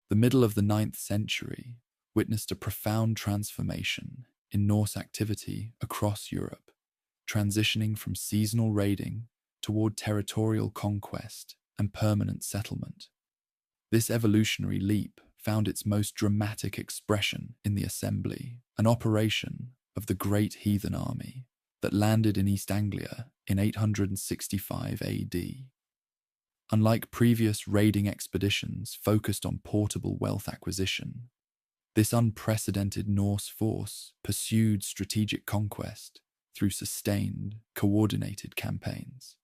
The middle of the 9th century witnessed a profound transformation in Norse activity across Europe, transitioning from seasonal raiding toward territorial conquest and permanent settlement. This evolutionary leap found its most dramatic expression in the assembly, an operation of the Great Heathen Army that landed in East Anglia in 865 AD. Unlike previous raiding expeditions focused on portable wealth acquisition, this unprecedented Norse force pursued strategic conquest through sustained, coordinated campaigns.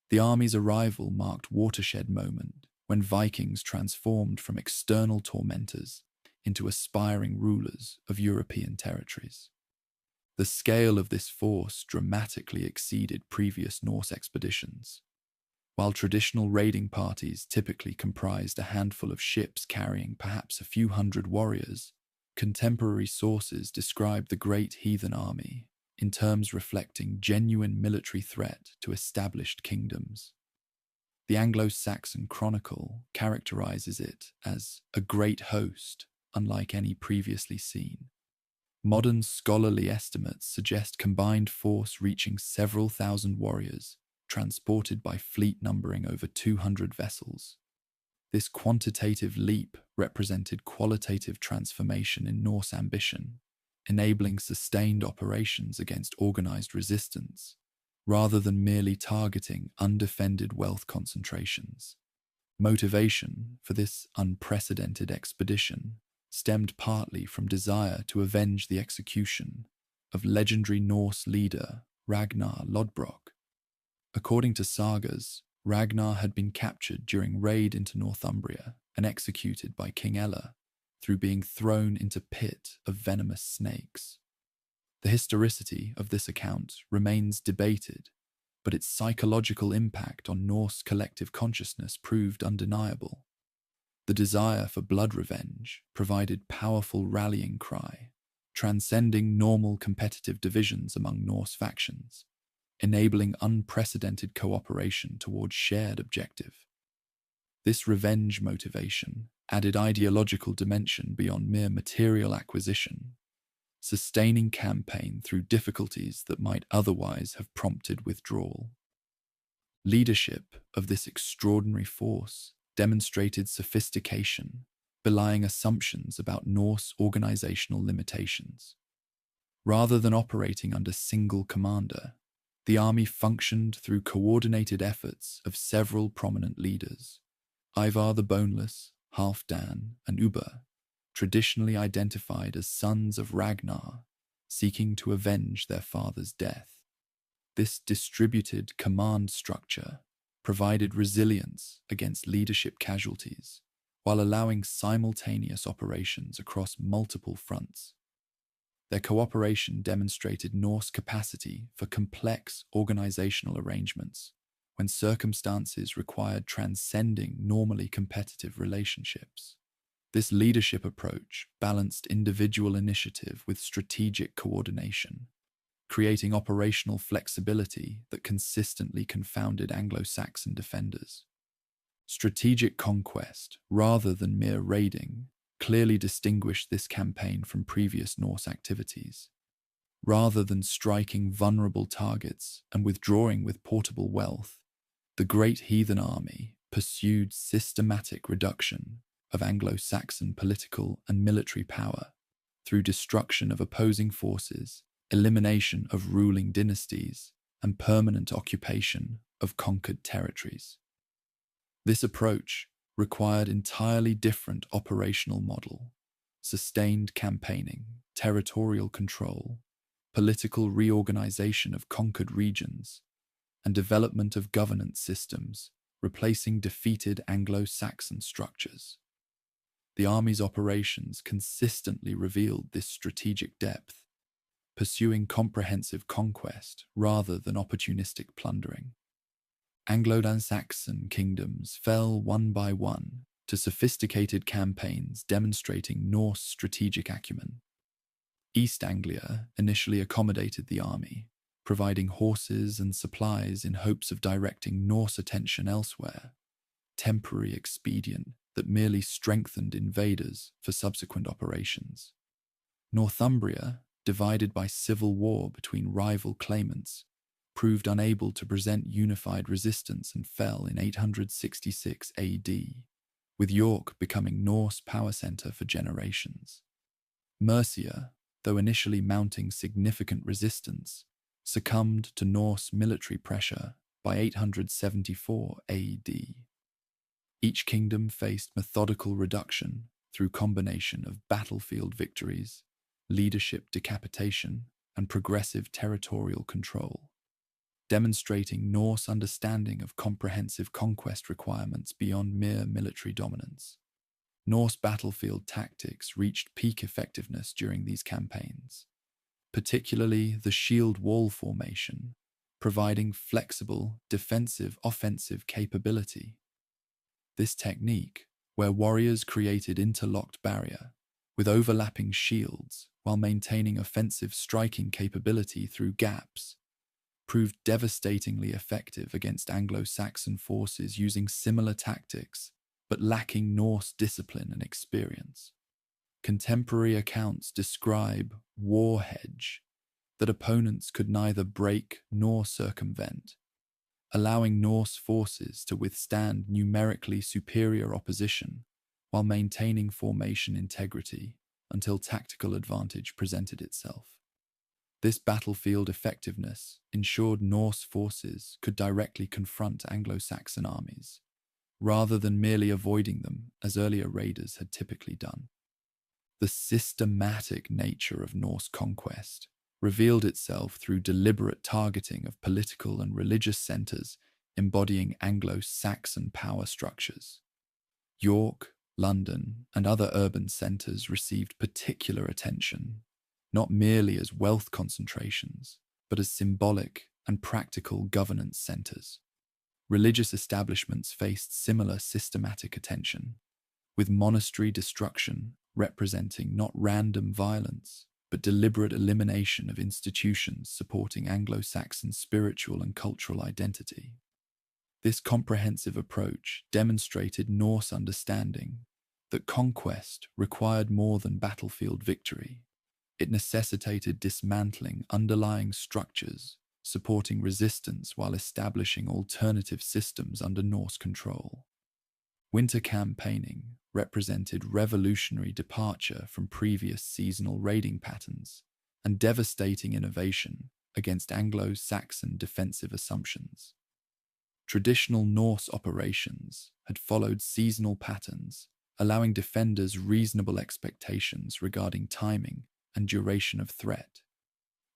The army's arrival marked watershed moment when Vikings transformed from external tormentors into aspiring rulers of European territories. The scale of this force dramatically exceeded previous Norse expeditions. While traditional raiding parties typically comprised a handful of ships carrying perhaps a few hundred warriors, contemporary sources describe the Great Heathen Army in terms reflecting genuine military threat to established kingdoms. The Anglo-Saxon Chronicle characterizes it as a great host, unlike any previously seen. Modern scholarly estimates suggest combined force reaching several thousand warriors, transported by fleet numbering over 200 vessels. This quantitative leap represented qualitative transformation in Norse ambition, enabling sustained operations against organized resistance, rather than merely targeting undefended wealth concentrations. Motivation for this unprecedented expedition stemmed partly from desire to avenge the execution of legendary Norse leader Ragnar Lodbrok. According to sagas, Ragnar had been captured during raid into Northumbria and executed by King Ella through being thrown into pit of venomous snakes. The historicity of this account remains debated, but its psychological impact on Norse collective consciousness proved undeniable. The desire for blood revenge provided powerful rallying cry, transcending normal competitive divisions among Norse factions, enabling unprecedented cooperation towards shared objective. This revenge motivation added ideological dimension beyond mere material acquisition, sustaining campaign through difficulties that might otherwise have prompted withdrawal. Leadership of this extraordinary force demonstrated sophistication, belying assumptions about Norse organizational limitations. Rather than operating under single commander, the army functioned through coordinated efforts of several prominent leaders. Ivar the Boneless, Halfdan, and Ubba, traditionally identified as sons of Ragnar, seeking to avenge their father's death. This distributed command structure provided resilience against leadership casualties, while allowing simultaneous operations across multiple fronts. Their cooperation demonstrated Norse capacity for complex organizational arrangements when circumstances required transcending normally competitive relationships. This leadership approach balanced individual initiative with strategic coordination, creating operational flexibility that consistently confounded Anglo-Saxon defenders. Strategic conquest, rather than mere raiding, clearly distinguished this campaign from previous Norse activities. Rather than striking vulnerable targets and withdrawing with portable wealth, the Great Heathen Army pursued systematic reduction of Anglo-Saxon political and military power through destruction of opposing forces, elimination of ruling dynasties, and permanent occupation of conquered territories. This approach required entirely different operational model, sustained campaigning, territorial control, political reorganization of conquered regions, and development of governance systems, replacing defeated Anglo-Saxon structures. The army's operations consistently revealed this strategic depth, pursuing comprehensive conquest rather than opportunistic plundering. Anglo-Saxon kingdoms fell one by one to sophisticated campaigns demonstrating Norse strategic acumen. East Anglia initially accommodated the army, providing horses and supplies in hopes of directing Norse attention elsewhere, temporary expedient that merely strengthened invaders for subsequent operations. Northumbria, divided by civil war between rival claimants, proved unable to present unified resistance and fell in 866 AD, with York becoming Norse power centre for generations. Mercia, though initially mounting significant resistance, succumbed to Norse military pressure by 874 AD. Each kingdom faced methodical reduction through combination of battlefield victories, leadership decapitation, and progressive territorial control, demonstrating Norse understanding of comprehensive conquest requirements beyond mere military dominance. Norse battlefield tactics reached peak effectiveness during these campaigns, particularly the shield wall formation, providing flexible defensive-offensive capability. This technique, where warriors created interlocked barrier with overlapping shields while maintaining offensive striking capability through gaps, proved devastatingly effective against Anglo-Saxon forces using similar tactics but lacking Norse discipline and experience. Contemporary accounts describe war hedge, that opponents could neither break nor circumvent, allowing Norse forces to withstand numerically superior opposition while maintaining formation integrity until tactical advantage presented itself. This battlefield effectiveness ensured Norse forces could directly confront Anglo-Saxon armies, rather than merely avoiding them as earlier raiders had typically done. The systematic nature of Norse conquest revealed itself through deliberate targeting of political and religious centres embodying Anglo-Saxon power structures. York, London, and other urban centres received particular attention, not merely as wealth concentrations, but as symbolic and practical governance centres. Religious establishments faced similar systematic attention, with monastery destruction representing not random violence, but deliberate elimination of institutions supporting Anglo-Saxon spiritual and cultural identity. This comprehensive approach demonstrated Norse understanding that conquest required more than battlefield victory. It necessitated dismantling underlying structures, supporting resistance while establishing alternative systems under Norse control. Winter campaigning represented revolutionary departure from previous seasonal raiding patterns and devastating innovation against Anglo-Saxon defensive assumptions. Traditional Norse operations had followed seasonal patterns, allowing defenders reasonable expectations regarding timing and duration of threat.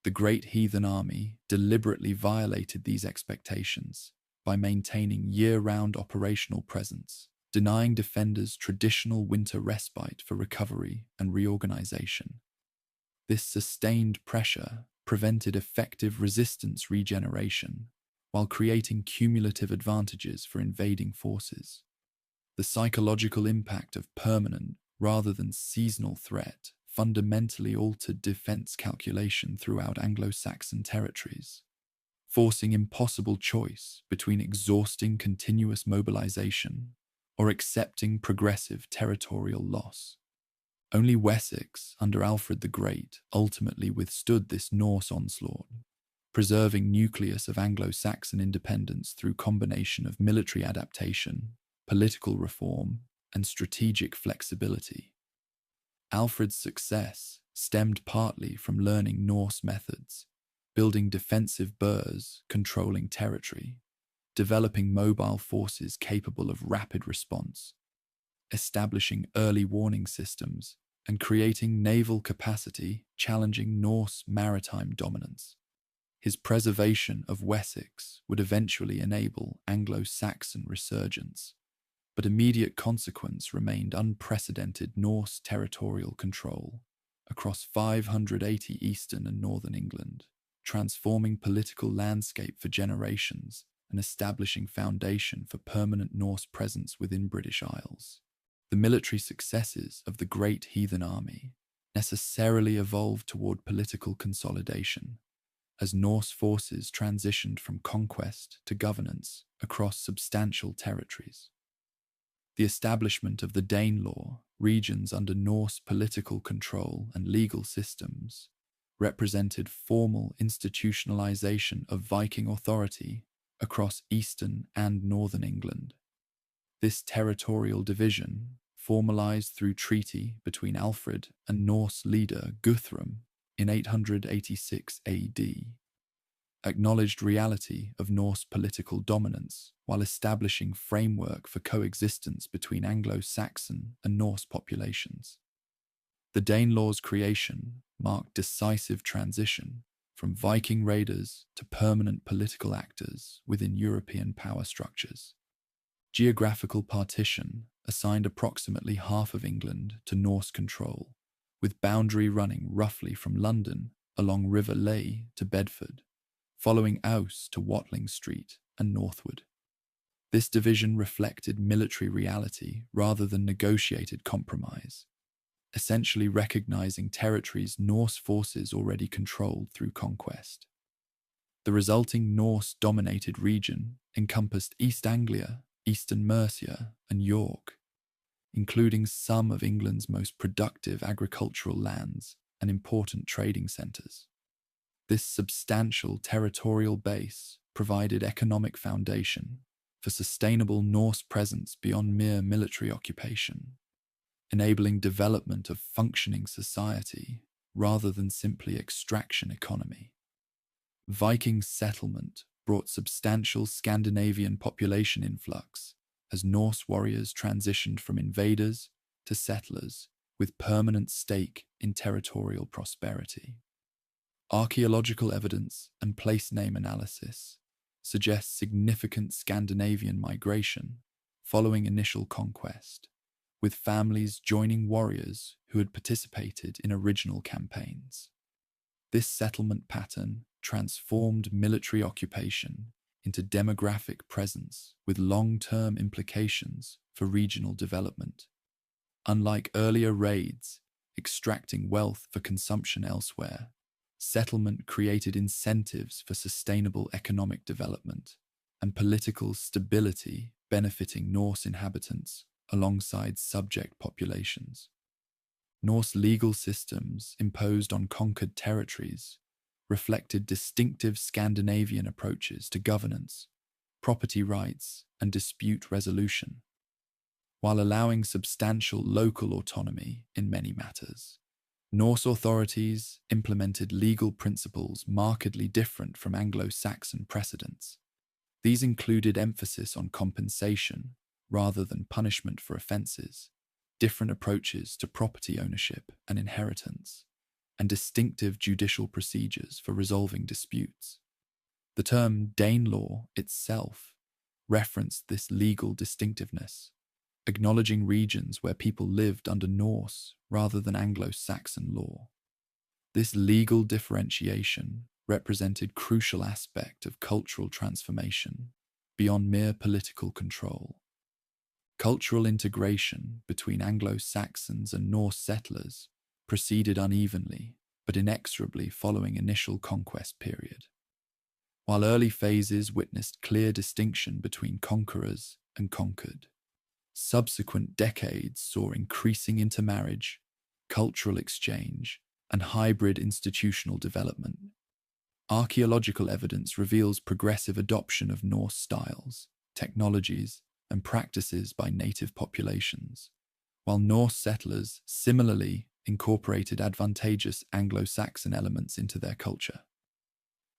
The Great Heathen Army deliberately violated these expectations by maintaining year-round operational presence, denying defenders traditional winter respite for recovery and reorganization. This sustained pressure prevented effective resistance regeneration while creating cumulative advantages for invading forces. The psychological impact of permanent rather than seasonal threat fundamentally altered defense calculation throughout Anglo-Saxon territories, forcing impossible choice between exhausting continuous mobilization or accepting progressive territorial loss. Only Wessex, under Alfred the Great, ultimately withstood this Norse onslaught, preserving nucleus of Anglo-Saxon independence through combination of military adaptation, political reform, and strategic flexibility. Alfred's success stemmed partly from learning Norse methods, building defensive burhs controlling territory, developing mobile forces capable of rapid response, establishing early warning systems, and creating naval capacity challenging Norse maritime dominance. His preservation of Wessex would eventually enable Anglo-Saxon resurgence, but immediate consequence remained unprecedented Norse territorial control across 580 eastern and northern England, transforming political landscape for generations and establishing foundation for permanent Norse presence within British Isles. The military successes of the Great Heathen Army necessarily evolved toward political consolidation, as Norse forces transitioned from conquest to governance across substantial territories. The establishment of the Danelaw, regions under Norse political control and legal systems, represented formal institutionalization of Viking authority across eastern and northern England. This territorial division, formalized through treaty between Alfred and Norse leader Guthrum in 886 AD, acknowledged reality of Norse political dominance while establishing framework for coexistence between Anglo-Saxon and Norse populations. The Danelaw's creation marked decisive transition from Viking raiders to permanent political actors within European power structures. Geographical partition assigned approximately half of England to Norse control, with boundary running roughly from London along River Lea to Bedford, following Ouse to Watling Street and northward. This division reflected military reality rather than negotiated compromise, essentially recognizing territories Norse forces already controlled through conquest. The resulting Norse-dominated region encompassed East Anglia, Eastern Mercia, and York, including some of England's most productive agricultural lands and important trading centres. This substantial territorial base provided economic foundation for sustainable Norse presence beyond mere military occupation, enabling development of functioning society rather than simply extraction economy. Viking settlement brought substantial Scandinavian population influx as Norse warriors transitioned from invaders to settlers with permanent stake in territorial prosperity. Archaeological evidence and place name analysis suggest significant Scandinavian migration following initial conquest, with families joining warriors who had participated in original campaigns. This settlement pattern transformed military occupation into demographic presence with long-term implications for regional development. Unlike earlier raids, extracting wealth for consumption elsewhere, settlement created incentives for sustainable economic development and political stability benefiting Norse inhabitants alongside subject populations. Norse legal systems imposed on conquered territories reflected distinctive Scandinavian approaches to governance, property rights, and dispute resolution, while allowing substantial local autonomy in many matters. Norse authorities implemented legal principles markedly different from Anglo-Saxon precedents. These included emphasis on compensation rather than punishment for offences, different approaches to property ownership and inheritance, and distinctive judicial procedures for resolving disputes. The term Danelaw itself referenced this legal distinctiveness, acknowledging regions where people lived under Norse rather than Anglo-Saxon law. This legal differentiation represented a crucial aspect of cultural transformation beyond mere political control. Cultural integration between Anglo-Saxons and Norse settlers proceeded unevenly but inexorably following initial conquest period. While early phases witnessed clear distinction between conquerors and conquered, subsequent decades saw increasing intermarriage, cultural exchange, and hybrid institutional development. Archaeological evidence reveals progressive adoption of Norse styles, technologies, and practices by native populations, while Norse settlers similarly incorporated advantageous Anglo-Saxon elements into their culture.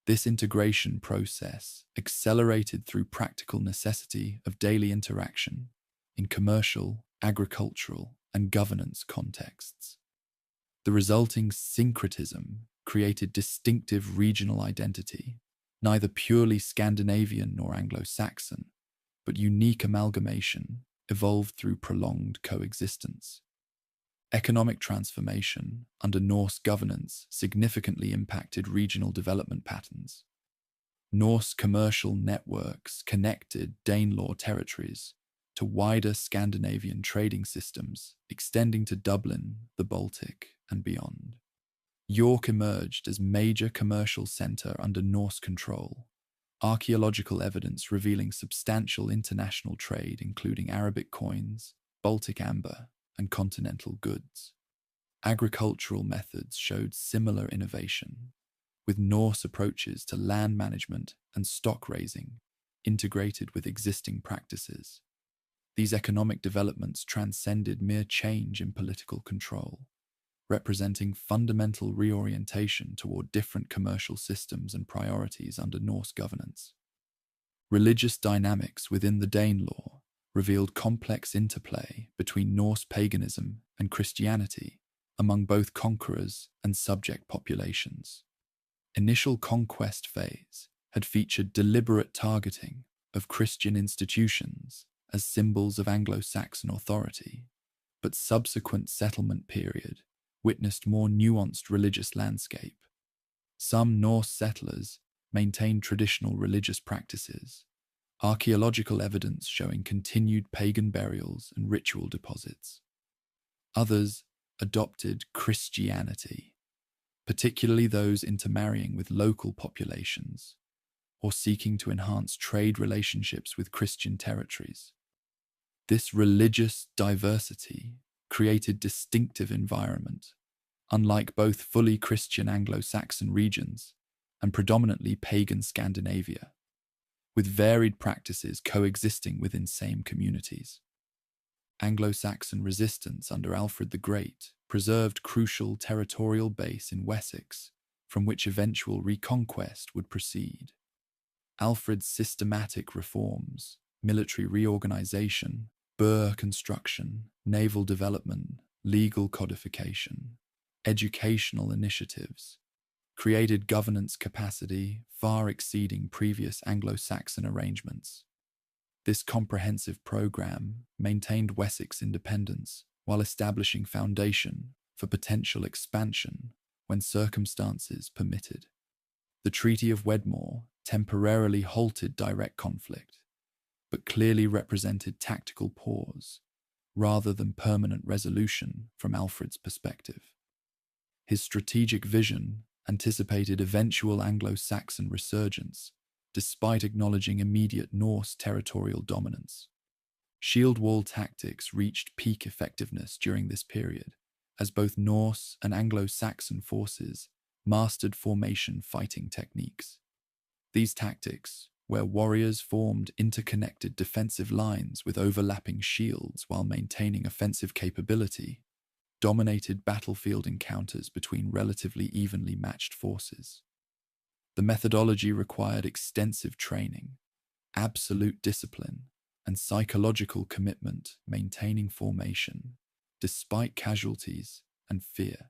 This integration process accelerated through practical necessity of daily interaction in commercial, agricultural, and governance contexts. The resulting syncretism created distinctive regional identity, neither purely Scandinavian nor Anglo-Saxon, but unique amalgamation evolved through prolonged coexistence. Economic transformation under Norse governance significantly impacted regional development patterns. Norse commercial networks connected Danelaw territories to wider Scandinavian trading systems extending to Dublin, the Baltic, and beyond. York emerged as major commercial centre under Norse control, archaeological evidence revealing substantial international trade including Arabic coins, Baltic amber, and continental goods. Agricultural methods showed similar innovation, with Norse approaches to land management and stock raising integrated with existing practices. These economic developments transcended mere change in political control, representing fundamental reorientation toward different commercial systems and priorities under Norse governance. Religious dynamics within the Danelaw revealed complex interplay between Norse paganism and Christianity among both conquerors and subject populations. Initial conquest phase had featured deliberate targeting of Christian institutions as symbols of Anglo-Saxon authority, but subsequent settlement period witnessed more nuanced religious landscape. Some Norse settlers maintained traditional religious practices, archaeological evidence showing continued pagan burials and ritual deposits. Others adopted Christianity, particularly those intermarrying with local populations or seeking to enhance trade relationships with Christian territories. This religious diversity created distinctive environment, unlike both fully Christian Anglo-Saxon regions and predominantly pagan Scandinavia, with varied practices coexisting within same communities. Anglo-Saxon resistance under Alfred the Great preserved crucial territorial base in Wessex, from which eventual reconquest would proceed. Alfred's systematic reforms, military reorganization, burh construction, naval development, legal codification, educational initiatives, created governance capacity far exceeding previous Anglo-Saxon arrangements. This comprehensive program maintained Wessex independence while establishing foundation for potential expansion when circumstances permitted. The Treaty of Wedmore temporarily halted direct conflict, but clearly represented tactical pause rather than permanent resolution from Alfred's perspective. His strategic vision anticipated eventual Anglo-Saxon resurgence, despite acknowledging immediate Norse territorial dominance. Shield wall tactics reached peak effectiveness during this period, as both Norse and Anglo-Saxon forces mastered formation fighting techniques. These tactics, where warriors formed interconnected defensive lines with overlapping shields while maintaining offensive capability, dominated battlefield encounters between relatively evenly matched forces. The methodology required extensive training, absolute discipline, and psychological commitment maintaining formation, despite casualties and fear.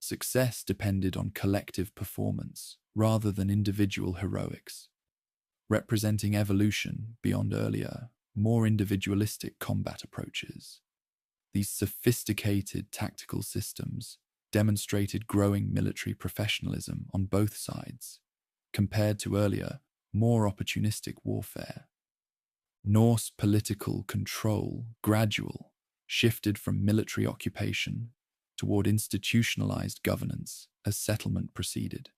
Success depended on collective performance rather than individual heroics, representing evolution beyond earlier, more individualistic combat approaches. These sophisticated tactical systems demonstrated growing military professionalism on both sides, compared to earlier, more opportunistic warfare. Norse political control shifted from military occupation toward institutionalized governance as settlement proceeded.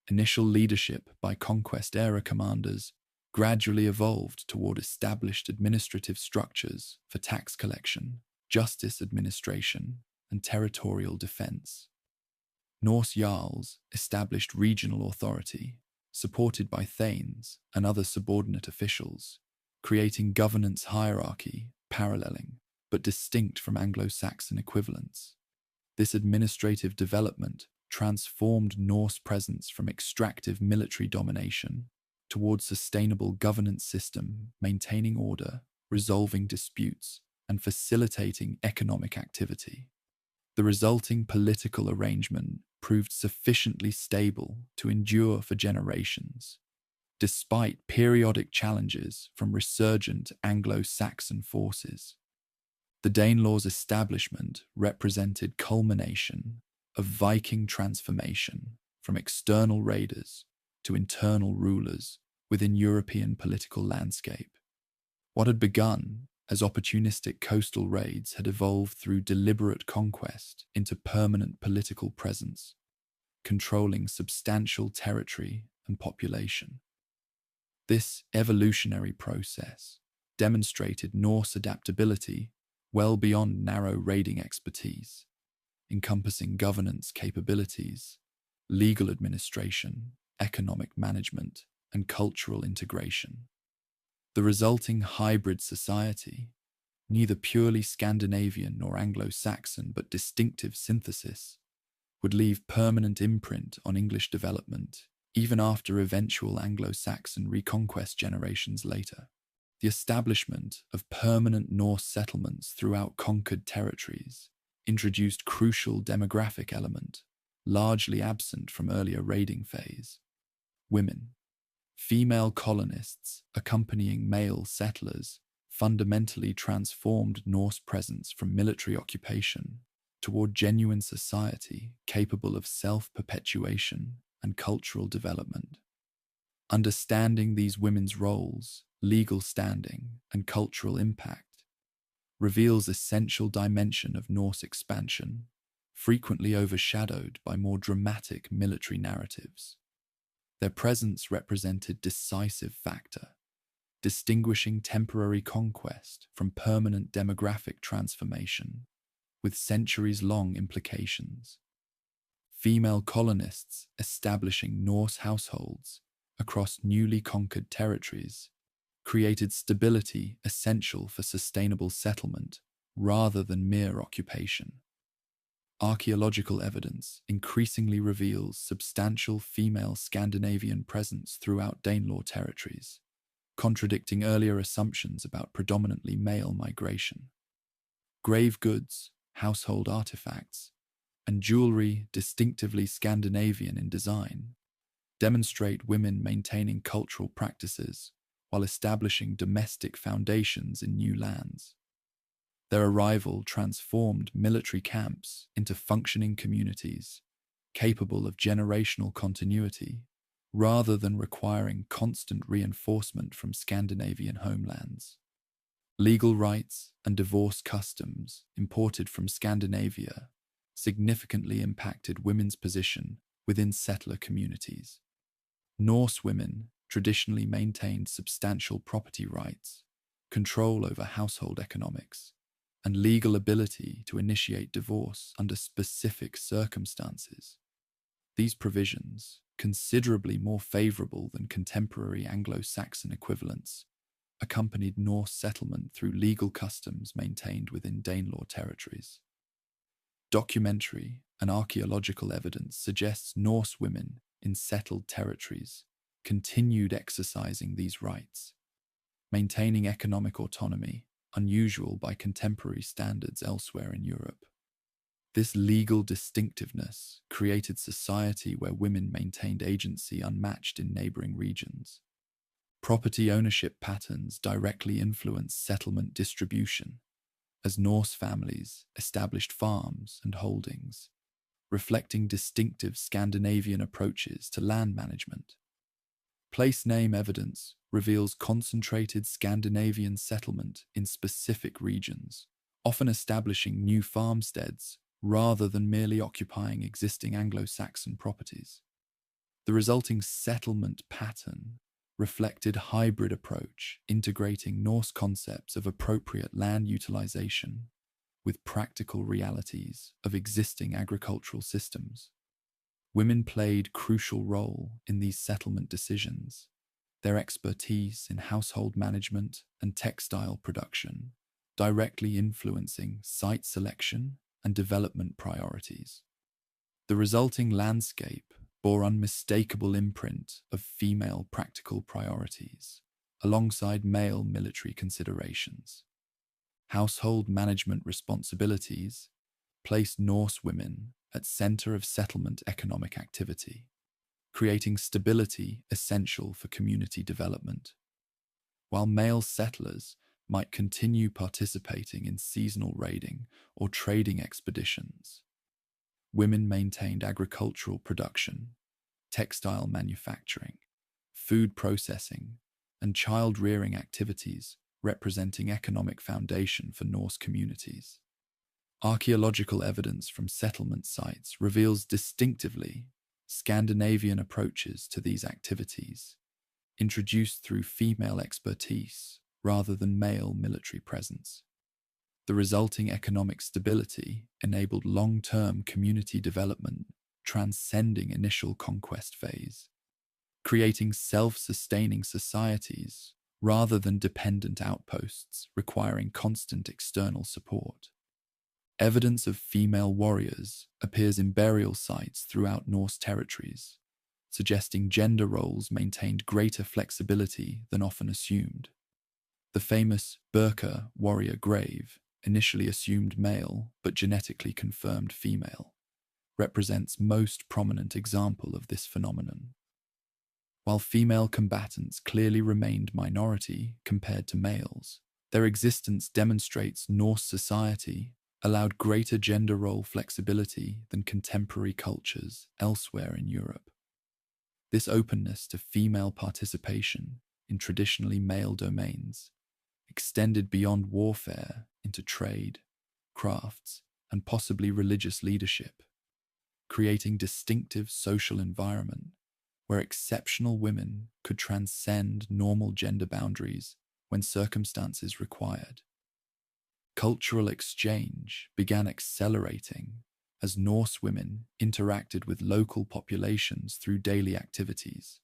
Initial leadership by conquest-era commanders gradually evolved toward established administrative structures for tax collection, justice administration, and territorial defense. Norse jarls established regional authority, supported by thanes and other subordinate officials, creating governance hierarchy paralleling but distinct from Anglo-Saxon equivalents. This administrative development transformed Norse presence from extractive military domination towards sustainable governance system, maintaining order, resolving disputes, and facilitating economic activity. The resulting political arrangement proved sufficiently stable to endure for generations, despite periodic challenges from resurgent Anglo-Saxon forces. The Danelaw's establishment represented culmination of Viking transformation from external raiders to internal rulers within European political landscape. What had begun as opportunistic coastal raids had evolved through deliberate conquest into permanent political presence, controlling substantial territory and population. This evolutionary process demonstrated Norse adaptability well beyond narrow raiding expertise, encompassing governance capabilities, legal administration, economic management, and cultural integration. The resulting hybrid society, neither purely Scandinavian nor Anglo-Saxon but distinctive synthesis, would leave permanent imprint on English development even after eventual Anglo-Saxon reconquest generations later. The establishment of permanent Norse settlements throughout conquered territories introduced crucial demographic element, largely absent from earlier raiding phase: women. Female colonists accompanying male settlers fundamentally transformed Norse presence from military occupation toward genuine society capable of self-perpetuation and cultural development. Understanding these women's roles, legal standing, and cultural impact reveals essential dimension of Norse expansion, frequently overshadowed by more dramatic military narratives. Their presence represented decisive factor, distinguishing temporary conquest from permanent demographic transformation, with centuries-long implications. Female colonists establishing Norse households across newly conquered territories created stability essential for sustainable settlement rather than mere occupation. Archaeological evidence increasingly reveals substantial female Scandinavian presence throughout Danelaw territories, contradicting earlier assumptions about predominantly male migration. Grave goods, household artifacts, and jewelry distinctively Scandinavian in design demonstrate women maintaining cultural practices while establishing domestic foundations in new lands. Their arrival transformed military camps into functioning communities, capable of generational continuity, rather than requiring constant reinforcement from Scandinavian homelands. Legal rights and divorce customs imported from Scandinavia significantly impacted women's position within settler communities. Norse women traditionally maintained substantial property rights, control over household economics, and legal ability to initiate divorce under specific circumstances. These provisions, considerably more favorable than contemporary Anglo-Saxon equivalents, accompanied Norse settlement through legal customs maintained within Danelaw territories. Documentary and archaeological evidence suggests Norse women in settled territories continued exercising these rights, maintaining economic autonomy unusual by contemporary standards elsewhere in Europe. This legal distinctiveness created society where women maintained agency unmatched in neighboring regions. Property ownership patterns directly influenced settlement distribution, as Norse families established farms and holdings, reflecting distinctive Scandinavian approaches to land management. Place name evidence reveals concentrated Scandinavian settlement in specific regions, often establishing new farmsteads rather than merely occupying existing Anglo-Saxon properties. The resulting settlement pattern reflected hybrid approach, integrating Norse concepts of appropriate land utilization with practical realities of existing agricultural systems. Women played crucial role in these settlement decisions, their expertise in household management and textile production directly influencing site selection and development priorities. The resulting landscape bore unmistakable imprint of female practical priorities, alongside male military considerations. Household management responsibilities placed Norse women at center of settlement economic activity, creating stability essential for community development. While male settlers might continue participating in seasonal raiding or trading expeditions, women maintained agricultural production, textile manufacturing, food processing, and child-rearing activities representing economic foundation for Norse communities. Archaeological evidence from settlement sites reveals distinctively Scandinavian approaches to these activities, introduced through female expertise rather than male military presence. The resulting economic stability enabled long-term community development, transcending initial conquest phase, creating self-sustaining societies rather than dependent outposts requiring constant external support. Evidence of female warriors appears in burial sites throughout Norse territories, suggesting gender roles maintained greater flexibility than often assumed. The famous Birka warrior grave, initially assumed male but genetically confirmed female, represents most prominent example of this phenomenon. While female combatants clearly remained minority compared to males, their existence demonstrates Norse society allowed greater gender role flexibility than contemporary cultures elsewhere in Europe. This openness to female participation in traditionally male domains extended beyond warfare into trade, crafts, and possibly religious leadership, creating distinctive social environment where exceptional women could transcend normal gender boundaries when circumstances required. Cultural exchange began accelerating as Norse women interacted with local populations through daily activities.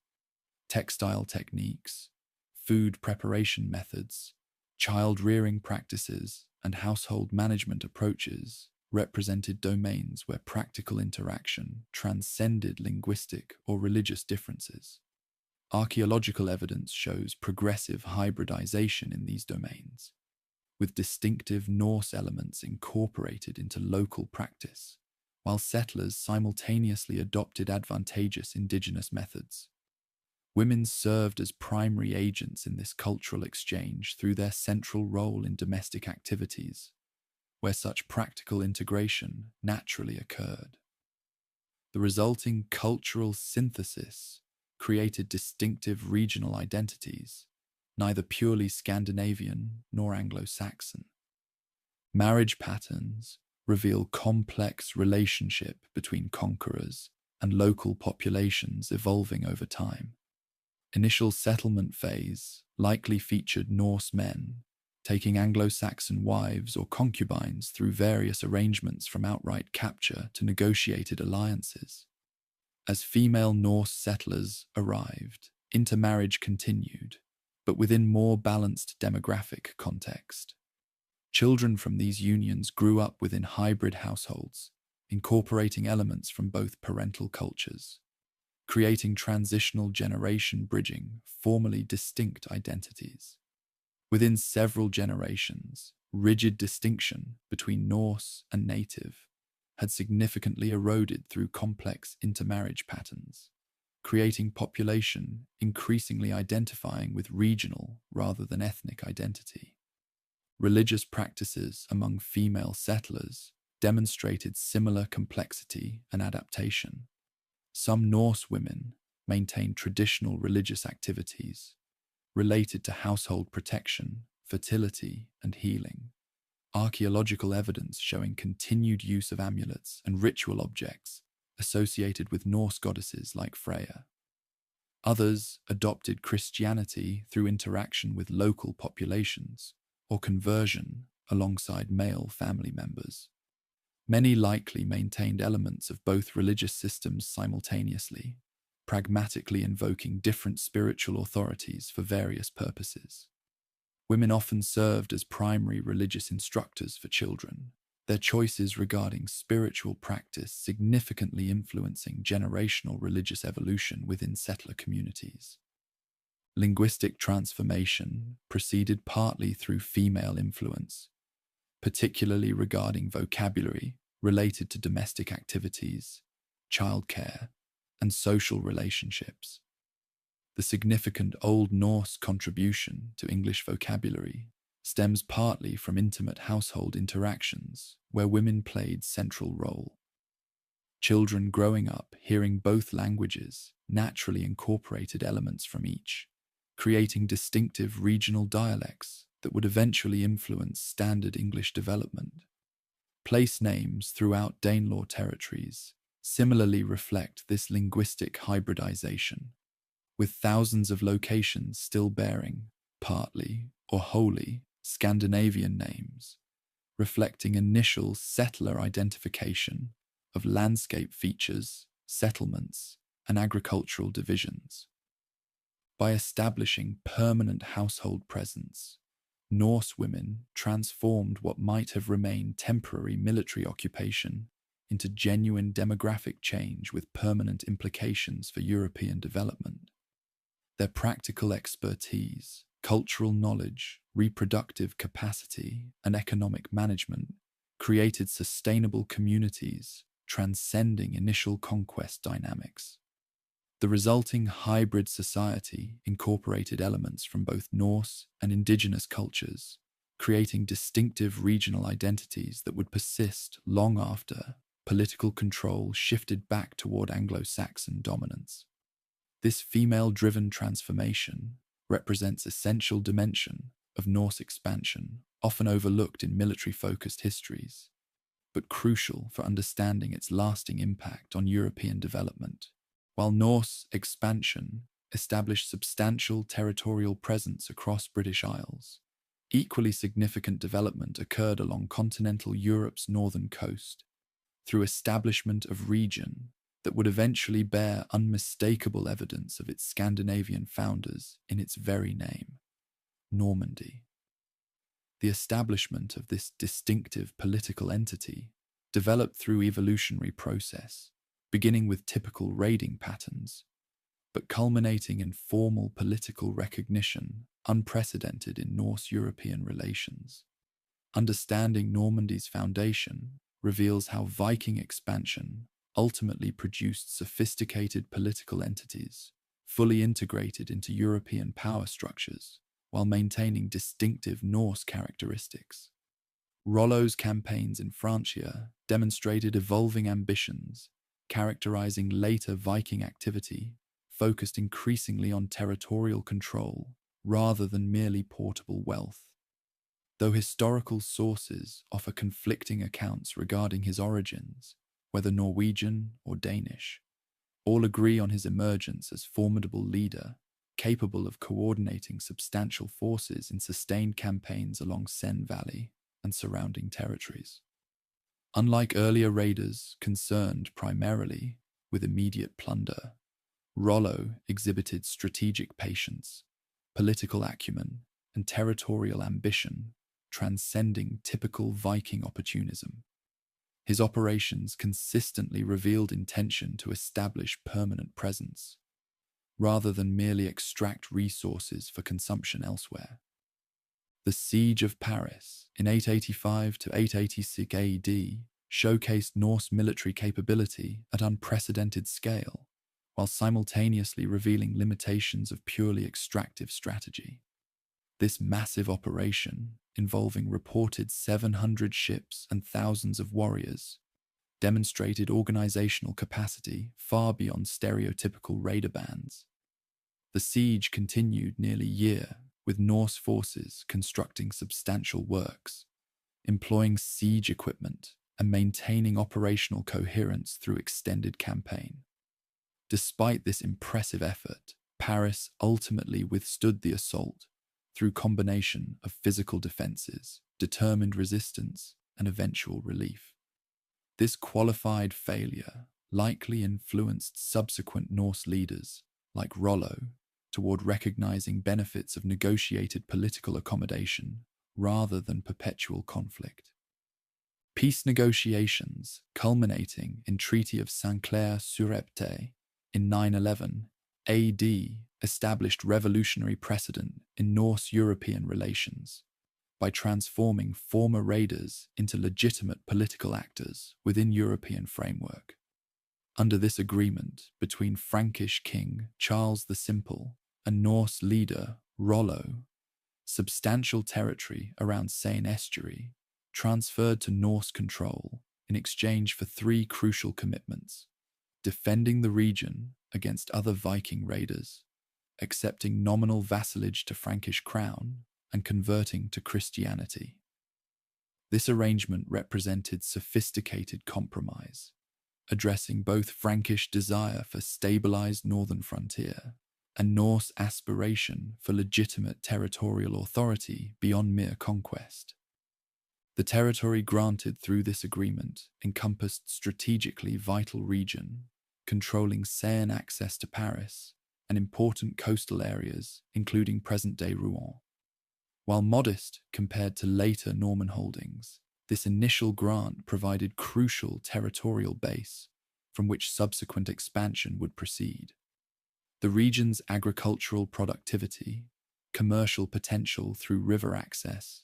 Textile techniques, food preparation methods, child-rearing practices, and household management approaches represented domains where practical interaction transcended linguistic or religious differences. Archaeological evidence shows progressive hybridization in these domains, with distinctive Norse elements incorporated into local practice, while settlers simultaneously adopted advantageous indigenous methods. Women served as primary agents in this cultural exchange through their central role in domestic activities, where such practical integration naturally occurred. The resulting cultural synthesis created distinctive regional identities, neither purely Scandinavian nor Anglo-Saxon. Marriage patterns reveal complex relationship between conquerors and local populations evolving over time. Initial settlement phase likely featured Norse men taking Anglo-Saxon wives or concubines through various arrangements from outright capture to negotiated alliances. As female Norse settlers arrived, intermarriage continued, but within more balanced demographic context. Children from these unions grew up within hybrid households, incorporating elements from both parental cultures, creating transitional generation bridging formally distinct identities. Within several generations, rigid distinction between Norse and native had significantly eroded through complex intermarriage patterns, creating population increasingly identifying with regional rather than ethnic identity. Religious practices among female settlers demonstrated similar complexity and adaptation. Some Norse women maintained traditional religious activities related to household protection, fertility, and healing. Archaeological evidence showing continued use of amulets and ritual objects associated with Norse goddesses like Freya. Others adopted Christianity through interaction with local populations or conversion alongside male family members. Many likely maintained elements of both religious systems simultaneously, pragmatically invoking different spiritual authorities for various purposes. Women often served as primary religious instructors for children, their choices regarding spiritual practice significantly influencing generational religious evolution within settler communities. Linguistic transformation proceeded partly through female influence, particularly regarding vocabulary related to domestic activities, childcare, and social relationships. The significant Old Norse contribution to English vocabulary stems partly from intimate household interactions where women played central role. Children growing up hearing both languages naturally incorporated elements from each, creating distinctive regional dialects that would eventually influence standard English development. Place names throughout Danelaw territories similarly reflect this linguistic hybridization, with thousands of locations still bearing, partly or wholly, Scandinavian names, reflecting initial settler identification of landscape features, settlements, and agricultural divisions. By establishing permanent household presence, Norse women transformed what might have remained temporary military occupation into genuine demographic change with permanent implications for European development. Their practical expertise, cultural knowledge, reproductive capacity, and economic management created sustainable communities transcending initial conquest dynamics. The resulting hybrid society incorporated elements from both Norse and indigenous cultures, creating distinctive regional identities that would persist long after political control shifted back toward Anglo-Saxon dominance. This female-driven transformation represents an essential dimension of Norse expansion, often overlooked in military-focused histories, but crucial for understanding its lasting impact on European development. While Norse expansion established substantial territorial presence across British Isles, equally significant development occurred along continental Europe's northern coast, through establishment of region that would eventually bear unmistakable evidence of its Scandinavian founders in its very name, Normandy. The establishment of this distinctive political entity developed through evolutionary process, beginning with typical raiding patterns, but culminating in formal political recognition unprecedented in Norse-European relations. Understanding Normandy's foundation reveals how Viking expansion ultimately produced sophisticated political entities, fully integrated into European power structures, while maintaining distinctive Norse characteristics. Rollo's campaigns in Francia demonstrated evolving ambitions, characterizing later Viking activity, focused increasingly on territorial control rather than merely portable wealth. Though historical sources offer conflicting accounts regarding his origins, whether Norwegian or Danish, all agree on his emergence as formidable leader, capable of coordinating substantial forces in sustained campaigns along Seine Valley and surrounding territories. Unlike earlier raiders concerned primarily with immediate plunder, Rollo exhibited strategic patience, political acumen, and territorial ambition, transcending typical Viking opportunism. His operations consistently revealed intention to establish permanent presence, rather than merely extract resources for consumption elsewhere. The Siege of Paris in 885 to 886 AD showcased Norse military capability at unprecedented scale, while simultaneously revealing limitations of purely extractive strategy. This massive operation, involving reported 700 ships and thousands of warriors, demonstrated organizational capacity far beyond stereotypical raider bands. The siege continued nearly a year, with Norse forces constructing substantial works, employing siege equipment, and maintaining operational coherence through extended campaign. Despite this impressive effort, Paris ultimately withstood the assault through combination of physical defenses, determined resistance, and eventual relief. This qualified failure likely influenced subsequent Norse leaders, like Rollo, toward recognizing benefits of negotiated political accommodation rather than perpetual conflict. Peace negotiations, culminating in Treaty of Saint-Clair-sur-Epte in 911 AD, established revolutionary precedent in Norse-European relations by transforming former raiders into legitimate political actors within European framework. Under this agreement between Frankish King Charles the Simple and Norse leader Rollo, substantial territory around Seine estuary transferred to Norse control in exchange for three crucial commitments: defending the region against other Viking raiders, accepting nominal vassalage to Frankish crown, and converting to Christianity. This arrangement represented sophisticated compromise, addressing both Frankish desire for stabilized northern frontier and Norse aspiration for legitimate territorial authority beyond mere conquest. The territory granted through this agreement encompassed strategically vital region, controlling Seine access to Paris and important coastal areas, including present-day Rouen. While modest compared to later Norman holdings, this initial grant provided crucial territorial base from which subsequent expansion would proceed. The region's agricultural productivity, commercial potential through river access,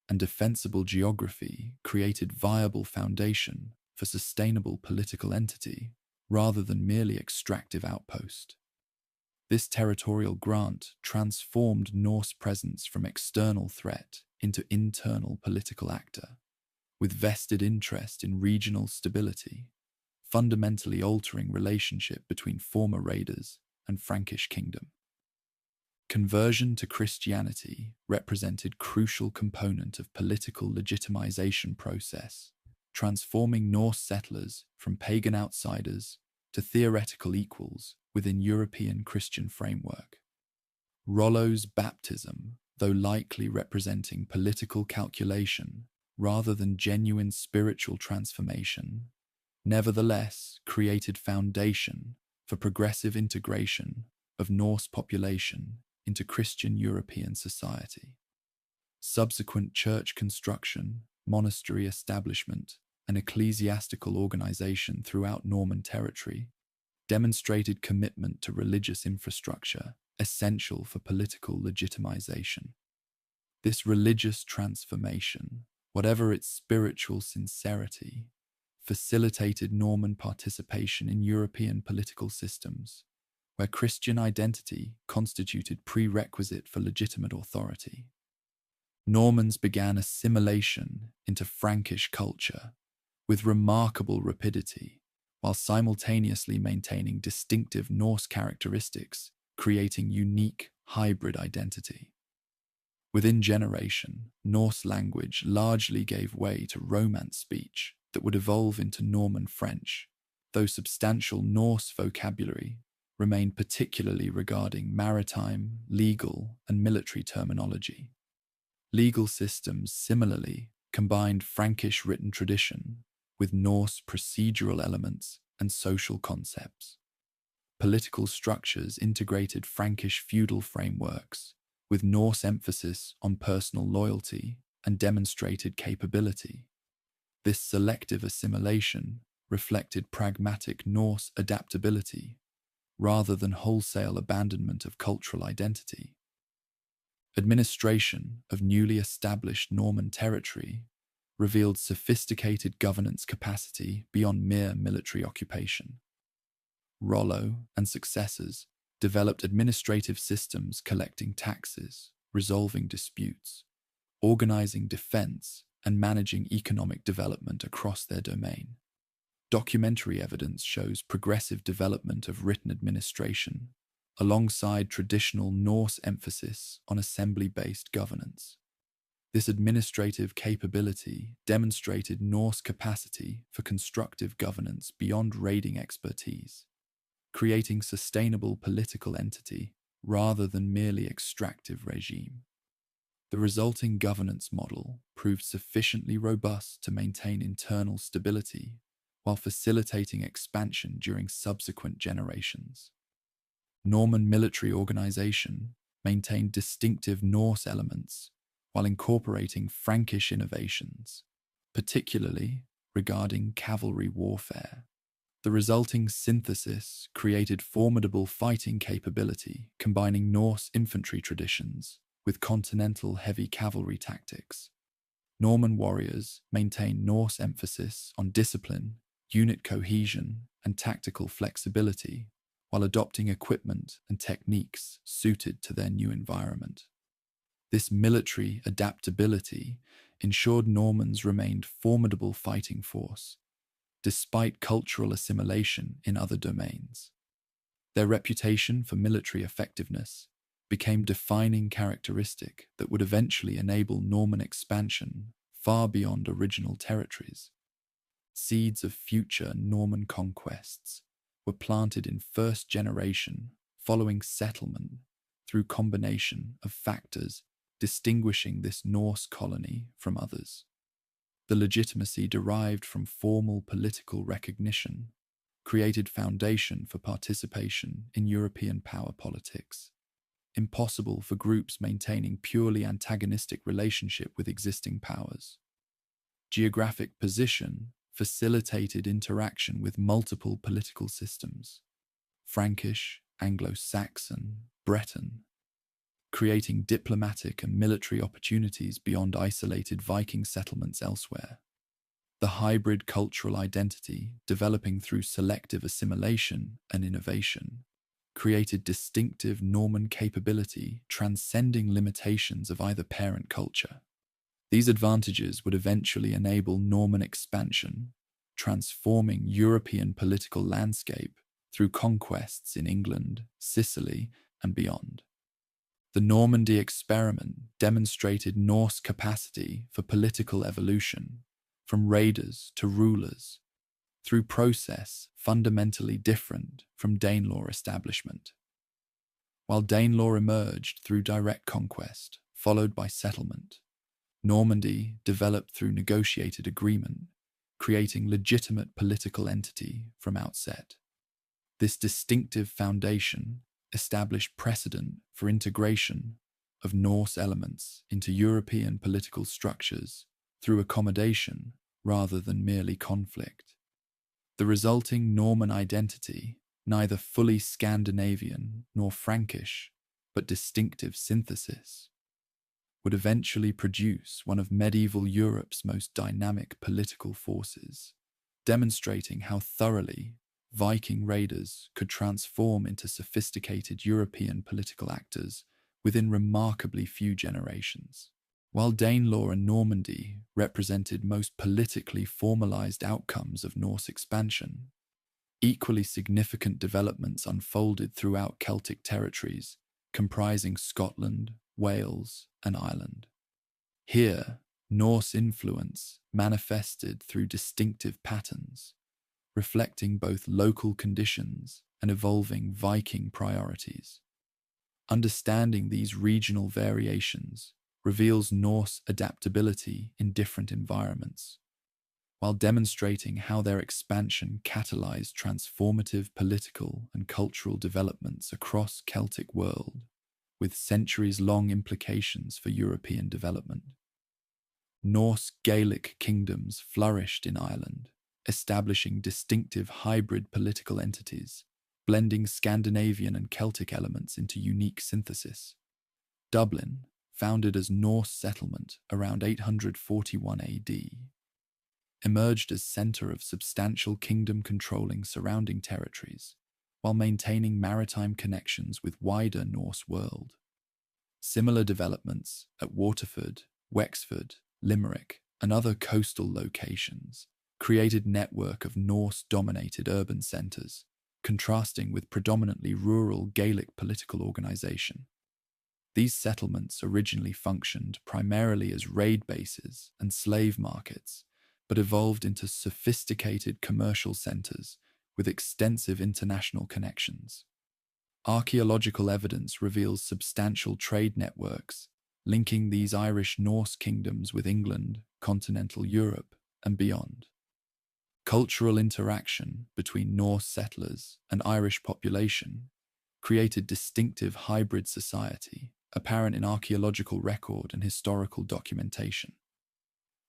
and defensible geography created viable foundation for sustainable political entity rather than merely extractive outpost. This territorial grant transformed Norse presence from external threat into internal political actor, with vested interest in regional stability, fundamentally altering relationship between former raiders and Frankish kingdom. Conversion to Christianity represented crucial component of political legitimization process, transforming Norse settlers from pagan outsiders to theoretical equals within European Christian framework. Rollo's baptism, though likely representing political calculation rather than genuine spiritual transformation, nevertheless created foundation for progressive integration of Norse population into Christian European society. Subsequent church construction, monastery establishment, and ecclesiastical organization throughout Norman territory demonstrated commitment to religious infrastructure essential for political legitimization. This religious transformation, whatever its spiritual sincerity, facilitated Norman participation in European political systems, where Christian identity constituted prerequisite for legitimate authority. Normans began assimilation into Frankish culture with remarkable rapidity, while simultaneously maintaining distinctive Norse characteristics, creating unique hybrid identity. Within generation, Norse language largely gave way to Romance speech that would evolve into Norman French, though substantial Norse vocabulary remained particularly regarding maritime, legal, and military terminology. Legal systems similarly combined Frankish written tradition with Norse procedural elements and social concepts. Political structures integrated Frankish feudal frameworks with Norse emphasis on personal loyalty and demonstrated capability. This selective assimilation reflected pragmatic Norse adaptability rather than wholesale abandonment of cultural identity. Administration of newly established Norman territory revealed sophisticated governance capacity beyond mere military occupation. Rollo and successors developed administrative systems collecting taxes, resolving disputes, organizing defense, and managing economic development across their domain. Documentary evidence shows progressive development of written administration, alongside traditional Norse emphasis on assembly-based governance. This administrative capability demonstrated Norse capacity for constructive governance beyond raiding expertise, creating sustainable political entity rather than merely extractive regime. The resulting governance model proved sufficiently robust to maintain internal stability while facilitating expansion during subsequent generations. Norman military organization maintained distinctive Norse elements while incorporating Frankish innovations, particularly regarding cavalry warfare. The resulting synthesis created formidable fighting capability, combining Norse infantry traditions with continental heavy cavalry tactics. Norman warriors maintained Norse emphasis on discipline, unit cohesion, and tactical flexibility, while adopting equipment and techniques suited to their new environment. This military adaptability ensured Normans remained formidable fighting force, despite cultural assimilation in other domains. Their reputation for military effectiveness became a defining characteristic that would eventually enable Norman expansion far beyond original territories. Seeds of future Norman conquests were planted in first-generation following settlement through combination of factors distinguishing this Norse colony from others. The legitimacy derived from formal political recognition created foundation for participation in European power politics, impossible for groups maintaining purely antagonistic relationship with existing powers. Geographic position facilitated interaction with multiple political systems, Frankish, Anglo-Saxon, Breton, creating diplomatic and military opportunities beyond isolated Viking settlements elsewhere. The hybrid cultural identity, developing through selective assimilation and innovation, created distinctive Norman capability transcending limitations of either parent culture. These advantages would eventually enable Norman expansion, transforming European political landscape through conquests in England, Sicily, and beyond. The Normandy experiment demonstrated Norse capacity for political evolution, from raiders to rulers, through process fundamentally different from Danelaw establishment. While Danelaw emerged through direct conquest, followed by settlement, Normandy developed through negotiated agreement, creating legitimate political entity from outset. This distinctive foundation established precedent for integration of Norse elements into European political structures through accommodation rather than merely conflict. The resulting Norman identity, neither fully Scandinavian nor Frankish, but distinctive synthesis, would eventually produce one of medieval Europe's most dynamic political forces, demonstrating how thoroughly Viking raiders could transform into sophisticated European political actors within remarkably few generations. While Danelaw and Normandy represented most politically formalized outcomes of Norse expansion, equally significant developments unfolded throughout Celtic territories comprising Scotland, Wales, and Ireland. Here, Norse influence manifested through distinctive patterns, reflecting both local conditions and evolving Viking priorities. Understanding these regional variations reveals Norse adaptability in different environments, while demonstrating how their expansion catalyzed transformative political and cultural developments across Celtic world, with centuries-long implications for European development. Norse Gaelic kingdoms flourished in Ireland, establishing distinctive hybrid political entities, blending Scandinavian and Celtic elements into unique synthesis. Dublin, founded as Norse settlement around 841 AD, emerged as centre of substantial kingdom-controlling surrounding territories, while maintaining maritime connections with wider Norse world. Similar developments at Waterford, Wexford, Limerick, and other coastal locations created network of Norse-dominated urban centres, contrasting with predominantly rural Gaelic political organisation. These settlements originally functioned primarily as raid bases and slave markets, but evolved into sophisticated commercial centres with extensive international connections. Archaeological evidence reveals substantial trade networks linking these Irish Norse kingdoms with England, continental Europe, and beyond. Cultural interaction between Norse settlers and Irish population created distinctive hybrid society, apparent in archaeological record and historical documentation.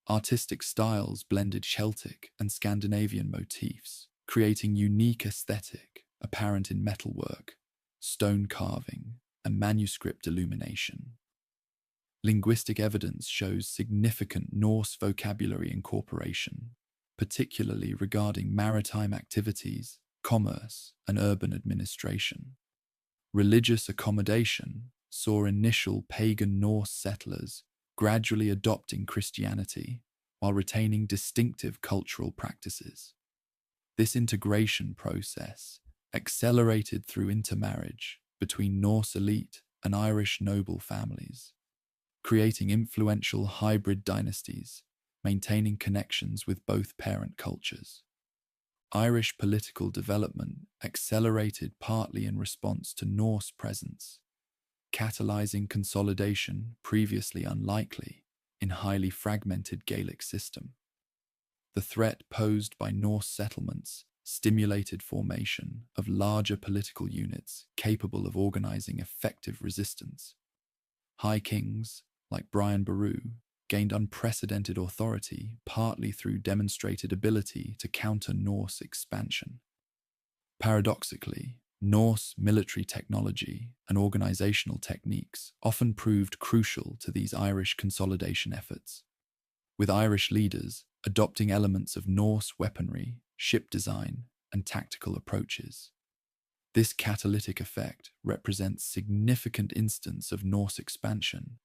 Artistic styles blended Celtic and Scandinavian motifs, creating unique aesthetic apparent in metalwork, stone carving, and manuscript illumination. Linguistic evidence shows significant Norse vocabulary incorporation, particularly regarding maritime activities, commerce, and urban administration. Religious accommodation saw initial pagan Norse settlers gradually adopting Christianity while retaining distinctive cultural practices. This integration process accelerated through intermarriage between Norse elite and Irish noble families, creating influential hybrid dynasties, maintaining connections with both parent cultures. Irish political development accelerated partly in response to Norse presence, catalyzing consolidation previously unlikely in highly fragmented Gaelic system. The threat posed by Norse settlements stimulated formation of larger political units capable of organizing effective resistance. High kings, like Brian Boru, gained unprecedented authority partly through demonstrated ability to counter Norse expansion. Paradoxically, Norse military technology and organizational techniques often proved crucial to these Irish consolidation efforts, with Irish leaders adopting elements of Norse weaponry, ship design, and tactical approaches. This catalytic effect represents significant instance of Norse expansion,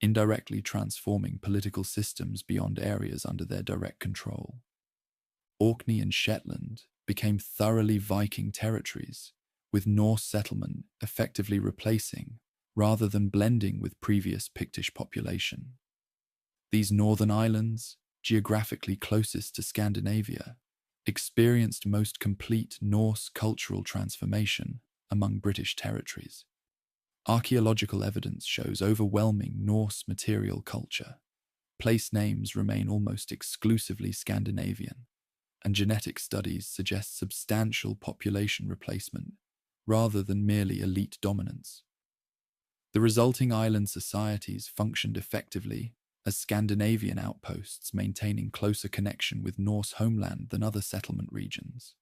indirectly transforming political systems beyond areas under their direct control. Orkney and Shetland became thoroughly Viking territories, with Norse settlement effectively replacing rather than blending with previous Pictish population. These northern islands, geographically closest to Scandinavia, experienced most complete Norse cultural transformation among British territories. Archaeological evidence shows overwhelming Norse material culture. Place names remain almost exclusively Scandinavian, and genetic studies suggest substantial population replacement rather than merely elite dominance. The resulting island societies functioned effectively as Scandinavian outposts, maintaining closer connection with Norse homeland than other settlement regions.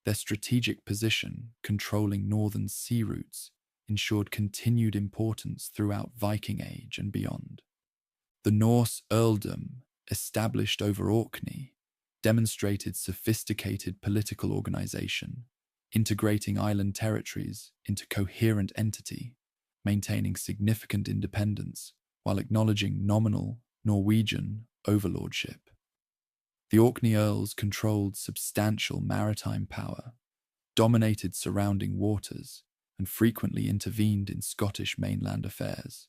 Their strategic position, controlling northern sea routes, ensured continued importance throughout Viking Age and beyond. The Norse earldom, established over Orkney, demonstrated sophisticated political organization, integrating island territories into coherent entity, maintaining significant independence while acknowledging nominal Norwegian overlordship. The Orkney Earls controlled substantial maritime power, dominated surrounding waters, and frequently intervened in Scottish mainland affairs.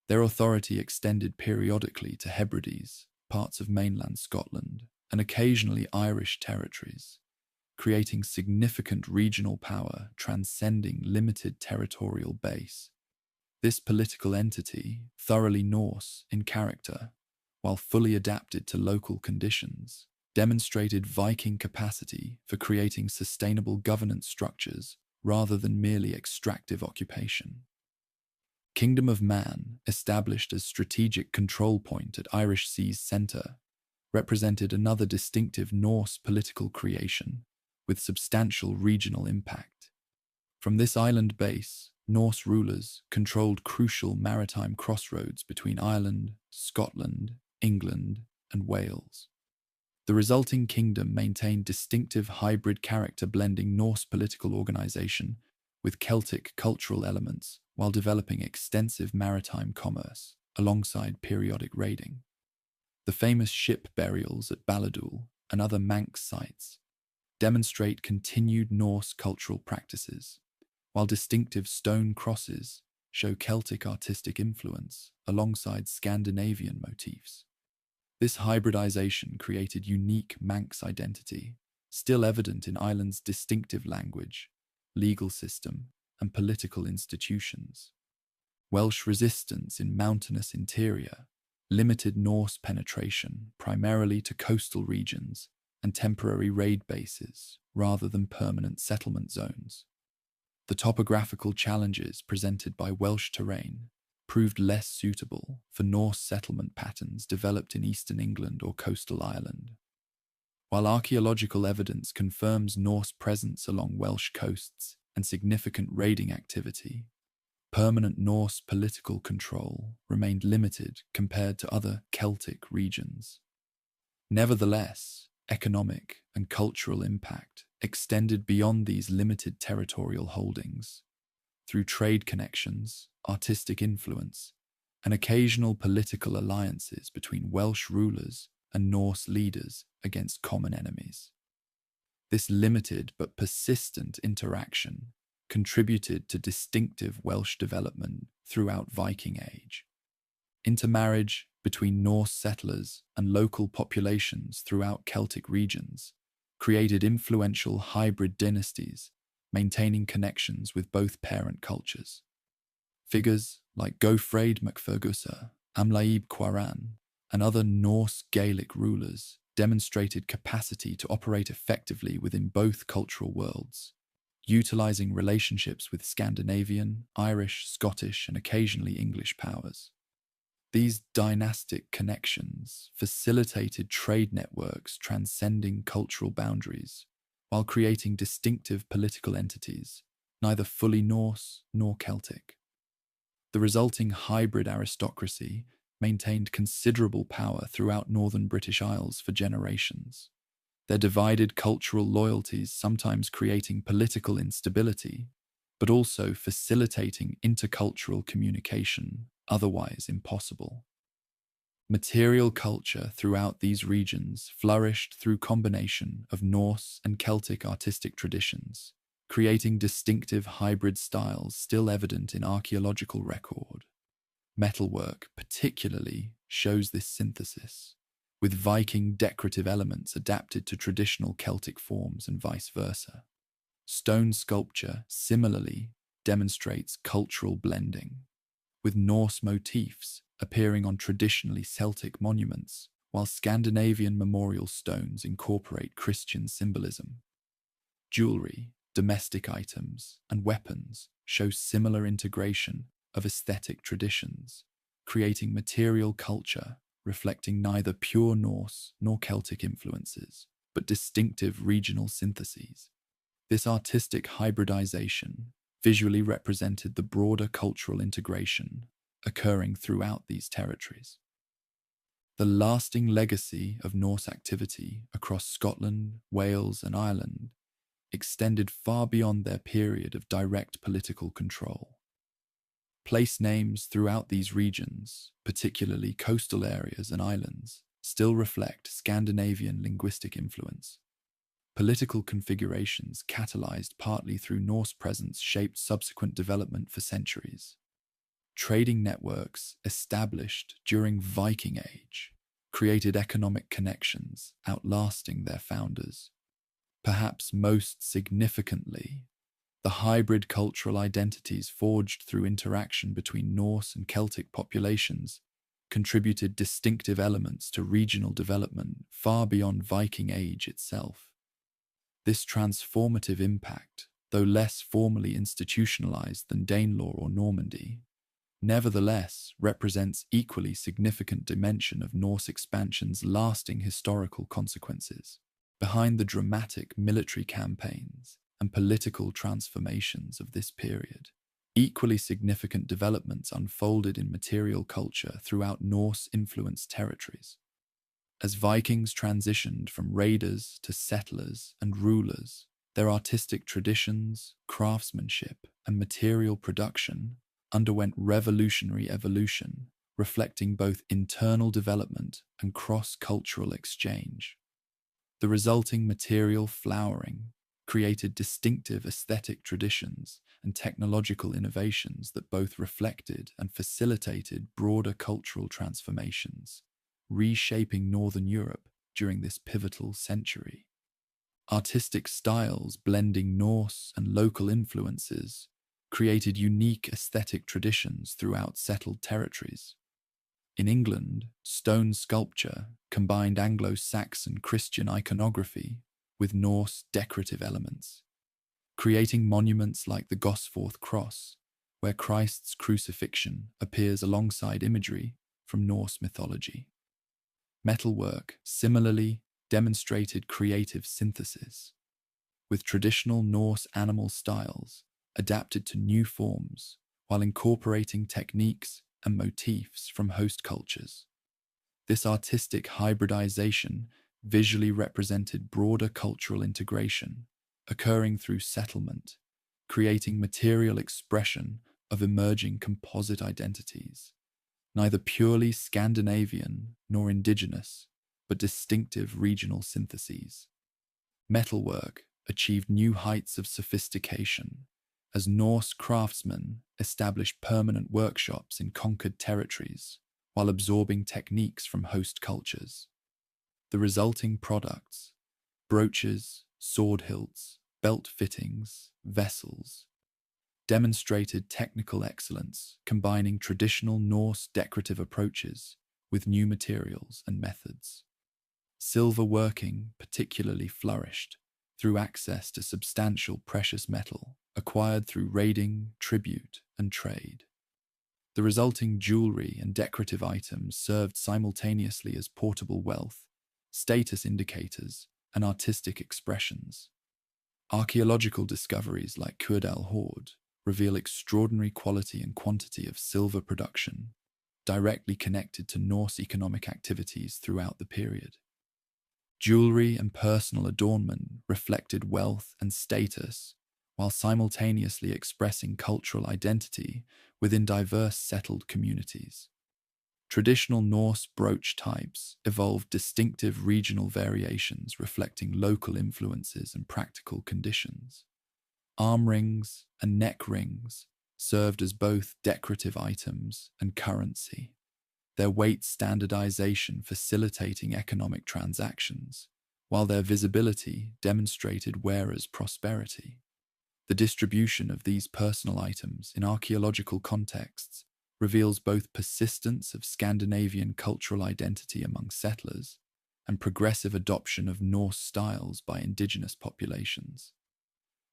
Their authority extended periodically to Hebrides, parts of mainland Scotland, and occasionally Irish territories, creating significant regional power transcending limited territorial base. This political entity, thoroughly Norse in character, while fully adapted to local conditions, demonstrated Viking capacity for creating sustainable governance structures rather than merely extractive occupation. Kingdom of Man, established as strategic control point at Irish Sea's centre, represented another distinctive Norse political creation with substantial regional impact. From this island base, Norse rulers controlled crucial maritime crossroads between Ireland, Scotland, England, and Wales. The resulting kingdom maintained distinctive hybrid character, blending Norse political organization with Celtic cultural elements while developing extensive maritime commerce alongside periodic raiding. The famous ship burials at Balladul and other Manx sites demonstrate continued Norse cultural practices, while distinctive stone crosses show Celtic artistic influence alongside Scandinavian motifs. This hybridization created unique Manx identity, still evident in Ireland's distinctive language, legal system, and political institutions. Welsh resistance in mountainous interior, limited Norse penetration primarily to coastal regions and temporary raid bases rather than permanent settlement zones. The topographical challenges presented by Welsh terrain proved less suitable for Norse settlement patterns developed in eastern England or coastal Ireland. While archaeological evidence confirms Norse presence along Welsh coasts and significant raiding activity, permanent Norse political control remained limited compared to other Celtic regions. Nevertheless, economic and cultural impact extended beyond these limited territorial holdings. Through trade connections, artistic influence, and occasional political alliances between Welsh rulers and Norse leaders against common enemies. This limited but persistent interaction contributed to distinctive Welsh development throughout Viking Age. Intermarriage between Norse settlers and local populations throughout Celtic regions created influential hybrid dynasties, maintaining connections with both parent cultures. Figures like Gofraid MacFergusa, Amlaib Quaran, and other Norse Gaelic rulers demonstrated capacity to operate effectively within both cultural worlds, utilizing relationships with Scandinavian, Irish, Scottish, and occasionally English powers. These dynastic connections facilitated trade networks transcending cultural boundaries, while creating distinctive political entities, neither fully Norse nor Celtic. The resulting hybrid aristocracy maintained considerable power throughout northern British Isles for generations, their divided cultural loyalties sometimes creating political instability, but also facilitating intercultural communication otherwise impossible. Material culture throughout these regions flourished through combination of Norse and Celtic artistic traditions, creating distinctive hybrid styles still evident in archaeological record. Metalwork particularly shows this synthesis, with Viking decorative elements adapted to traditional Celtic forms and vice versa. Stone sculpture similarly demonstrates cultural blending, with Norse motifs appearing on traditionally Celtic monuments, while Scandinavian memorial stones incorporate Christian symbolism. Jewelry, domestic items, and weapons show similar integration of aesthetic traditions, creating material culture reflecting neither pure Norse nor Celtic influences, but distinctive regional syntheses. This artistic hybridization visually represented the broader cultural integration occurring throughout these territories. The lasting legacy of Norse activity across Scotland, Wales, and Ireland extended far beyond their period of direct political control. Place names throughout these regions, particularly coastal areas and islands, still reflect Scandinavian linguistic influence. Political configurations catalyzed partly through Norse presence shaped subsequent development for centuries. Trading networks established during Viking Age created economic connections outlasting their founders. Perhaps most significantly, the hybrid cultural identities forged through interaction between Norse and Celtic populations contributed distinctive elements to regional development far beyond Viking Age itself. This transformative impact, though less formally institutionalized than Danelaw or Normandy, nevertheless represents equally significant dimension of Norse expansion's lasting historical consequences. Behind the dramatic military campaigns and political transformations of this period, equally significant developments unfolded in material culture throughout Norse-influenced territories. As Vikings transitioned from raiders to settlers and rulers, their artistic traditions, craftsmanship, and material production underwent revolutionary evolution, reflecting both internal development and cross-cultural exchange. The resulting material flowering created distinctive aesthetic traditions and technological innovations that both reflected and facilitated broader cultural transformations, reshaping Northern Europe during this pivotal century. Artistic styles blending Norse and local influences created unique aesthetic traditions throughout settled territories. In England, stone sculpture combined Anglo-Saxon Christian iconography with Norse decorative elements, creating monuments like the Gosforth Cross, where Christ's crucifixion appears alongside imagery from Norse mythology. Metalwork similarly demonstrated creative synthesis, with traditional Norse animal styles adapted to new forms while incorporating techniques and motifs from host cultures. This artistic hybridization visually represented broader cultural integration, occurring through settlement, creating material expression of emerging composite identities, neither purely Scandinavian nor indigenous, but distinctive regional syntheses. Metalwork achieved new heights of sophistication, as Norse craftsmen established permanent workshops in conquered territories while absorbing techniques from host cultures. The resulting products, Brooches, sword hilts, belt fittings, vessels demonstrated technical excellence, combining traditional Norse decorative approaches with new materials and methods. Silver working particularly flourished through access to substantial precious metal acquired through raiding, tribute, and trade. The resulting jewelry and decorative items served simultaneously as portable wealth, status indicators, and artistic expressions. Archaeological discoveries like Kuadal Hoard reveal extraordinary quality and quantity of silver production, directly connected to Norse economic activities throughout the period. Jewelry and personal adornment reflected wealth and status, while simultaneously expressing cultural identity within diverse settled communities. Traditional Norse brooch types evolved distinctive regional variations reflecting local influences and practical conditions. Arm rings and neck rings served as both decorative items and currency, their weight standardization facilitating economic transactions, while their visibility demonstrated wearers' prosperity. The distribution of these personal items in archaeological contexts reveals both persistence of Scandinavian cultural identity among settlers and progressive adoption of Norse styles by indigenous populations.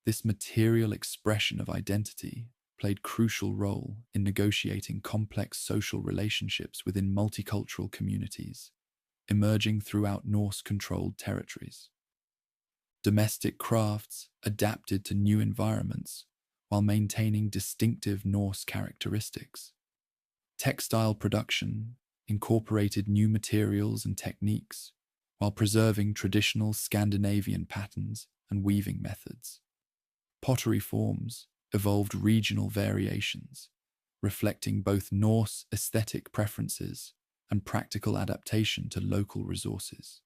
This material expression of identity played a crucial role in negotiating complex social relationships within multicultural communities, emerging throughout Norse-controlled territories. Domestic crafts adapted to new environments while maintaining distinctive Norse characteristics. Textile production incorporated new materials and techniques while preserving traditional Scandinavian patterns and weaving methods. Pottery forms evolved regional variations, reflecting both Norse aesthetic preferences and practical adaptation to local resources.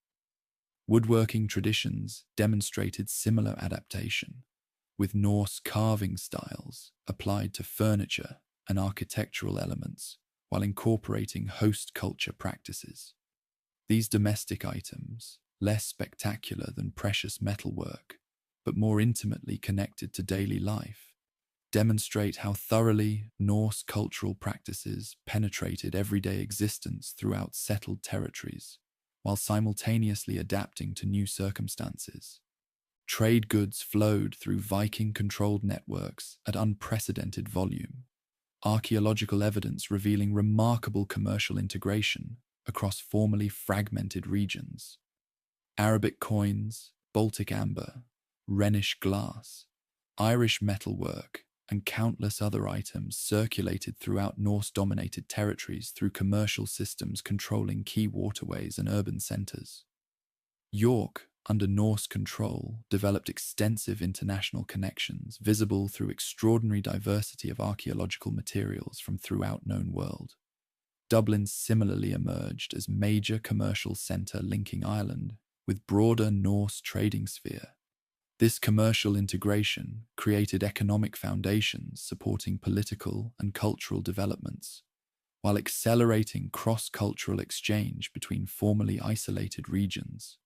Woodworking traditions demonstrated similar adaptation, with Norse carving styles applied to furniture and architectural elements while incorporating host culture practices. These domestic items, less spectacular than precious metalwork, but more intimately connected to daily life, demonstrate how thoroughly Norse cultural practices penetrated everyday existence throughout settled territories, while simultaneously adapting to new circumstances. Trade goods flowed through Viking-controlled networks at unprecedented volume, archaeological evidence revealing remarkable commercial integration across formerly fragmented regions. Arabic coins, Baltic amber, Rhenish glass, Irish metalwork, and countless other items circulated throughout Norse-dominated territories through commercial systems controlling key waterways and urban centers. York, under Norse control, developed extensive international connections visible through extraordinary diversity of archaeological materials from throughout known world. Dublin similarly emerged as major commercial centre linking Ireland with broader Norse trading sphere. This commercial integration created economic foundations supporting political and cultural developments, while accelerating cross-cultural exchange between formerly isolated regions.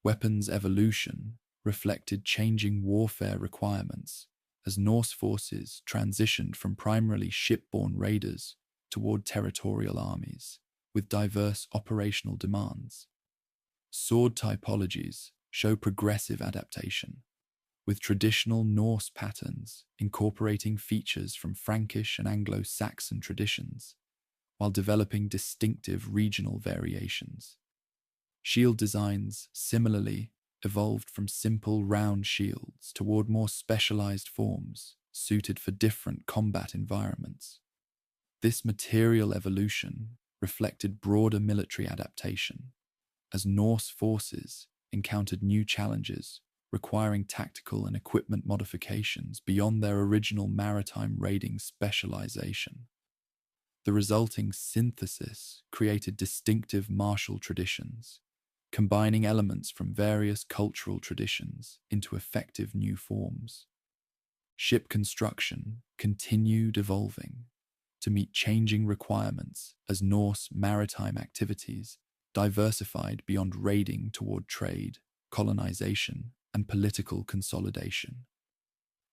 Weapons evolution reflected changing warfare requirements as Norse forces transitioned from primarily shipborne raiders toward territorial armies, with diverse operational demands. Sword typologies show progressive adaptation, with traditional Norse patterns incorporating features from Frankish and Anglo-Saxon traditions, while developing distinctive regional variations. Shield designs similarly evolved from simple round shields toward more specialized forms suited for different combat environments. This material evolution reflected broader military adaptation, as Norse forces encountered new challenges requiring tactical and equipment modifications beyond their original maritime raiding specialization. The resulting synthesis created distinctive martial traditions, combining elements from various cultural traditions into effective new forms. Ship construction continued evolving to meet changing requirements as Norse maritime activities diversified beyond raiding toward trade, colonization, and political consolidation.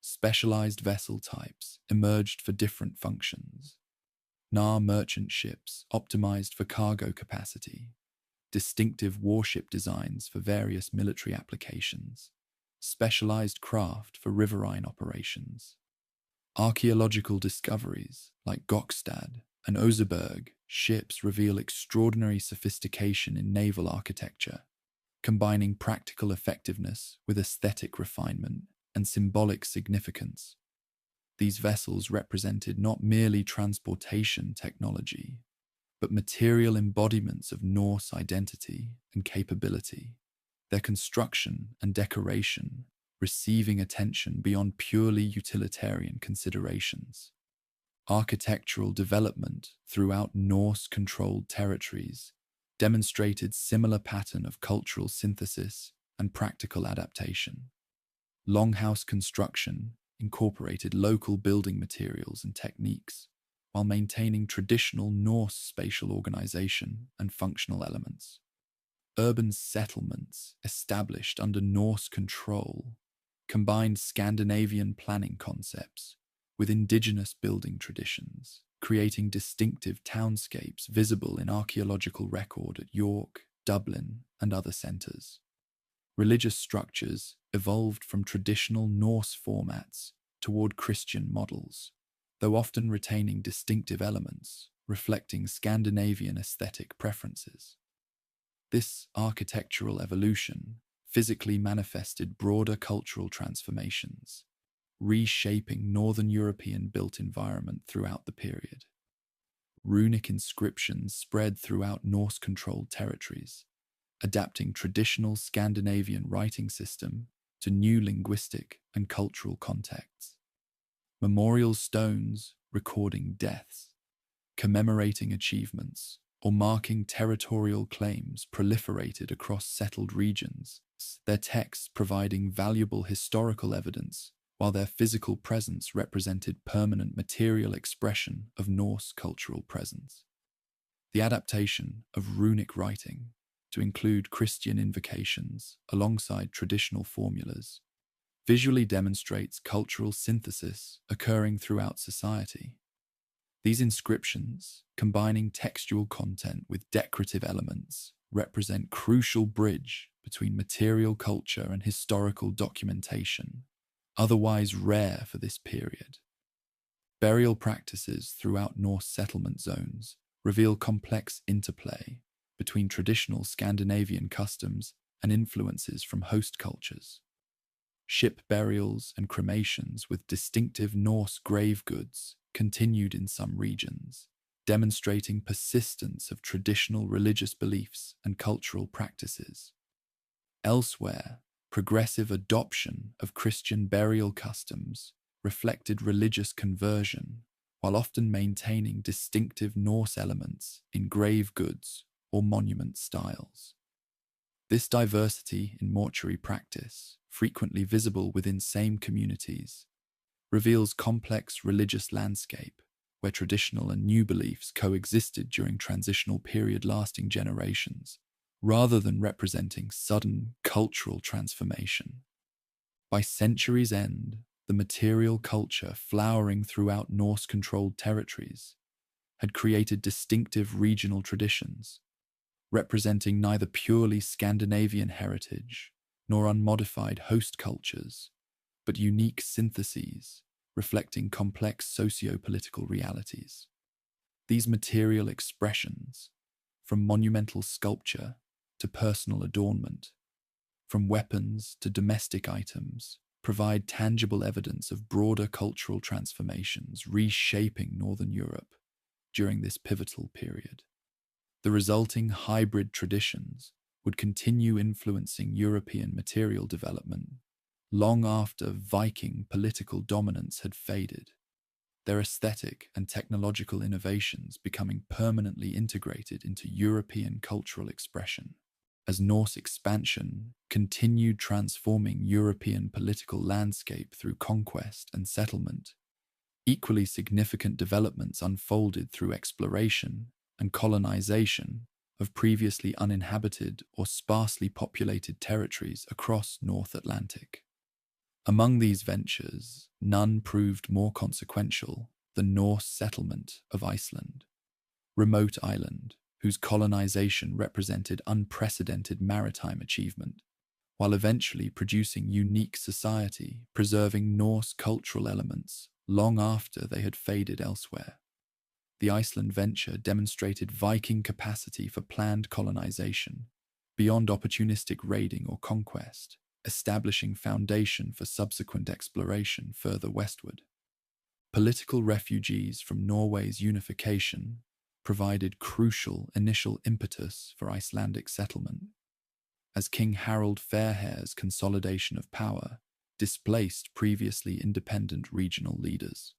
Specialized vessel types emerged for different functions. merchant ships optimized for cargo capacity, distinctive warship designs for various military applications, specialized craft for riverine operations. Archaeological discoveries like Gokstad and Oseberg ships reveal extraordinary sophistication in naval architecture, combining practical effectiveness with aesthetic refinement and symbolic significance. These vessels represented not merely transportation technology, but material embodiments of Norse identity and capability, their construction and decoration receiving attention beyond purely utilitarian considerations. Architectural development throughout Norse-controlled territories demonstrated similar pattern of cultural synthesis and practical adaptation. Longhouse construction incorporated local building materials and techniques, while maintaining traditional Norse spatial organization and functional elements. Urban settlements established under Norse control combined Scandinavian planning concepts with indigenous building traditions, creating distinctive townscapes visible in archaeological record at York, Dublin, and other centres. Religious structures evolved from traditional Norse formats toward Christian models, though often retaining distinctive elements reflecting Scandinavian aesthetic preferences. This architectural evolution physically manifested broader cultural transformations, reshaping Northern European built environment throughout the period. Runic inscriptions spread throughout Norse-controlled territories, adapting traditional Scandinavian writing system to new linguistic and cultural contexts. Memorial stones recording deaths, commemorating achievements, or marking territorial claims proliferated across settled regions, their texts providing valuable historical evidence, while their physical presence represented permanent material expression of Norse cultural presence. The adaptation of runic writing to include Christian invocations alongside traditional formulas visually demonstrates cultural synthesis occurring throughout society. These inscriptions, combining textual content with decorative elements, represent crucial bridge between material culture and historical documentation, otherwise rare for this period. Burial practices throughout Norse settlement zones reveal complex interplay between traditional Scandinavian customs and influences from host cultures. Ship burials and cremations with distinctive Norse grave goods continued in some regions, demonstrating persistence of traditional religious beliefs and cultural practices. Elsewhere, progressive adoption of Christian burial customs reflected religious conversion, while often maintaining distinctive Norse elements in grave goods or monument styles. This diversity in mortuary practice, frequently visible within same communities, reveals complex religious landscape where traditional and new beliefs coexisted during transitional period lasting generations, rather than representing sudden cultural transformation. By centuries' end, the material culture flowering throughout Norse-controlled territories had created distinctive regional traditions, representing neither purely Scandinavian heritage nor unmodified host cultures, but unique syntheses reflecting complex socio-political realities. These material expressions, from monumental sculpture to personal adornment, from weapons to domestic items, provide tangible evidence of broader cultural transformations reshaping Northern Europe during this pivotal period. The resulting hybrid traditions would continue influencing European material development long after Viking political dominance had faded, their aesthetic and technological innovations becoming permanently integrated into European cultural expression. As Norse expansion continued transforming European political landscape through conquest and settlement, equally significant developments unfolded through exploration and colonization of previously uninhabited or sparsely populated territories across North Atlantic. Among these ventures, none proved more consequential than Norse settlement of Iceland, remote island whose colonization represented unprecedented maritime achievement, while eventually producing unique society, preserving Norse cultural elements long after they had faded elsewhere. The Iceland venture demonstrated Viking capacity for planned colonization, beyond opportunistic raiding or conquest, establishing foundation for subsequent exploration further westward. Political refugees from Norway's unification provided crucial initial impetus for Icelandic settlement, as King Harald Fairhair's consolidation of power displaced previously independent regional leaders.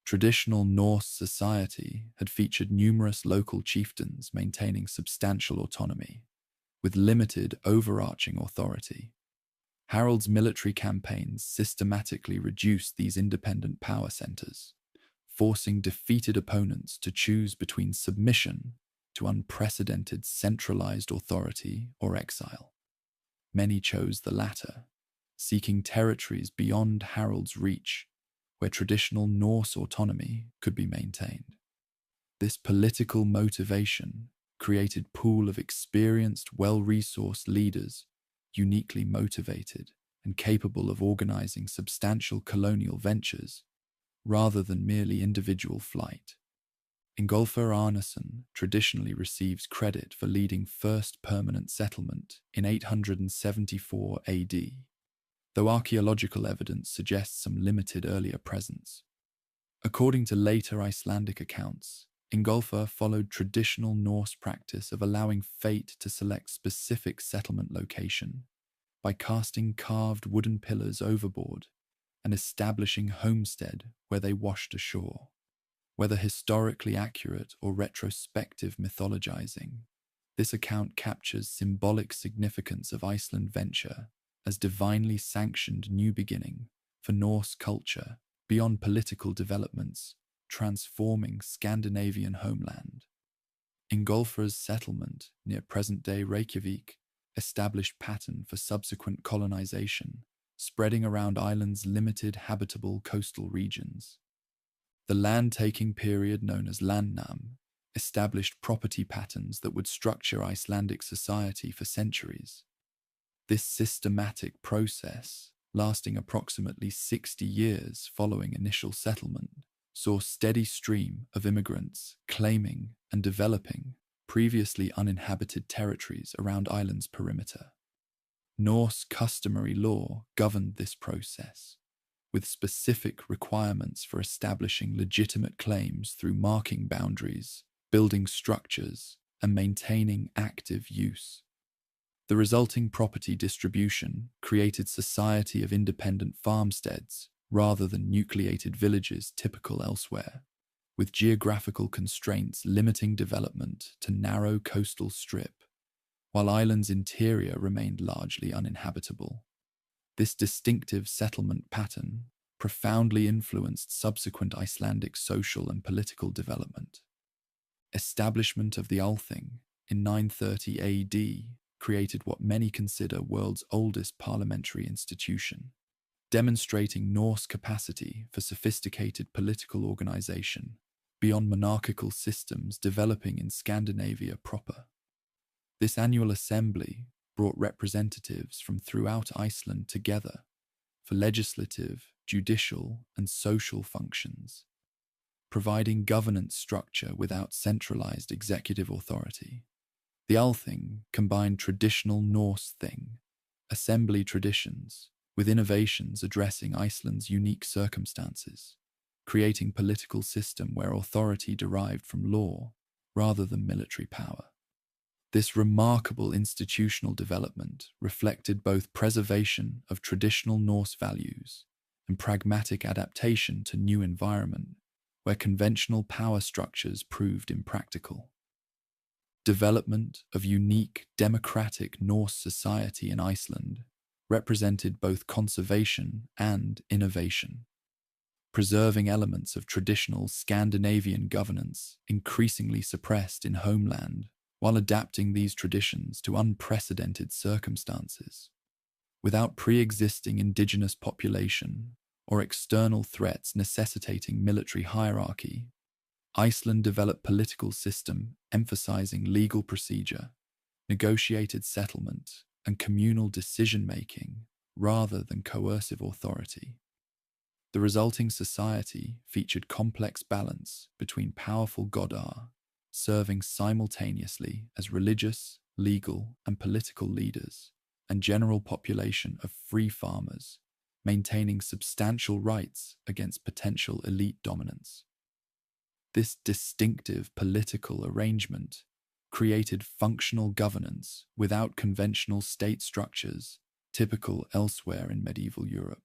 Traditional Norse society had featured numerous local chieftains maintaining substantial autonomy, with limited overarching authority. Harald's military campaigns systematically reduced these independent power centers, forcing defeated opponents to choose between submission to unprecedented centralized authority or exile. Many chose the latter, seeking territories beyond Harald's reach, where traditional Norse autonomy could be maintained. This political motivation created a pool of experienced, well-resourced leaders, uniquely motivated and capable of organizing substantial colonial ventures rather than merely individual flight. Ingolfur Arnason traditionally receives credit for leading first permanent settlement in 874 AD, though archaeological evidence suggests some limited earlier presence. According to later Icelandic accounts, Ingolfur followed traditional Norse practice of allowing fate to select specific settlement location by casting carved wooden pillars overboard and establishing homestead where they washed ashore. Whether historically accurate or retrospective mythologizing, this account captures symbolic significance of Iceland venture as divinely sanctioned new beginning for Norse culture beyond political developments, transforming Scandinavian homeland. Ingolfur's settlement near present-day Reykjavik established pattern for subsequent colonization, spreading around Iceland's limited habitable coastal regions. The land-taking period known as landnam established property patterns that would structure Icelandic society for centuries. This systematic process, lasting approximately 60 years following initial settlement, saw a steady stream of immigrants claiming and developing previously uninhabited territories around Iceland's perimeter. Norse customary law governed this process, with specific requirements for establishing legitimate claims through marking boundaries, building structures, and maintaining active use. The resulting property distribution created society of independent farmsteads rather than nucleated villages typical elsewhere, with geographical constraints limiting development to narrow coastal strip, while Iceland's interior remained largely uninhabitable. This distinctive settlement pattern profoundly influenced subsequent Icelandic social and political development. Establishment of the Althing in 930 AD created what many consider world's oldest parliamentary institution, demonstrating Norse capacity for sophisticated political organization beyond monarchical systems developing in Scandinavia proper. This annual assembly brought representatives from throughout Iceland together for legislative, judicial, and social functions, providing governance structure without centralized executive authority. The Althing combined traditional Norse thing, assembly traditions, with innovations addressing Iceland's unique circumstances, creating a political system where authority derived from law rather than military power. This remarkable institutional development reflected both preservation of traditional Norse values and pragmatic adaptation to new environment where conventional power structures proved impractical. Development of unique democratic Norse society in Iceland represented both conservation and innovation, preserving elements of traditional Scandinavian governance increasingly suppressed in homeland while adapting these traditions to unprecedented circumstances. Without pre-existing indigenous population or external threats necessitating military hierarchy, Iceland developed a political system emphasizing legal procedure, negotiated settlement, and communal decision-making rather than coercive authority. The resulting society featured complex balance between powerful godar, serving simultaneously as religious, legal, and political leaders, and general population of free farmers, maintaining substantial rights against potential elite dominance. This distinctive political arrangement created functional governance without conventional state structures typical elsewhere in medieval Europe.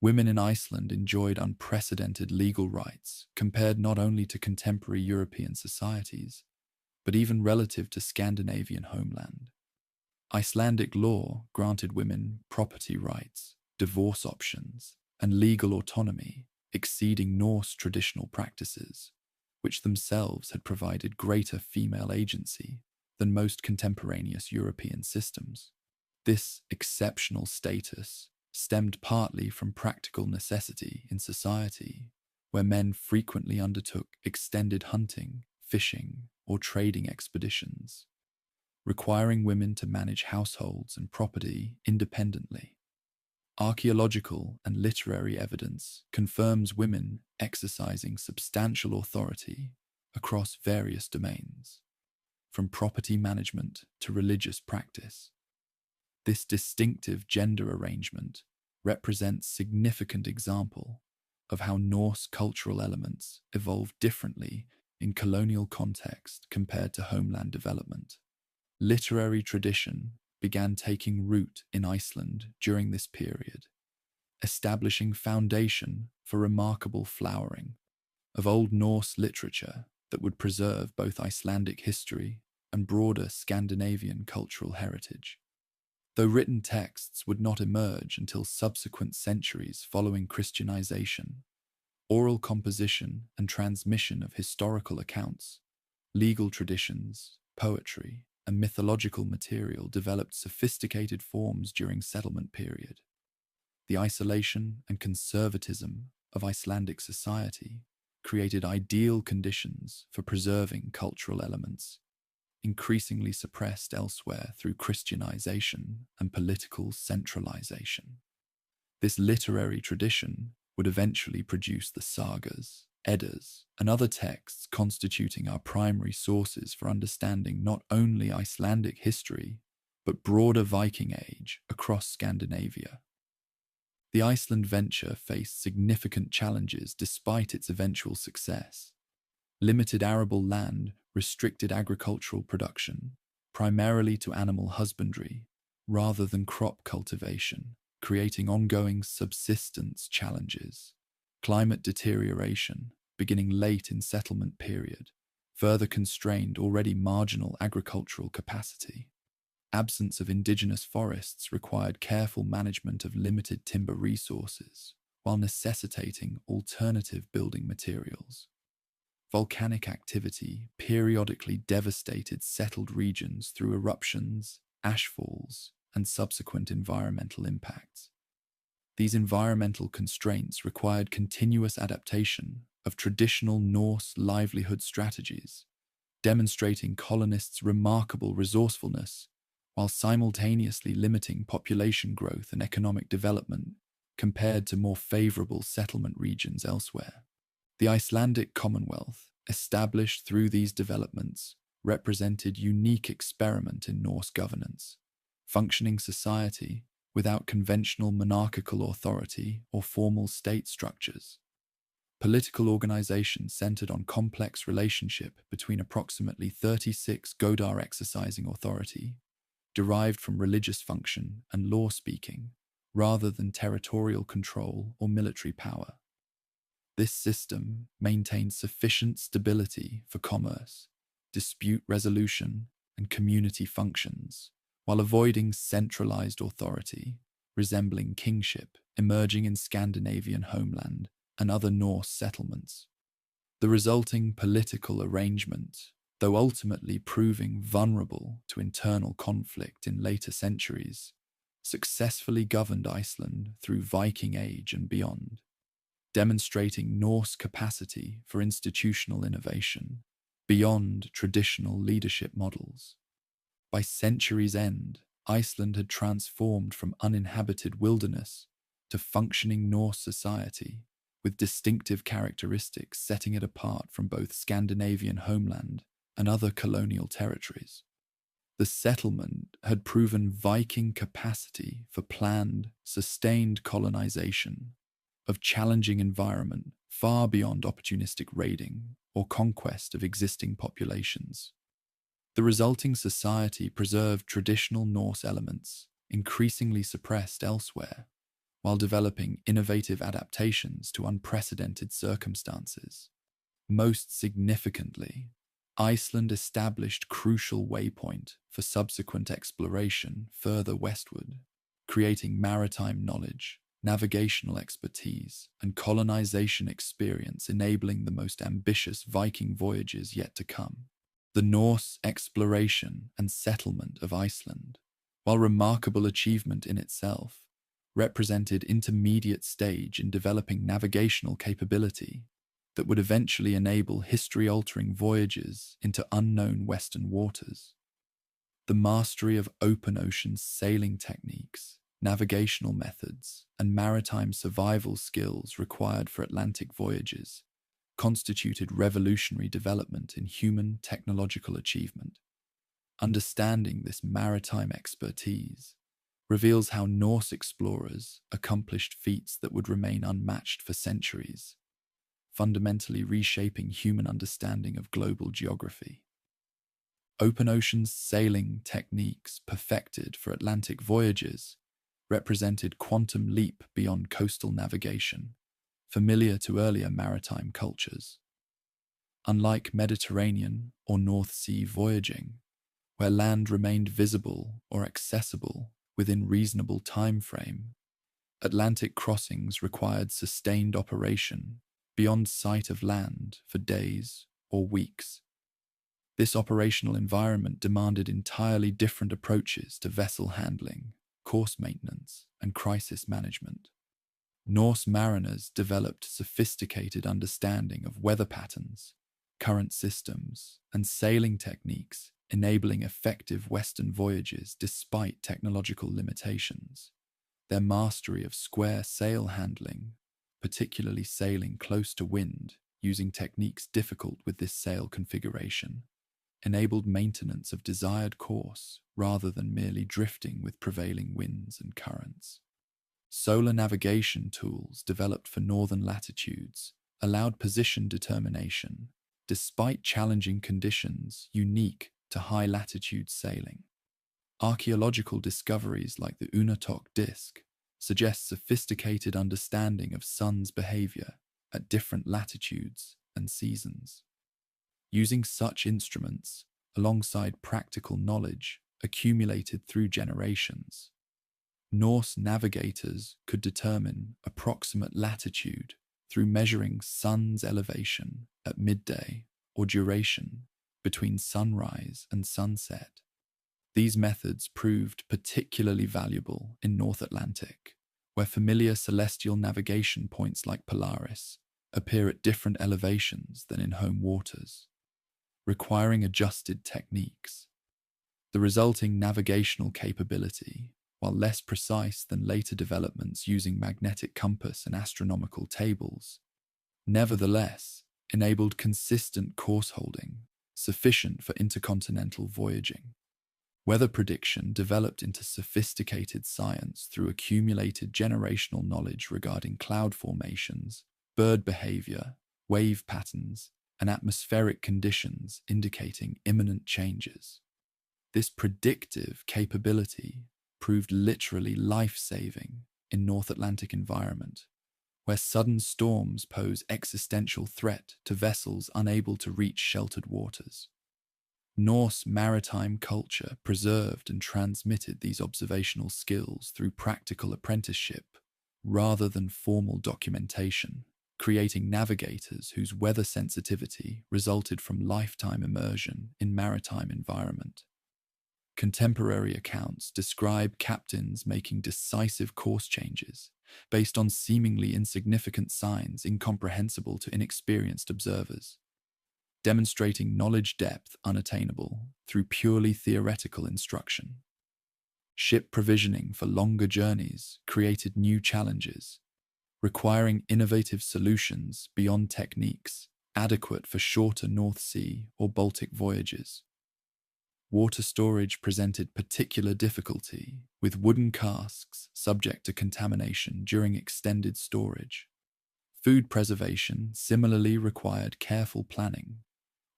Women in Iceland enjoyed unprecedented legal rights compared not only to contemporary European societies, but even relative to Scandinavian homeland. Icelandic law granted women property rights, divorce options, and legal autonomy, exceeding Norse traditional practices, which themselves had provided greater female agency than most contemporaneous European systems. This exceptional status stemmed partly from practical necessity in society, where men frequently undertook extended hunting, fishing, or trading expeditions, requiring women to manage households and property independently. Archaeological and literary evidence confirms women exercising substantial authority across various domains, from property management to religious practice. This distinctive gender arrangement represents a significant example of how Norse cultural elements evolved differently in colonial context compared to homeland development. Literary tradition began taking root in Iceland during this period, establishing foundation for remarkable flowering of Old Norse literature that would preserve both Icelandic history and broader Scandinavian cultural heritage. Though written texts would not emerge until subsequent centuries following Christianization, oral composition and transmission of historical accounts, legal traditions, poetry, and mythological material developed sophisticated forms during settlement period. The isolation and conservatism of Icelandic society created ideal conditions for preserving cultural elements, increasingly suppressed elsewhere through Christianization and political centralization. This literary tradition would eventually produce the sagas, Eddas, and other texts constituting our primary sources for understanding not only Icelandic history, but broader Viking age across Scandinavia. The Iceland venture faced significant challenges despite its eventual success. Limited arable land restricted agricultural production, primarily to animal husbandry, rather than crop cultivation, creating ongoing subsistence challenges. Climate deterioration, beginning late in settlement period, further constrained already marginal agricultural capacity. Absence of indigenous forests required careful management of limited timber resources, while necessitating alternative building materials. Volcanic activity periodically devastated settled regions through eruptions, ashfalls, and subsequent environmental impacts. These environmental constraints required continuous adaptation of traditional Norse livelihood strategies, demonstrating colonists' remarkable resourcefulness while simultaneously limiting population growth and economic development compared to more favorable settlement regions elsewhere. The Icelandic Commonwealth, established through these developments, represented a unique experiment in Norse governance, functioning society without conventional monarchical authority or formal state structures. Political organization centered on complex relationship between approximately 36 godar exercising authority, derived from religious function and law-speaking, rather than territorial control or military power. This system maintained sufficient stability for commerce, dispute resolution, and community functions, while avoiding centralized authority, resembling kingship emerging in Scandinavian homeland and other Norse settlements. The resulting political arrangement, though ultimately proving vulnerable to internal conflict in later centuries, successfully governed Iceland through Viking Age and beyond, demonstrating Norse capacity for institutional innovation beyond traditional leadership models. By century's end, Iceland had transformed from uninhabited wilderness to functioning Norse society, with distinctive characteristics setting it apart from both Scandinavian homeland and other colonial territories. The settlement had proven Viking capacity for planned, sustained colonization of challenging environment far beyond opportunistic raiding or conquest of existing populations. The resulting society preserved traditional Norse elements, increasingly suppressed elsewhere, while developing innovative adaptations to unprecedented circumstances. Most significantly, Iceland established crucial waypoint for subsequent exploration further westward, creating maritime knowledge, navigational expertise, and colonization experience enabling the most ambitious Viking voyages yet to come. The Norse exploration and settlement of Iceland, while remarkable achievement in itself, represented intermediate stage in developing navigational capability that would eventually enable history-altering voyages into unknown western waters. The mastery of open ocean sailing techniques, navigational methods, and maritime survival skills required for Atlantic voyages constituted revolutionary development in human technological achievement. Understanding this maritime expertise reveals how Norse explorers accomplished feats that would remain unmatched for centuries, fundamentally reshaping human understanding of global geography. Open ocean sailing techniques perfected for Atlantic voyages represented quantum leap beyond coastal navigation, familiar to earlier maritime cultures. Unlike Mediterranean or North Sea voyaging, where land remained visible or accessible within reasonable time frame, Atlantic crossings required sustained operation beyond sight of land for days or weeks. This operational environment demanded entirely different approaches to vessel handling, course maintenance, and crisis management. Norse mariners developed sophisticated understanding of weather patterns, current systems, and sailing techniques, enabling effective Western voyages despite technological limitations. Their mastery of square sail handling, particularly sailing close to wind using techniques difficult with this sail configuration, enabled maintenance of desired course rather than merely drifting with prevailing winds and currents. Solar navigation tools developed for northern latitudes allowed position determination despite challenging conditions unique to high-latitude sailing. Archaeological discoveries like the Unatok disk suggest sophisticated understanding of sun's behavior at different latitudes and seasons. Using such instruments, alongside practical knowledge accumulated through generations, Norse navigators could determine approximate latitude through measuring sun's elevation at midday or duration between sunrise and sunset. These methods proved particularly valuable in North Atlantic, where familiar celestial navigation points like Polaris appear at different elevations than in home waters, requiring adjusted techniques. The resulting navigational capability, while less precise than later developments using magnetic compass and astronomical tables, nevertheless enabled consistent course holding sufficient for intercontinental voyaging. Weather prediction developed into sophisticated science through accumulated generational knowledge regarding cloud formations, bird behavior, wave patterns, and atmospheric conditions indicating imminent changes. This predictive capability proved literally life-saving in North Atlantic environment, where sudden storms pose existential threat to vessels unable to reach sheltered waters. Norse maritime culture preserved and transmitted these observational skills through practical apprenticeship rather than formal documentation, creating navigators whose weather sensitivity resulted from lifetime immersion in maritime environment. Contemporary accounts describe captains making decisive course changes based on seemingly insignificant signs incomprehensible to inexperienced observers, demonstrating knowledge depth unattainable through purely theoretical instruction. Ship provisioning for longer journeys created new challenges, requiring innovative solutions beyond techniques adequate for shorter North Sea or Baltic voyages. Water storage presented particular difficulty, with wooden casks subject to contamination during extended storage. Food preservation similarly required careful planning,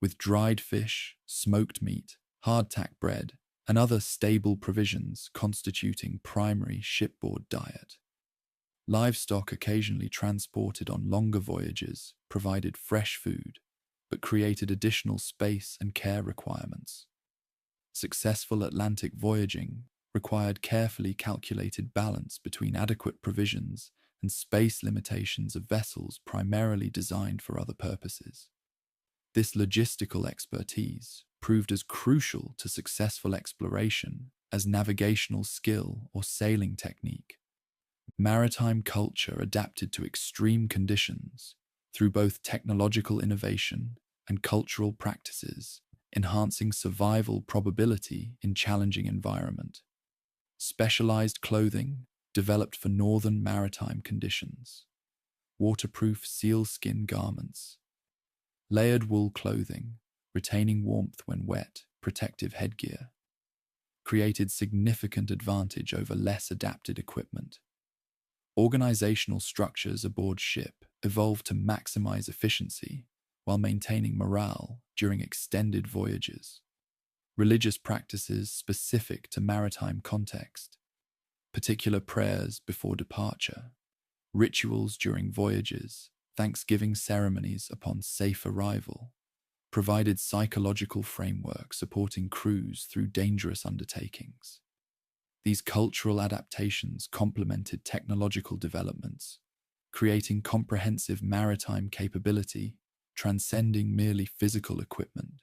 with dried fish, smoked meat, hardtack bread, and other stable provisions constituting primary shipboard diet. Livestock occasionally transported on longer voyages provided fresh food, but created additional space and care requirements. Successful Atlantic voyaging required carefully calculated balance between adequate provisions and space limitations of vessels primarily designed for other purposes. This logistical expertise proved as crucial to successful exploration as navigational skill or sailing technique. Maritime culture adapted to extreme conditions through both technological innovation and cultural practices, enhancing survival probability in challenging environment. Specialized clothing developed for northern maritime conditions. Waterproof sealskin garments. Layered wool clothing, retaining warmth when wet, protective headgear, created significant advantage over less adapted equipment. Organizational structures aboard ship evolved to maximize efficiency while maintaining morale during extended voyages. Religious practices specific to maritime context, particular prayers before departure, rituals during voyages, thanksgiving ceremonies upon safe arrival, provided psychological framework supporting crews through dangerous undertakings. These cultural adaptations complemented technological developments, creating comprehensive maritime capability transcending merely physical equipment.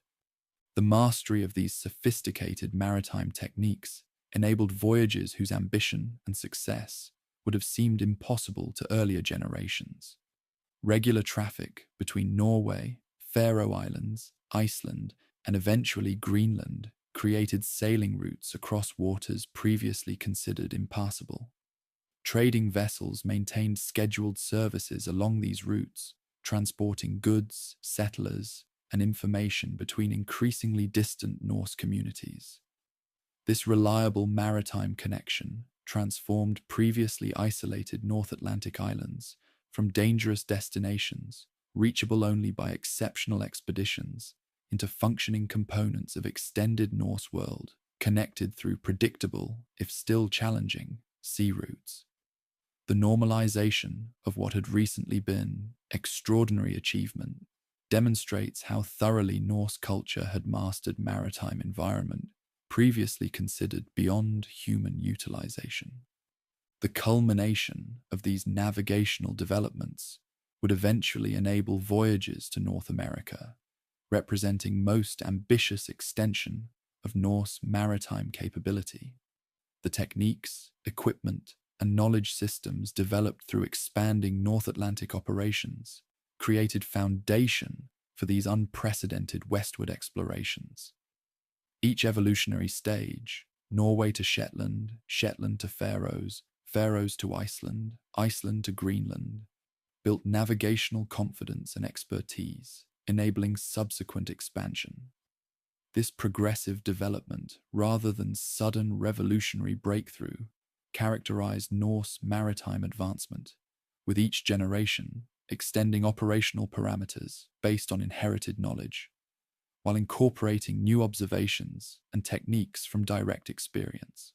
The mastery of these sophisticated maritime techniques enabled voyages whose ambition and success would have seemed impossible to earlier generations. Regular traffic between Norway, Faroe Islands, Iceland, and eventually Greenland created sailing routes across waters previously considered impassable. Trading vessels maintained scheduled services along these routes, transporting goods, settlers, and information between increasingly distant Norse communities. This reliable maritime connection transformed previously isolated North Atlantic islands from dangerous destinations, reachable only by exceptional expeditions, into functioning components of extended Norse world, connected through predictable, if still challenging, sea routes. The normalization of what had recently been extraordinary achievement demonstrates how thoroughly Norse culture had mastered maritime environment previously considered beyond human utilization. The culmination of these navigational developments would eventually enable voyages to North America, representing most ambitious extension of Norse maritime capability. The techniques, equipment, and knowledge systems developed through expanding North Atlantic operations created foundation for these unprecedented westward explorations. Each evolutionary stage, Norway to Shetland, Shetland to Faroes, Faroes to Iceland, Iceland to Greenland, built navigational confidence and expertise, enabling subsequent expansion. This progressive development, rather than sudden revolutionary breakthrough, characterized Norse maritime advancement, with each generation extending operational parameters based on inherited knowledge, while incorporating new observations and techniques from direct experience.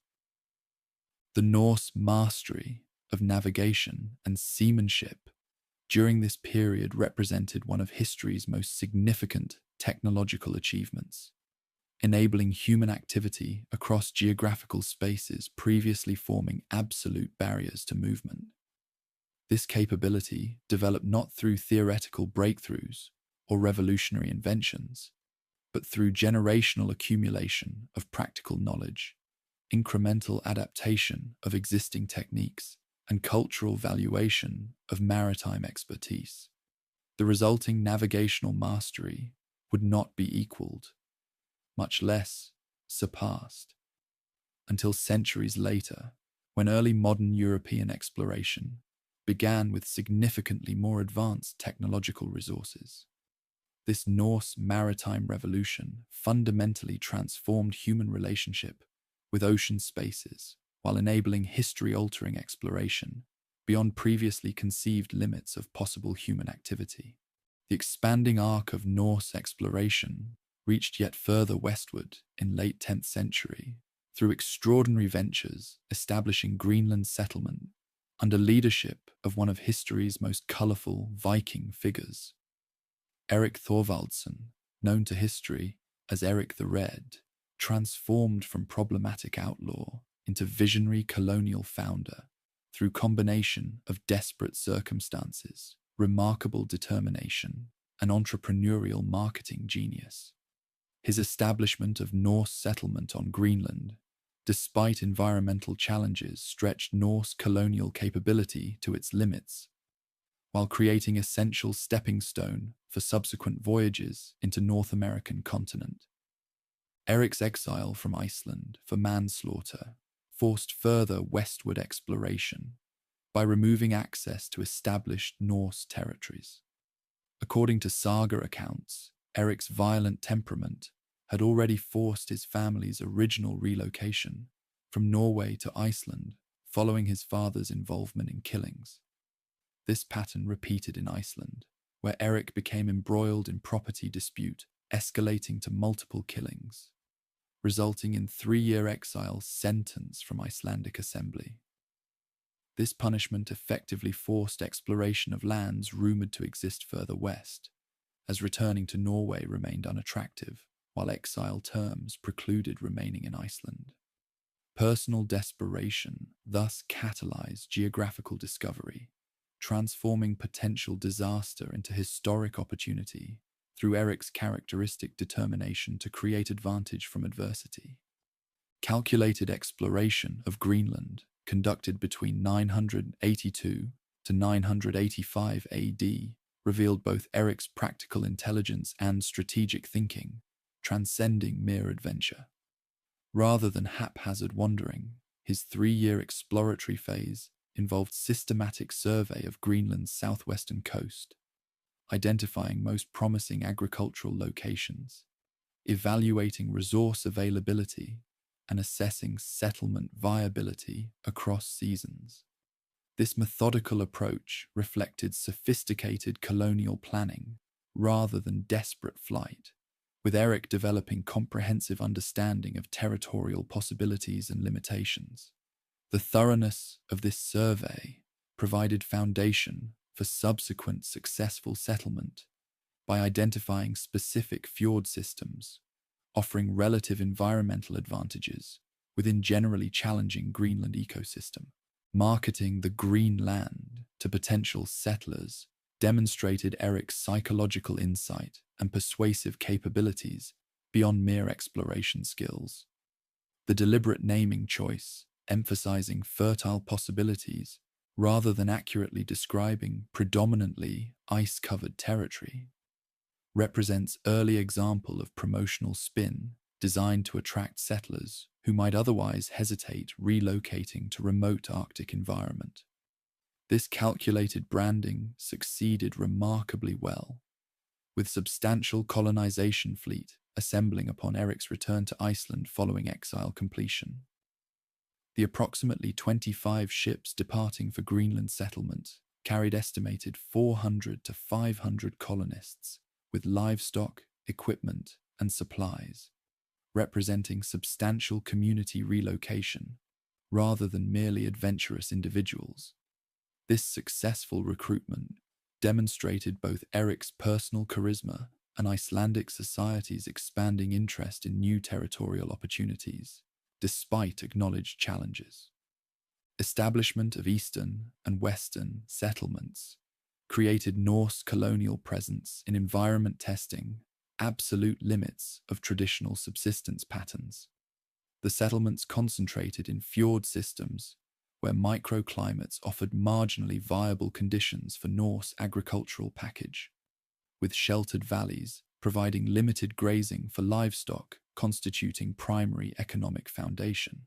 The Norse mastery of navigation and seamanship during this period represented one of history's most significant technological achievements, enabling human activity across geographical spaces previously forming absolute barriers to movement. This capability developed not through theoretical breakthroughs or revolutionary inventions, but through generational accumulation of practical knowledge, incremental adaptation of existing techniques, and cultural valuation of maritime expertise. The resulting navigational mastery would not be equaled, much less surpassed, until centuries later, when early modern European exploration began with significantly more advanced technological resources. This Norse maritime revolution fundamentally transformed human relationship with ocean spaces while enabling history-altering exploration beyond previously conceived limits of possible human activity. The expanding arc of Norse exploration reached yet further westward in late 10th century through extraordinary ventures establishing Greenland settlement under leadership of one of history's most colourful Viking figures. Erik Thorvaldsson, known to history as Erik the Red, transformed from problematic outlaw into visionary colonial founder through combination of desperate circumstances, remarkable determination, and entrepreneurial marketing genius. His establishment of Norse settlement on Greenland, despite environmental challenges, stretched Norse colonial capability to its limits, while creating essential stepping stone for subsequent voyages into North American continent. Erik's exile from Iceland for manslaughter forced further westward exploration by removing access to established Norse territories. According to saga accounts, Erik's violent temperament had already forced his family's original relocation from Norway to Iceland following his father's involvement in killings. This pattern repeated in Iceland, where Erik became embroiled in property dispute, escalating to multiple killings, resulting in 3-year exile sentence from Icelandic assembly. This punishment effectively forced exploration of lands rumoured to exist further west, as returning to Norway remained unattractive, while exile terms precluded remaining in Iceland. Personal desperation thus catalyzed geographical discovery, transforming potential disaster into historic opportunity through Erik's characteristic determination to create advantage from adversity. Calculated exploration of Greenland, conducted between 982 to 985 AD, revealed both Erik's practical intelligence and strategic thinking, transcending mere adventure. Rather than haphazard wandering, his 3-year exploratory phase involved systematic survey of Greenland's southwestern coast, identifying most promising agricultural locations, evaluating resource availability, and assessing settlement viability across seasons. This methodical approach reflected sophisticated colonial planning rather than desperate flight, with Erik developing comprehensive understanding of territorial possibilities and limitations. The thoroughness of this survey provided foundation for subsequent successful settlement by identifying specific fjord systems, offering relative environmental advantages within generally challenging Greenland ecosystem. Marketing the green land to potential settlers demonstrated Erik's psychological insight and persuasive capabilities beyond mere exploration skills. The deliberate naming choice, emphasizing fertile possibilities rather than accurately describing predominantly ice-covered territory, represents early example of promotional spin designed to attract settlers who might otherwise hesitate relocating to remote Arctic environment. This calculated branding succeeded remarkably well, with substantial colonization fleet assembling upon Erik's return to Iceland following exile completion. The approximately 25 ships departing for Greenland settlement carried estimated 400 to 500 colonists with livestock, equipment, and supplies, representing substantial community relocation rather than merely adventurous individuals. This successful recruitment demonstrated both Erik's personal charisma and Icelandic society's expanding interest in new territorial opportunities, despite acknowledged challenges. establishment of Eastern and Western settlements created Norse colonial presence in environment testing absolute limits of traditional subsistence patterns. The settlements concentrated in fjord systems where microclimates offered marginally viable conditions for Norse agricultural package, with sheltered valleys providing limited grazing for livestock constituting primary economic foundation.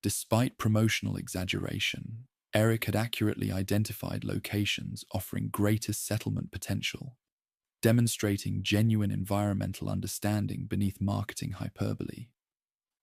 Despite promotional exaggeration, Eric had accurately identified locations offering greatest settlement potential, demonstrating genuine environmental understanding beneath marketing hyperbole.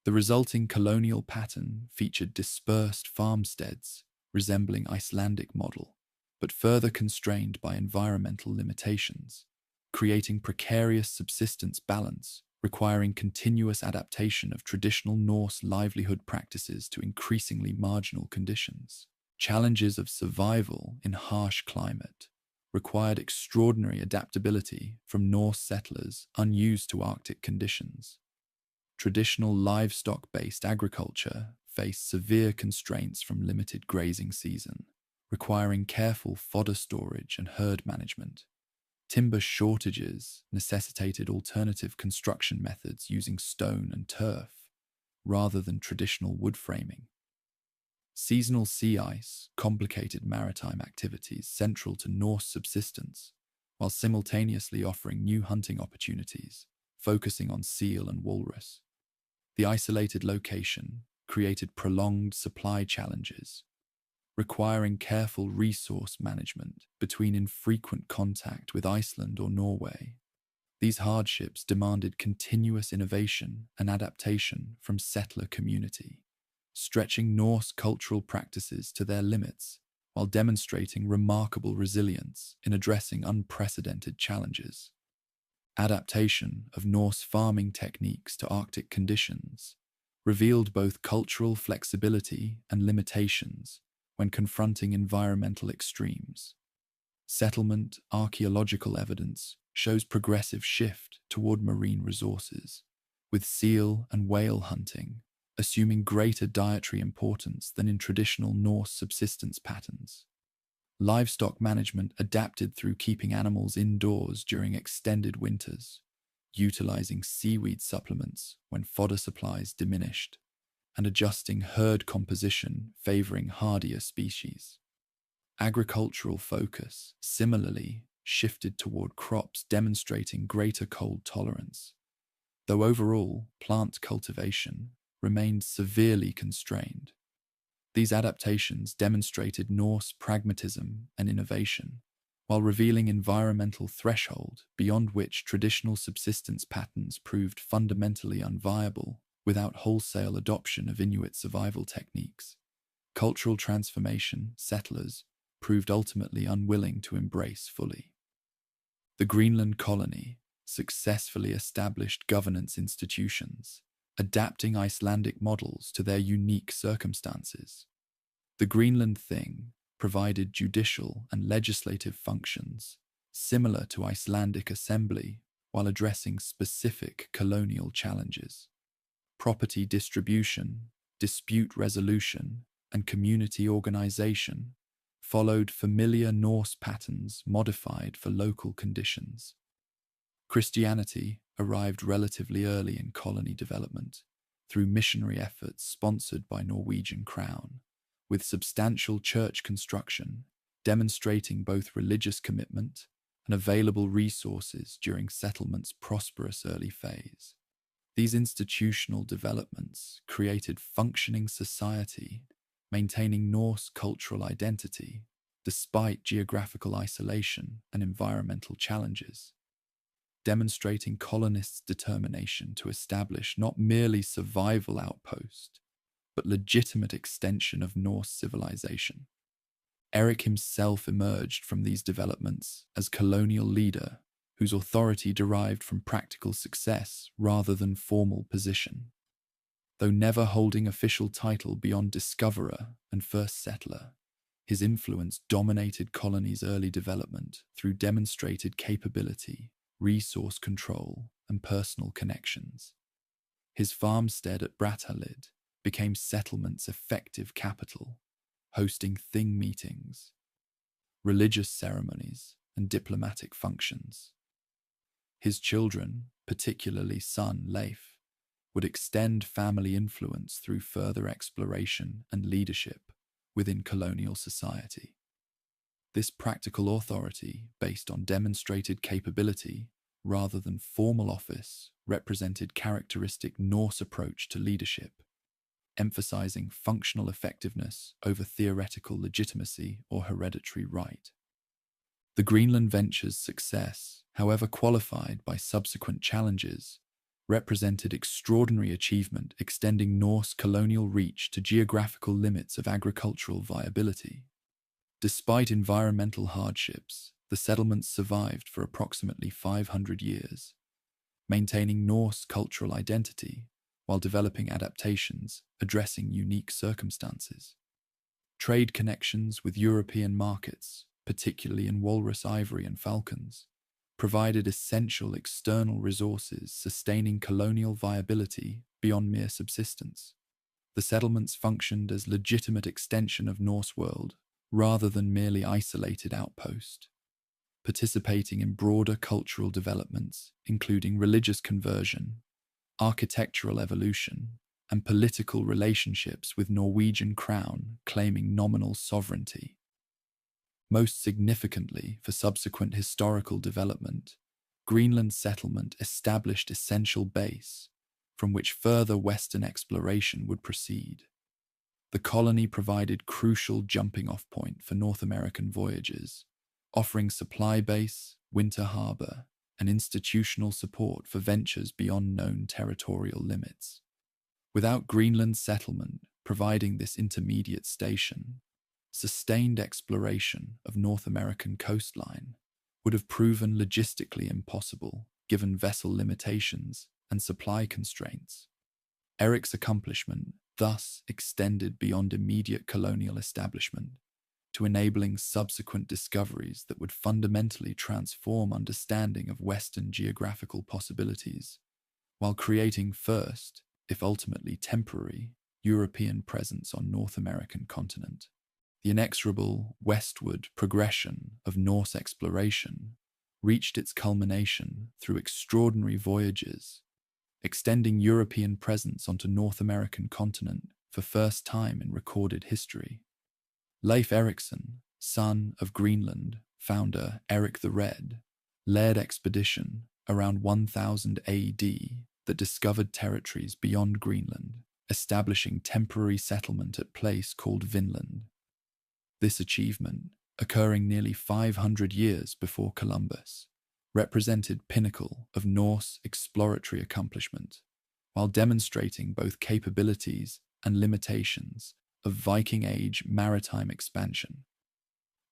The resulting colonial pattern featured dispersed farmsteads resembling Icelandic model, but further constrained by environmental limitations, creating precarious subsistence balance requiring continuous adaptation of traditional Norse livelihood practices to increasingly marginal conditions. Challenges of survival in harsh climate required extraordinary adaptability from Norse settlers unused to Arctic conditions. Traditional livestock-based agriculture faced severe constraints from limited grazing season, requiring careful fodder storage and herd management. Timber shortages necessitated alternative construction methods using stone and turf, rather than traditional wood framing. Seasonal sea ice complicated maritime activities central to Norse subsistence, while simultaneously offering new hunting opportunities, focusing on seal and walrus. The isolated location created prolonged supply challenges, requiring careful resource management between infrequent contact with Iceland or Norway. These hardships demanded continuous innovation and adaptation from settler community, stretching Norse cultural practices to their limits while demonstrating remarkable resilience in addressing unprecedented challenges. Adaptation of Norse farming techniques to Arctic conditions revealed both cultural flexibility and limitations when confronting environmental extremes. Settlement archaeological evidence shows progressive shift toward marine resources, with seal and whale hunting assuming greater dietary importance than in traditional Norse subsistence patterns. Livestock management adapted through keeping animals indoors during extended winters, utilizing seaweed supplements when fodder supplies diminished, and adjusting herd composition favoring hardier species. Agricultural focus similarly shifted toward crops demonstrating greater cold tolerance, though overall plant cultivation remained severely constrained. These adaptations demonstrated Norse pragmatism and innovation, while revealing environmental threshold beyond which traditional subsistence patterns proved fundamentally unviable without wholesale adoption of Inuit survival techniques. Cultural transformation settlers proved ultimately unwilling to embrace fully. The Greenland colony successfully established governance institutions, adapting Icelandic models to their unique circumstances. The Greenland Thing provided judicial and legislative functions similar to Icelandic assembly while addressing specific colonial challenges. Property distribution, dispute resolution, and community organization followed familiar Norse patterns modified for local conditions. Christianity arrived relatively early in colony development through missionary efforts sponsored by Norwegian Crown, with substantial church construction demonstrating both religious commitment and available resources during settlement's prosperous early phase. These institutional developments created functioning society, maintaining Norse cultural identity despite geographical isolation and environmental challenges, demonstrating colonists' determination to establish not merely survival outpost, but legitimate extension of Norse civilization. Eric himself emerged from these developments as colonial leader whose authority derived from practical success rather than formal position. Though never holding official title beyond discoverer and first settler, his influence dominated colony's early development through demonstrated capability, resource control, and personal connections. His farmstead at Brattahlid became settlement's effective capital, hosting Thing meetings, religious ceremonies, and diplomatic functions. His children, particularly son Leif, would extend family influence through further exploration and leadership within colonial society. This practical authority, based on demonstrated capability rather than formal office, represented characteristic Norse approach to leadership, emphasizing functional effectiveness over theoretical legitimacy or hereditary right. The Greenland venture's success, however qualified by subsequent challenges, represented extraordinary achievement extending Norse colonial reach to geographical limits of agricultural viability. Despite environmental hardships, the settlements survived for approximately 500 years, maintaining Norse cultural identity while developing adaptations addressing unique circumstances. Trade connections with European markets, particularly in walrus ivory and falcons, provided essential external resources sustaining colonial viability beyond mere subsistence. The settlements functioned as legitimate extension of Norse world rather than merely isolated outpost, participating in broader cultural developments, including religious conversion, architectural evolution, and political relationships with Norwegian crown claiming nominal sovereignty. Most significantly for subsequent historical development, Greenland settlement established essential base from which further Western exploration would proceed. The colony provided crucial jumping-off point for North American voyages, offering supply base, winter harbor, and institutional support for ventures beyond known territorial limits. Without Greenland settlement providing this intermediate station, sustained exploration of North American coastline would have proven logistically impossible given vessel limitations and supply constraints. Eric's accomplishment thus extended beyond immediate colonial establishment to enabling subsequent discoveries that would fundamentally transform understanding of Western geographical possibilities, while creating first, if ultimately temporary, European presence on North American continent. The inexorable westward progression of Norse exploration reached its culmination through extraordinary voyages, extending European presence onto North American continent for first time in recorded history. Leif Erikson, son of Greenland founder Eric the Red, led expedition around 1000 AD that discovered territories beyond Greenland, establishing temporary settlement at a place called Vinland. This achievement, occurring nearly 500 years before Columbus, represented pinnacle of Norse exploratory accomplishment, while demonstrating both capabilities and limitations of Viking Age maritime expansion.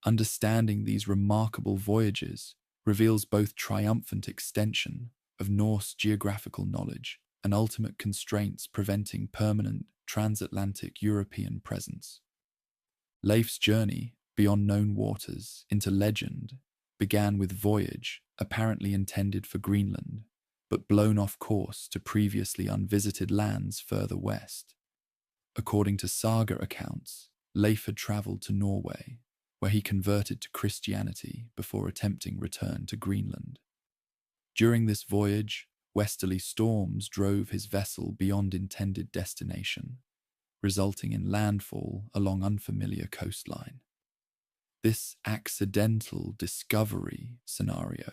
Understanding these remarkable voyages reveals both triumphant extension of Norse geographical knowledge and ultimate constraints preventing permanent transatlantic European presence. Leif's journey beyond known waters into legend began with voyage apparently intended for Greenland, but blown off course to previously unvisited lands further west. According to saga accounts, Leif had travelled to Norway, where he converted to Christianity before attempting return to Greenland. During this voyage, westerly storms drove his vessel beyond intended destination, resulting in landfall along unfamiliar coastline. This accidental discovery scenario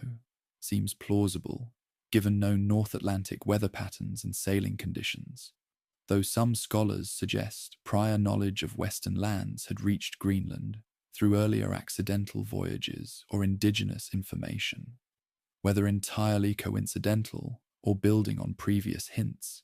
seems plausible, given known North Atlantic weather patterns and sailing conditions, though some scholars suggest prior knowledge of Western lands had reached Greenland through earlier accidental voyages or indigenous information. Whether entirely coincidental or building on previous hints,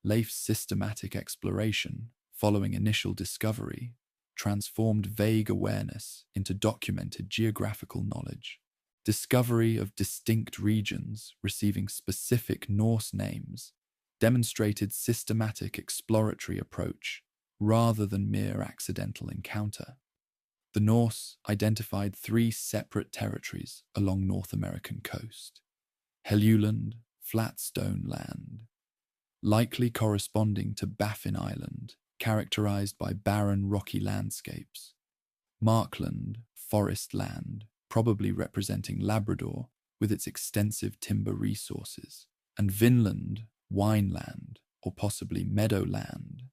Leif's systematic exploration, following initial discovery, transformed vague awareness into documented geographical knowledge. Discovery of distinct regions receiving specific Norse names demonstrated systematic exploratory approach rather than mere accidental encounter. The Norse identified 3 separate territories along North American coast: Helluland, Flat Stone Land, likely corresponding to Baffin Island characterized by barren rocky landscapes. Markland, forest land, probably representing Labrador with its extensive timber resources, and Vinland, wineland, or possibly meadowland,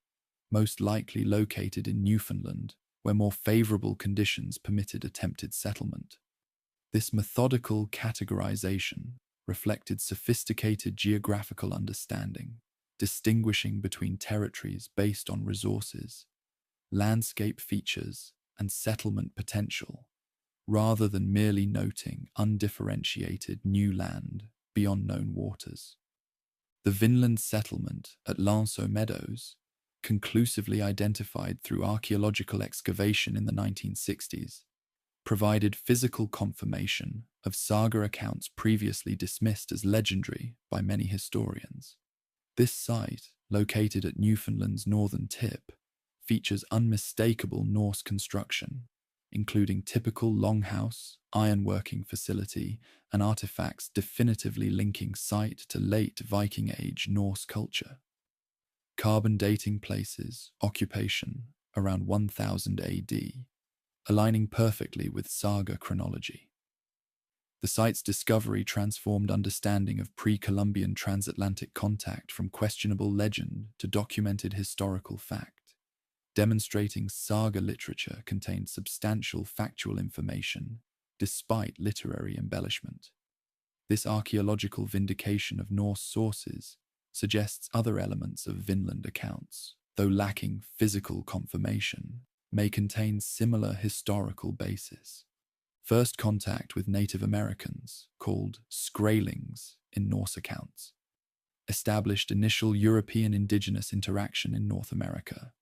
most likely located in Newfoundland, where more favorable conditions permitted attempted settlement. This methodical categorization reflected sophisticated geographical understanding, distinguishing between territories based on resources, landscape features, and settlement potential, rather than merely noting undifferentiated new land beyond known waters. The Vinland settlement at Lanceau Meadows, conclusively identified through archaeological excavation in the 1960s, provided physical confirmation of saga accounts previously dismissed as legendary by many historians. This site, located at Newfoundland's northern tip, features unmistakable Norse construction, including typical longhouse, ironworking facility, and artifacts definitively linking site to late Viking Age Norse culture. Carbon dating places occupation around 1000 AD, aligning perfectly with saga chronology. The site's discovery transformed understanding of pre-Columbian transatlantic contact from questionable legend to documented historical fact, demonstrating saga literature contained substantial factual information despite literary embellishment. This archaeological vindication of Norse sources suggests other elements of Vinland accounts, though lacking physical confirmation, may contain similar historical basis. First contact with Native Americans, called Skraelings in Norse accounts, established initial European indigenous interaction in North America.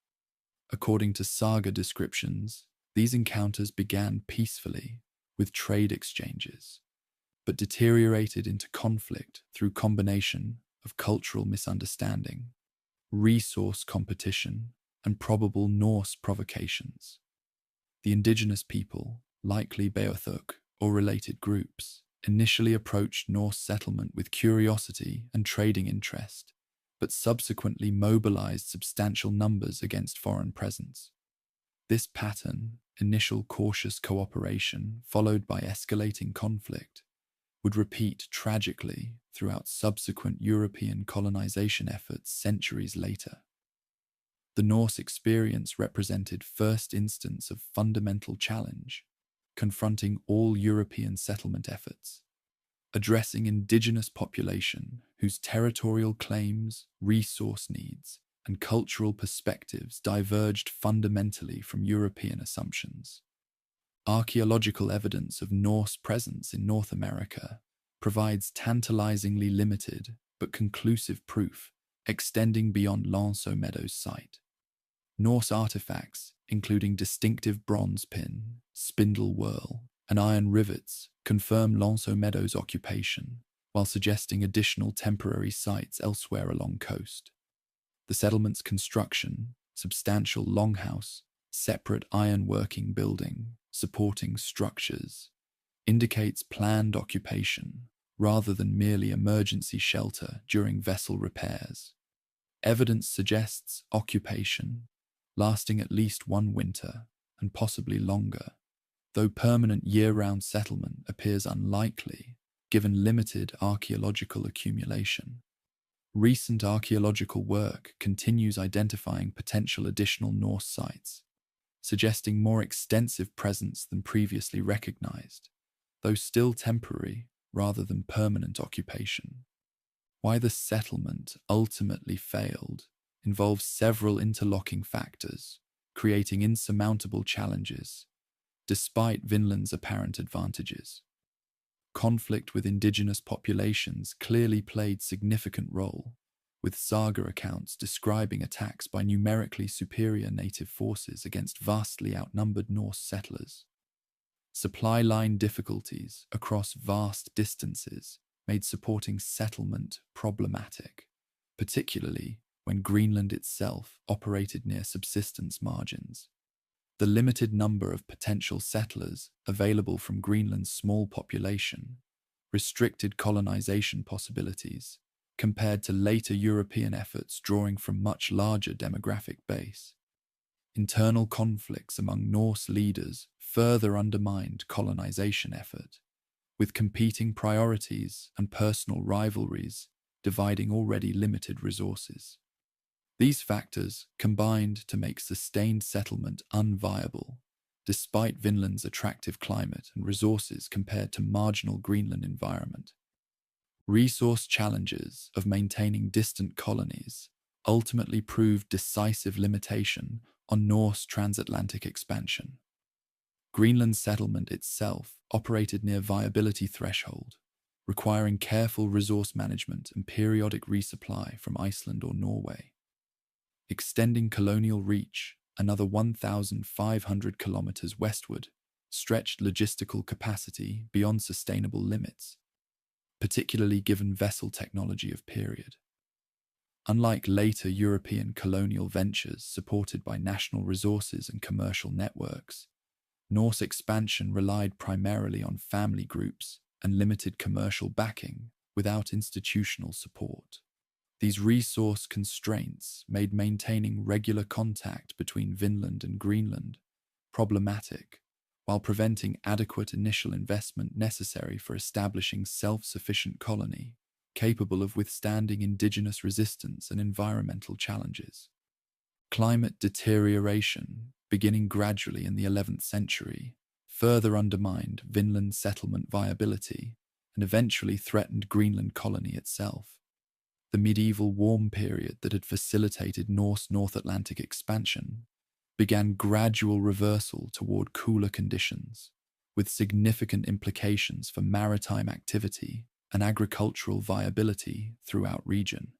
According to saga descriptions, these encounters began peacefully with trade exchanges, but deteriorated into conflict through combination of cultural misunderstanding, resource competition, and probable Norse provocations. The indigenous people, likely Beothuk or related groups, initially approached Norse settlement with curiosity and trading interest, but subsequently mobilized substantial numbers against foreign presence. This pattern, initial cautious cooperation followed by escalating conflict, would repeat tragically throughout subsequent European colonization efforts centuries later. The Norse experience represented first instance of fundamental challenge, confronting all European settlement efforts, addressing indigenous population whose territorial claims, resource needs, and cultural perspectives diverged fundamentally from European assumptions. Archaeological evidence of Norse presence in North America provides tantalizingly limited but conclusive proof extending beyond Lanceau Meadows' site. Norse artifacts, including distinctive bronze pin, spindle whorl, and iron rivets, confirm Lanceau Meadows' occupation, while suggesting additional temporary sites elsewhere along coast. The settlement's construction, substantial longhouse, separate ironworking building, supporting structures, indicates planned occupation rather than merely emergency shelter during vessel repairs. Evidence suggests occupation, lasting at least one winter and possibly longer, though permanent year-round settlement appears unlikely given limited archaeological accumulation. Recent archaeological work continues identifying potential additional Norse sites, suggesting more extensive presence than previously recognized, though still temporary rather than permanent occupation. Why the settlement ultimately failed involves several interlocking factors, creating insurmountable challenges, despite Vinland's apparent advantages. Conflict with indigenous populations clearly played significant role, with saga accounts describing attacks by numerically superior native forces against vastly outnumbered Norse settlers. Supply line difficulties across vast distances made supporting settlement problematic, particularly when Greenland itself operated near subsistence margins. The limited number of potential settlers available from Greenland's small population restricted colonization possibilities, compared to later European efforts drawing from much larger demographic base. Internal conflicts among Norse leaders further undermined colonization effort, with competing priorities and personal rivalries dividing already limited resources. These factors combined to make sustained settlement unviable, despite Vinland's attractive climate and resources compared to marginal Greenland environment. Resource challenges of maintaining distant colonies ultimately proved decisive limitation on Norse transatlantic expansion. Greenland settlement itself operated near viability threshold, requiring careful resource management and periodic resupply from Iceland or Norway. Extending colonial reach another 1,500 kilometers westward stretched logistical capacity beyond sustainable limits, particularly given vessel technology of period. Unlike later European colonial ventures supported by national resources and commercial networks, Norse expansion relied primarily on family groups and limited commercial backing without institutional support. These resource constraints made maintaining regular contact between Vinland and Greenland problematic, while preventing adequate initial investment necessary for establishing self-sufficient colony capable of withstanding indigenous resistance and environmental challenges. Climate deterioration, beginning gradually in the 11th century, further undermined Vinland's settlement viability and eventually threatened Greenland colony itself. The medieval warm period that had facilitated Norse North Atlantic expansion began gradual reversal toward cooler conditions, with significant implications for maritime activity and agricultural viability throughout region.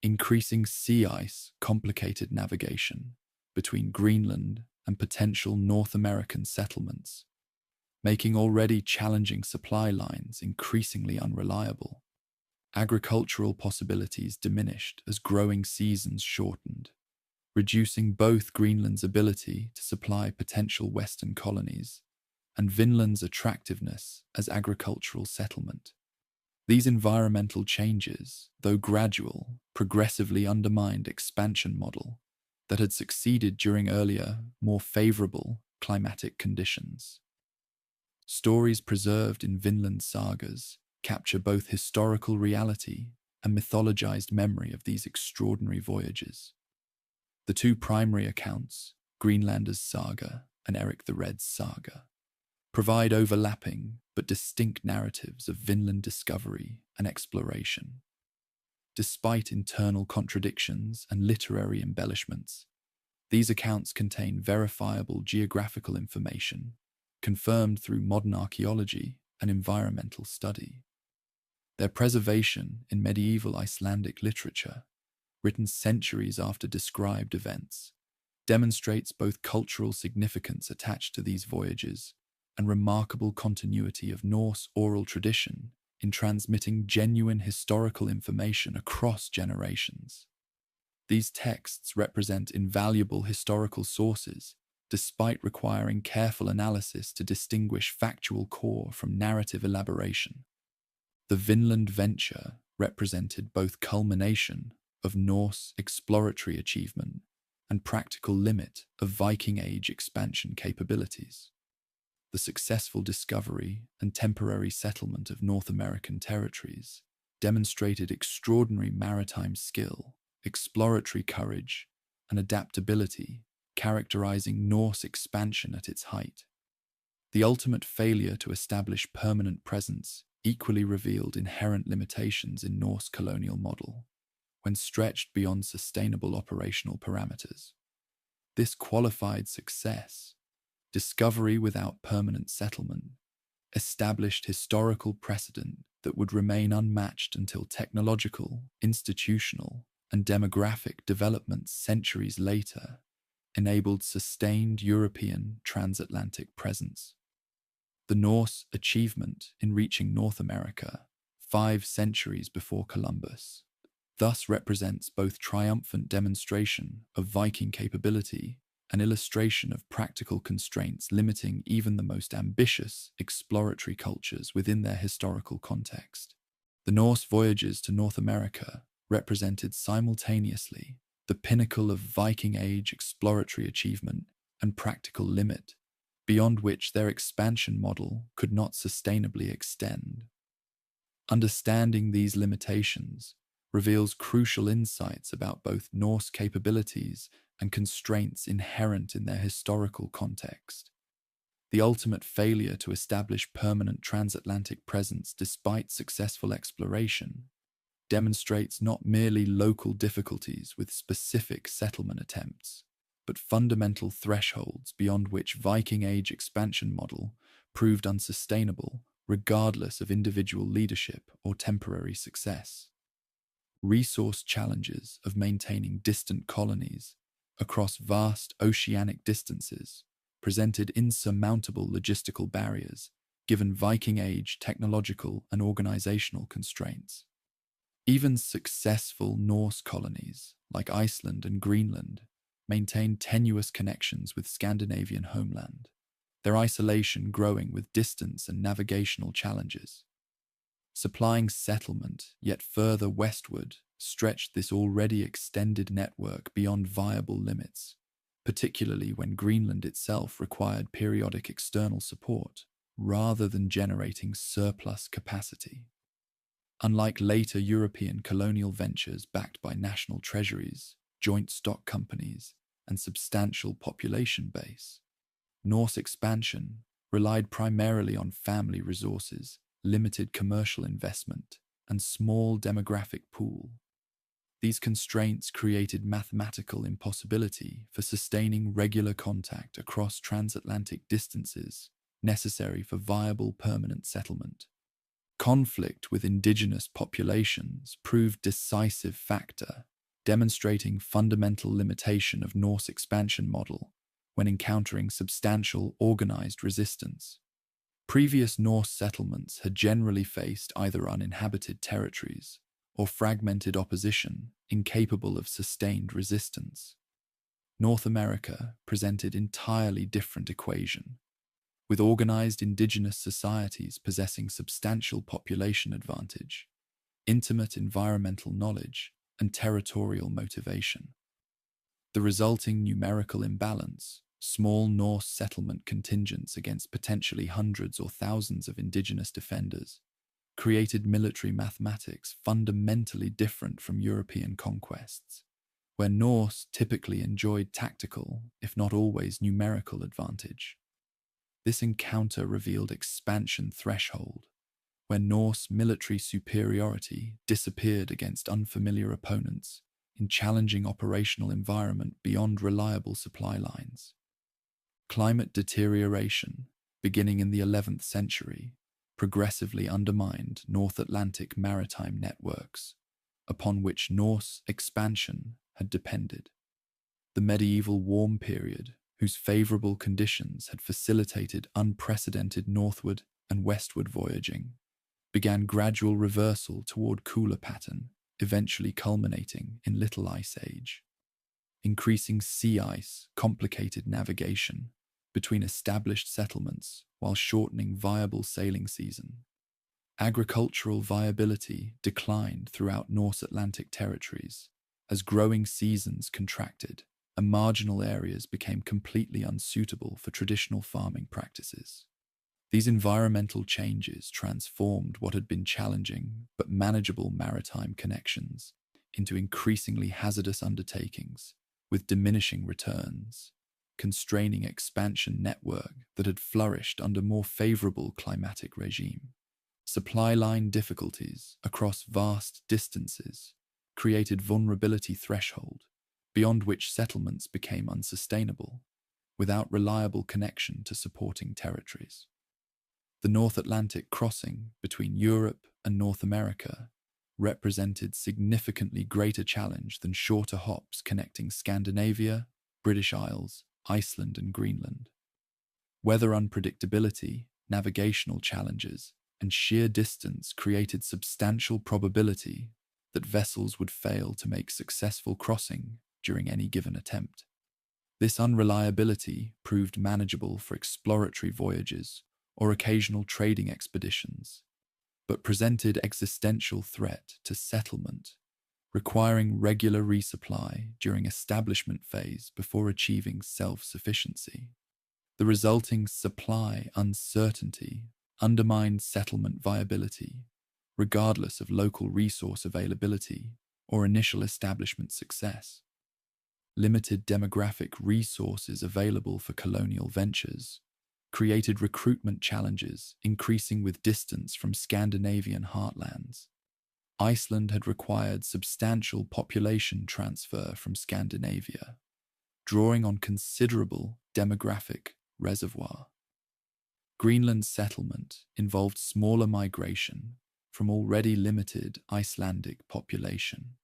Increasing sea ice complicated navigation between Greenland and potential North American settlements, making already challenging supply lines increasingly unreliable. Agricultural possibilities diminished as growing seasons shortened, reducing both Greenland's ability to supply potential Western colonies and Vinland's attractiveness as agricultural settlement. These environmental changes, though gradual, progressively undermined expansion model that had succeeded during earlier, more favorable climatic conditions. Stories preserved in Vinland sagas capture both historical reality and mythologized memory of these extraordinary voyages. The two primary accounts, Greenlander's saga and Eric the Red's saga, provide overlapping but distinct narratives of Vinland discovery and exploration. Despite internal contradictions and literary embellishments, these accounts contain verifiable geographical information, confirmed through modern archaeology and environmental study. Their preservation in medieval Icelandic literature, written centuries after described events, demonstrates both cultural significance attached to these voyages and remarkable continuity of Norse oral tradition in transmitting genuine historical information across generations. These texts represent invaluable historical sources, despite requiring careful analysis to distinguish factual core from narrative elaboration. The Vinland venture represented both culmination of Norse exploratory achievement and practical limit of Viking Age expansion capabilities. The successful discovery and temporary settlement of North American territories demonstrated extraordinary maritime skill, exploratory courage, and adaptability characterizing Norse expansion at its height. The ultimate failure to establish permanent presence equally revealed inherent limitations in Norse colonial model, when stretched beyond sustainable operational parameters. This qualified success, discovery without permanent settlement, established historical precedent that would remain unmatched until technological, institutional, and demographic developments centuries later enabled sustained European transatlantic presence. The Norse achievement in reaching North America 5 centuries before Columbus thus represents both triumphant demonstration of Viking capability and illustration of practical constraints limiting even the most ambitious exploratory cultures within their historical context. The Norse voyages to North America represented simultaneously the pinnacle of Viking Age exploratory achievement and practical limit, beyond which their expansion model could not sustainably extend. Understanding these limitations reveals crucial insights about both Norse capabilities and constraints inherent in their historical context. The ultimate failure to establish permanent transatlantic presence despite successful exploration demonstrates not merely local difficulties with specific settlement attempts, but fundamental thresholds beyond which Viking Age expansion model proved unsustainable regardless of individual leadership or temporary success. Resource challenges of maintaining distant colonies across vast oceanic distances presented insurmountable logistical barriers given Viking Age technological and organizational constraints. Even successful Norse colonies, like Iceland and Greenland, maintained tenuous connections with Scandinavian homeland, their isolation growing with distance and navigational challenges. Supplying settlement yet further westward stretched this already extended network beyond viable limits, particularly when Greenland itself required periodic external support rather than generating surplus capacity. Unlike later European colonial ventures backed by national treasuries, joint stock companies, and substantial population base, Norse expansion relied primarily on family resources, limited commercial investment, and small demographic pool. These constraints created mathematical impossibility for sustaining regular contact across transatlantic distances necessary for viable permanent settlement. Conflict with indigenous populations proved decisive factor, demonstrating fundamental limitation of Norse expansion model when encountering substantial organized resistance. Previous Norse settlements had generally faced either uninhabited territories or fragmented opposition incapable of sustained resistance. North America presented entirely different equation, with organized indigenous societies possessing substantial population advantage, intimate environmental knowledge, and territorial motivation. The resulting numerical imbalance, small Norse settlement contingents against potentially hundreds or thousands of indigenous defenders, created military mathematics fundamentally different from European conquests, where Norse typically enjoyed tactical, if not always numerical, advantage. This encounter revealed expansion threshold, where Norse military superiority disappeared against unfamiliar opponents in challenging operational environment beyond reliable supply lines. Climate deterioration, beginning in the 11th century, progressively undermined North Atlantic maritime networks, upon which Norse expansion had depended. The medieval warm period, whose favorable conditions had facilitated unprecedented northward and westward voyaging, began gradual reversal toward cooler pattern, eventually culminating in Little Ice Age. Increasing sea ice complicated navigation between established settlements while shortening viable sailing season. Agricultural viability declined throughout North Atlantic territories as growing seasons contracted and marginal areas became completely unsuitable for traditional farming practices. These environmental changes transformed what had been challenging but manageable maritime connections into increasingly hazardous undertakings with diminishing returns, constraining expansion network that had flourished under more favorable climatic regime. Supply line difficulties across vast distances created vulnerability threshold beyond which settlements became unsustainable, without reliable connection to supporting territories. The North Atlantic crossing between Europe and North America represented significantly greater challenge than shorter hops connecting Scandinavia, British Isles, Iceland, and Greenland. Weather unpredictability, navigational challenges, and sheer distance created substantial probability that vessels would fail to make successful crossing during any given attempt. This unreliability proved manageable for exploratory voyages or occasional trading expeditions, but presented existential threat to settlement, requiring regular resupply during establishment phase before achieving self-sufficiency. The resulting supply uncertainty undermined settlement viability, regardless of local resource availability or initial establishment success. Limited demographic resources available for colonial ventures created recruitment challenges increasing with distance from Scandinavian heartlands. Iceland had required substantial population transfer from Scandinavia, drawing on considerable demographic reservoir. Greenland's settlement involved smaller migration from already limited Icelandic population.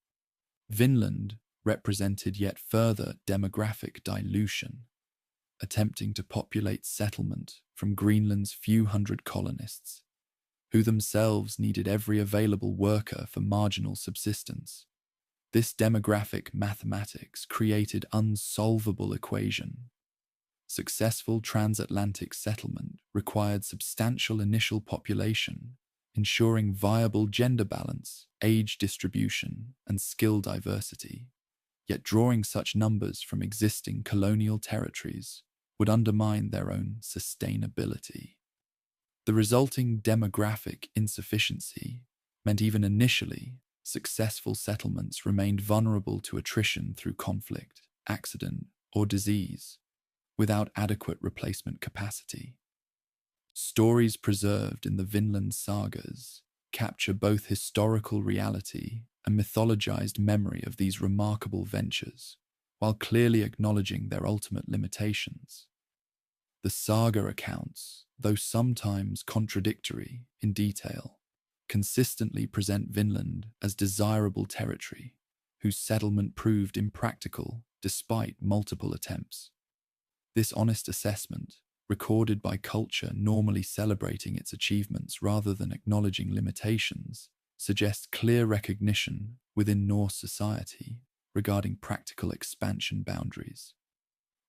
Vinland represented yet further demographic dilution, attempting to populate settlement from Greenland's few hundred colonists, who themselves needed every available worker for marginal subsistence. This demographic mathematics created unsolvable equation. Successful transatlantic settlement required substantial initial population, ensuring viable gender balance, age distribution, and skill diversity. Yet drawing such numbers from existing colonial territories would undermine their own sustainability. The resulting demographic insufficiency meant even initially, successful settlements remained vulnerable to attrition through conflict, accident, or disease, without adequate replacement capacity. Stories preserved in the Vinland sagas capture both historical reality and mythologized memory of these remarkable ventures, while clearly acknowledging their ultimate limitations. The saga accounts, though sometimes contradictory in detail, consistently present Vinland as desirable territory, whose settlement proved impractical despite multiple attempts. This honest assessment, recorded by culture normally celebrating its achievements rather than acknowledging limitations, suggests clear recognition within Norse society regarding practical expansion boundaries.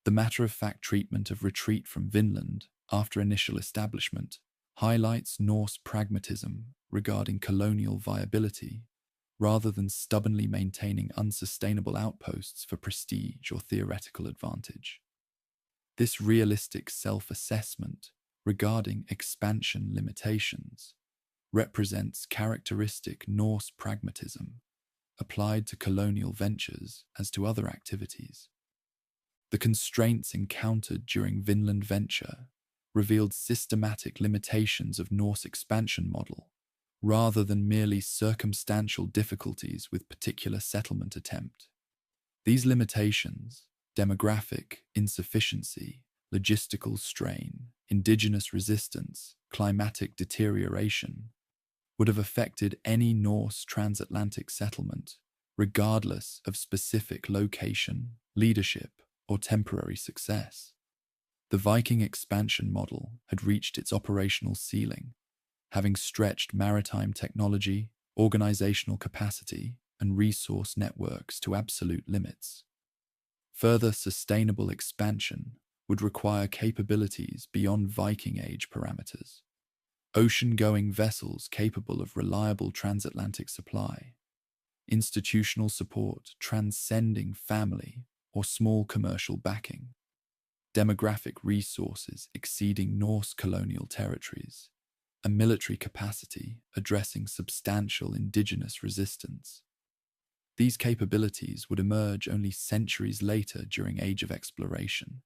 The matter-of-fact treatment of retreat from Vinland after initial establishment highlights Norse pragmatism regarding colonial viability, rather than stubbornly maintaining unsustainable outposts for prestige or theoretical advantage. This realistic self-assessment regarding expansion limitations represents characteristic Norse pragmatism applied to colonial ventures as to other activities. The constraints encountered during Vinland venture revealed systematic limitations of Norse expansion model, rather than merely circumstantial difficulties with particular settlement attempt. These limitations, demographic insufficiency, logistical strain, indigenous resistance, climatic deterioration, would have affected any Norse transatlantic settlement, regardless of specific location, leadership, or temporary success. The Viking expansion model had reached its operational ceiling, having stretched maritime technology, organizational capacity, and resource networks to absolute limits. Further sustainable expansion would require capabilities beyond Viking Age parameters. Ocean-going vessels capable of reliable transatlantic supply, institutional support transcending family or small commercial backing, demographic resources exceeding Norse colonial territories, and military capacity addressing substantial indigenous resistance. These capabilities would emerge only centuries later during Age of Exploration,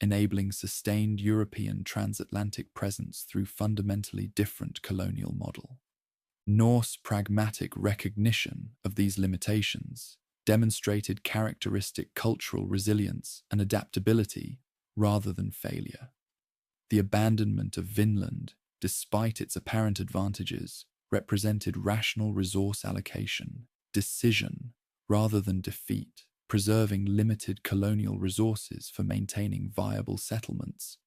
enabling sustained European transatlantic presence through fundamentally different colonial model. Norse pragmatic recognition of these limitations demonstrated characteristic cultural resilience and adaptability rather than failure. The abandonment of Vinland, despite its apparent advantages, represented rational resource allocation, decision, rather than defeat, preserving limited colonial resources for maintaining viable settlements,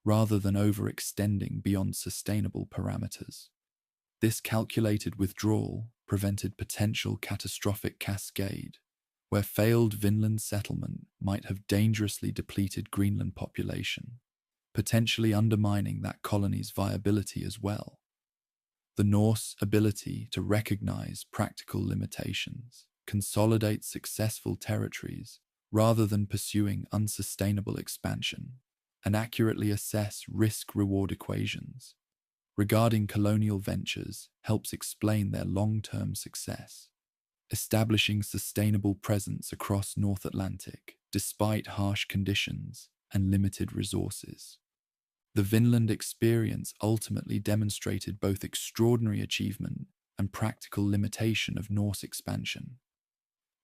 rather than overextending beyond sustainable parameters. This calculated withdrawal prevented potential catastrophic cascade, where failed Vinland settlement might have dangerously depleted Greenland population, potentially undermining that colony's viability as well. The Norse ability to recognize practical limitations, consolidate successful territories rather than pursuing unsustainable expansion, and accurately assess risk-reward equations regarding colonial ventures helps explain their long-term success, establishing sustainable presence across North Atlantic despite harsh conditions and limited resources. The Vinland experience ultimately demonstrated both extraordinary achievement and practical limitation of Norse expansion.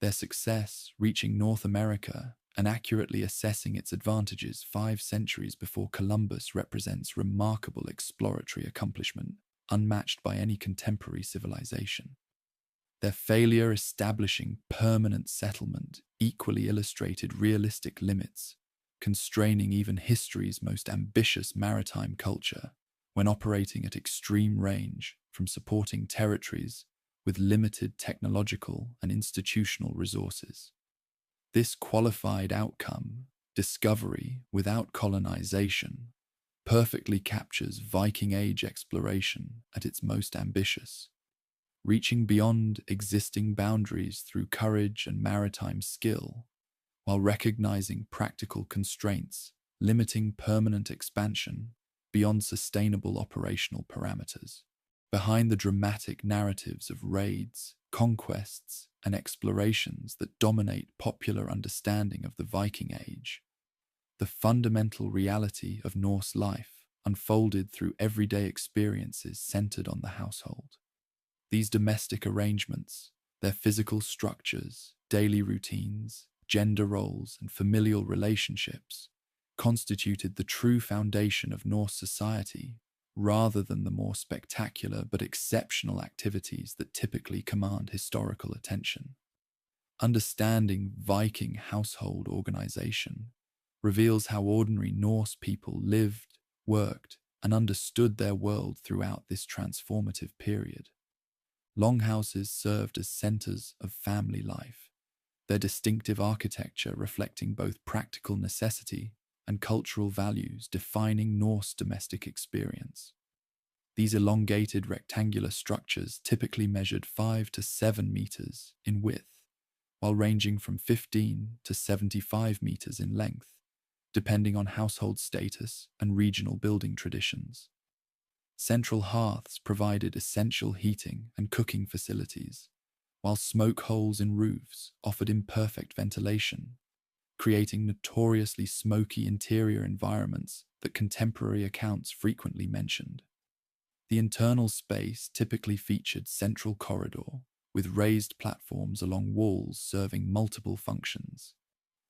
Their success reaching North America and accurately assessing its advantages 5 centuries before Columbus represents remarkable exploratory accomplishment, unmatched by any contemporary civilization. Their failure establishing permanent settlement equally illustrated realistic limits, constraining even history's most ambitious maritime culture when operating at extreme range from supporting territories with limited technological and institutional resources. This qualified outcome, discovery without colonization, perfectly captures Viking Age exploration at its most ambitious, reaching beyond existing boundaries through courage and maritime skill, while recognizing practical constraints, limiting permanent expansion beyond sustainable operational parameters. Behind the dramatic narratives of raids, conquests, and explorations that dominate popular understanding of the Viking Age, the fundamental reality of Norse life unfolded through everyday experiences centered on the household. These domestic arrangements, their physical structures, daily routines, gender roles, and familial relationships, constituted the true foundation of Norse society, rather than the more spectacular but exceptional activities that typically command historical attention. Understanding Viking household organization reveals how ordinary Norse people lived, worked, and understood their world throughout this transformative period. Longhouses served as centers of family life, their distinctive architecture reflecting both practical necessity and cultural values defining Norse domestic experience. These elongated rectangular structures typically measured 5 to 7 meters in width, while ranging from 15 to 75 meters in length, depending on household status and regional building traditions. Central hearths provided essential heating and cooking facilities, while smoke holes in roofs offered imperfect ventilation, creating notoriously smoky interior environments that contemporary accounts frequently mentioned. The internal space typically featured central corridor, with raised platforms along walls serving multiple functions: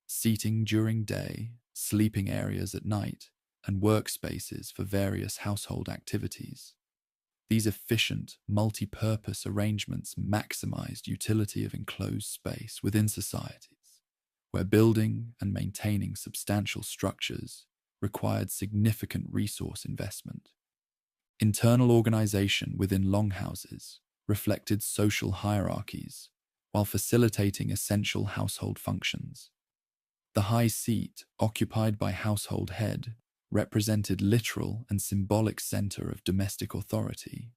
seating during day, sleeping areas at night, and workspaces for various household activities. These efficient, multi-purpose arrangements maximized utility of enclosed space within societies, where building and maintaining substantial structures required significant resource investment. Internal organization within longhouses reflected social hierarchies while facilitating essential household functions. The high seat, occupied by household head, represented literal and symbolic center of domestic authority,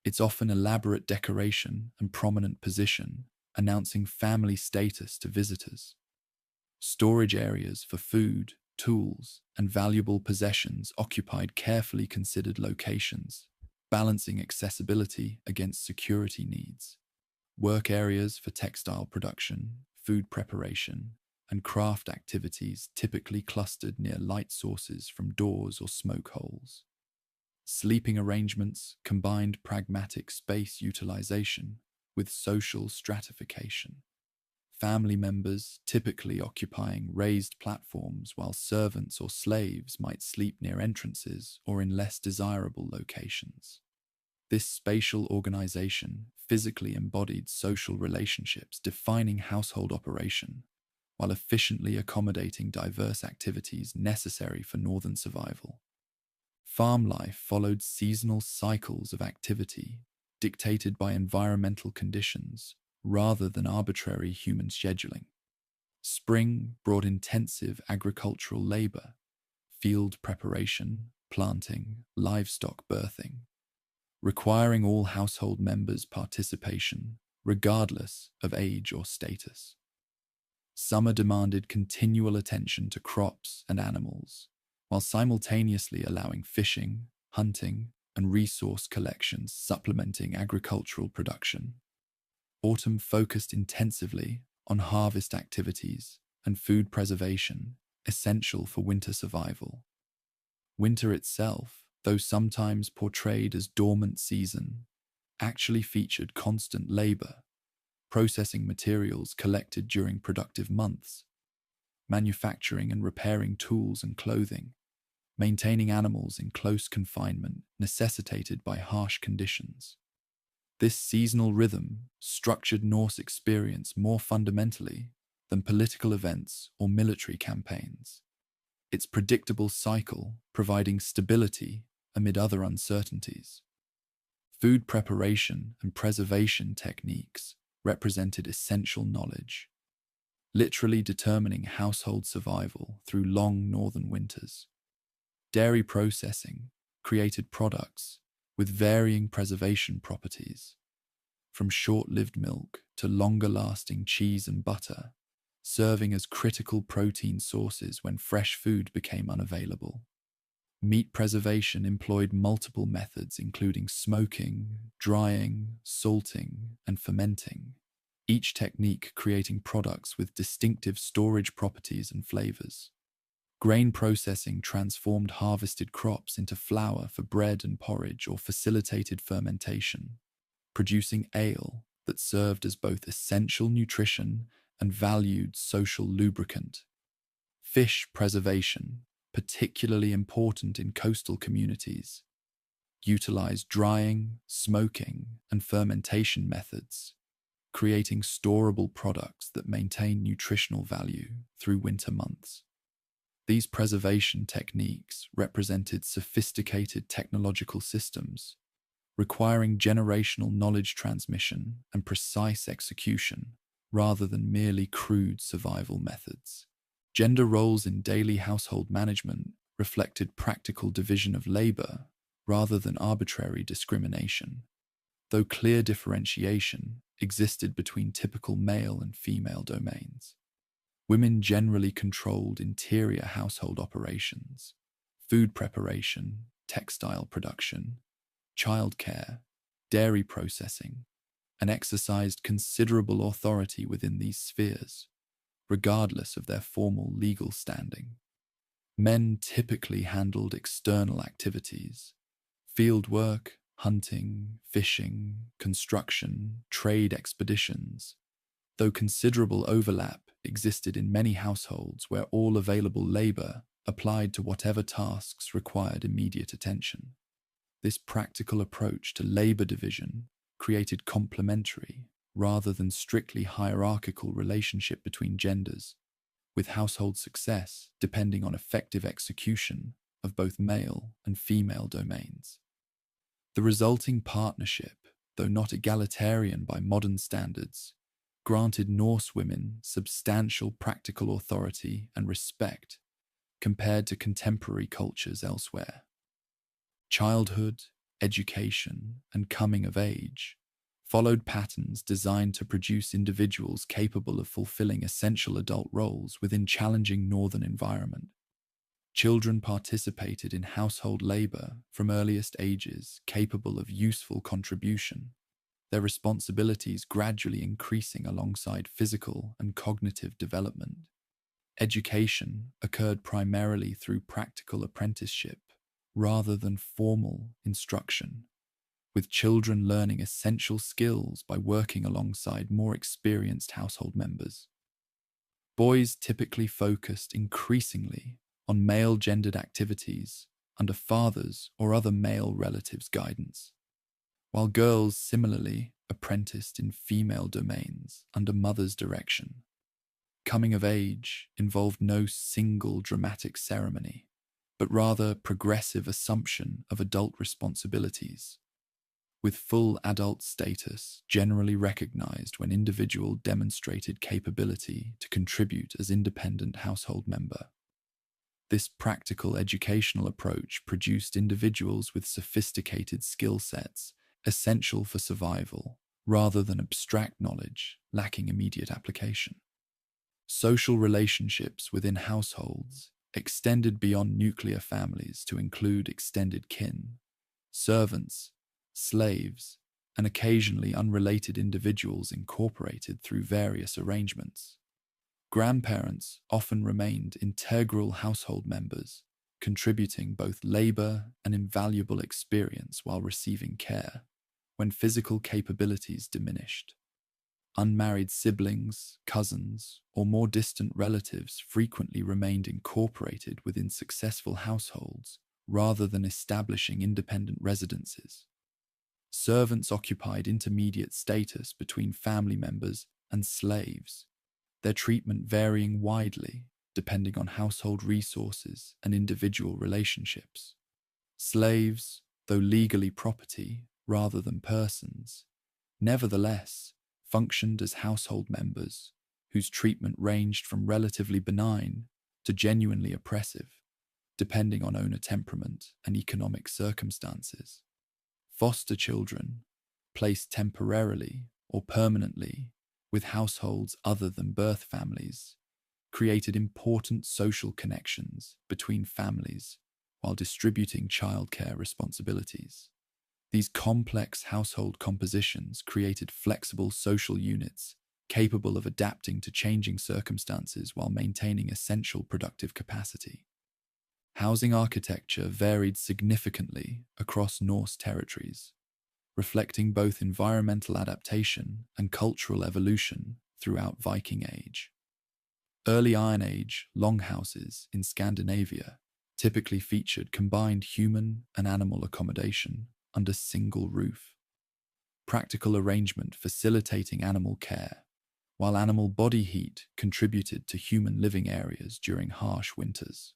its often elaborate decoration and prominent position announcing family status to visitors. Storage areas for food, tools, and valuable possessions occupied carefully considered locations, balancing accessibility against security needs. Work areas for textile production, food preparation, and craft activities typically clustered near light sources from doors or smoke holes. Sleeping arrangements combined pragmatic space utilization with social stratification. Family members typically occupying raised platforms while servants or slaves might sleep near entrances or in less desirable locations. This spatial organization physically embodied social relationships defining household operation, while efficiently accommodating diverse activities necessary for northern survival. Farm life followed seasonal cycles of activity dictated by environmental conditions rather than arbitrary human scheduling. Spring brought intensive agricultural labor, field preparation, planting, livestock birthing, requiring all household members' participation, regardless of age or status. Summer demanded continual attention to crops and animals, while simultaneously allowing fishing, hunting, and resource collections supplementing agricultural production. Autumn focused intensively on harvest activities and food preservation, essential for winter survival. Winter itself, though sometimes portrayed as dormant season, actually featured constant labor, processing materials collected during productive months, manufacturing and repairing tools and clothing, maintaining animals in close confinement necessitated by harsh conditions. This seasonal rhythm structured Norse experience more fundamentally than political events or military campaigns, its predictable cycle providing stability amid other uncertainties. Food preparation and preservation techniques represented essential knowledge, literally determining household survival through long northern winters. Dairy processing created products with varying preservation properties, from short-lived milk to longer-lasting cheese and butter, serving as critical protein sources when fresh food became unavailable. Meat preservation employed multiple methods including smoking, drying, salting, and fermenting, each technique creating products with distinctive storage properties and flavors. Grain processing transformed harvested crops into flour for bread and porridge or facilitated fermentation, producing ale that served as both essential nutrition and valued social lubricant. Fish preservation, particularly important in coastal communities, utilized drying, smoking, and fermentation methods, creating storable products that maintain nutritional value through winter months. These preservation techniques represented sophisticated technological systems, requiring generational knowledge transmission and precise execution rather than merely crude survival methods. Gender roles in daily household management reflected practical division of labor rather than arbitrary discrimination, though clear differentiation existed between typical male and female domains. Women generally controlled interior household operations, food preparation, textile production, childcare, dairy processing, and exercised considerable authority within these spheres, regardless of their formal legal standing. Men typically handled external activities, field work, hunting, fishing, construction, trade expeditions, though considerable overlap existed in many households where all available labor applied to whatever tasks required immediate attention. This practical approach to labor division created complementary, rather than strictly hierarchical relationship between genders, with household success depending on effective execution of both male and female domains. The resulting partnership, though not egalitarian by modern standards, granted Norse women substantial practical authority and respect compared to contemporary cultures elsewhere. Childhood, education, and coming of age followed patterns designed to produce individuals capable of fulfilling essential adult roles within challenging northern environment. Children participated in household labor from earliest ages capable of useful contribution, their responsibilities gradually increasing alongside physical and cognitive development. Education occurred primarily through practical apprenticeship rather than formal instruction, with children learning essential skills by working alongside more experienced household members. Boys typically focused increasingly on male-gendered activities under fathers or other male relatives' guidance, while girls similarly apprenticed in female domains under mothers' direction. Coming of age involved no single dramatic ceremony, but rather progressive assumption of adult responsibilities, with full adult status generally recognized when individual demonstrated capability to contribute as independent household member. This practical educational approach produced individuals with sophisticated skill sets essential for survival, rather than abstract knowledge lacking immediate application. Social relationships within households extended beyond nuclear families to include extended kin, servants, slaves, and occasionally unrelated individuals incorporated through various arrangements. Grandparents often remained integral household members, contributing both labor and invaluable experience while receiving care when physical capabilities diminished. Unmarried siblings, cousins, or more distant relatives frequently remained incorporated within successful households rather than establishing independent residences. Servants occupied intermediate status between family members and slaves, their treatment varying widely depending on household resources and individual relationships. Slaves, though legally property rather than persons, nevertheless functioned as household members whose treatment ranged from relatively benign to genuinely oppressive, depending on owner temperament and economic circumstances. Foster children, placed temporarily or permanently with households other than birth families, created important social connections between families while distributing childcare responsibilities. These complex household compositions created flexible social units capable of adapting to changing circumstances while maintaining essential productive capacity. Housing architecture varied significantly across Norse territories, reflecting both environmental adaptation and cultural evolution throughout Viking Age. Early Iron Age longhouses in Scandinavia typically featured combined human and animal accommodation under single roof. Practical arrangement facilitating animal care, while animal body heat contributed to human living areas during harsh winters.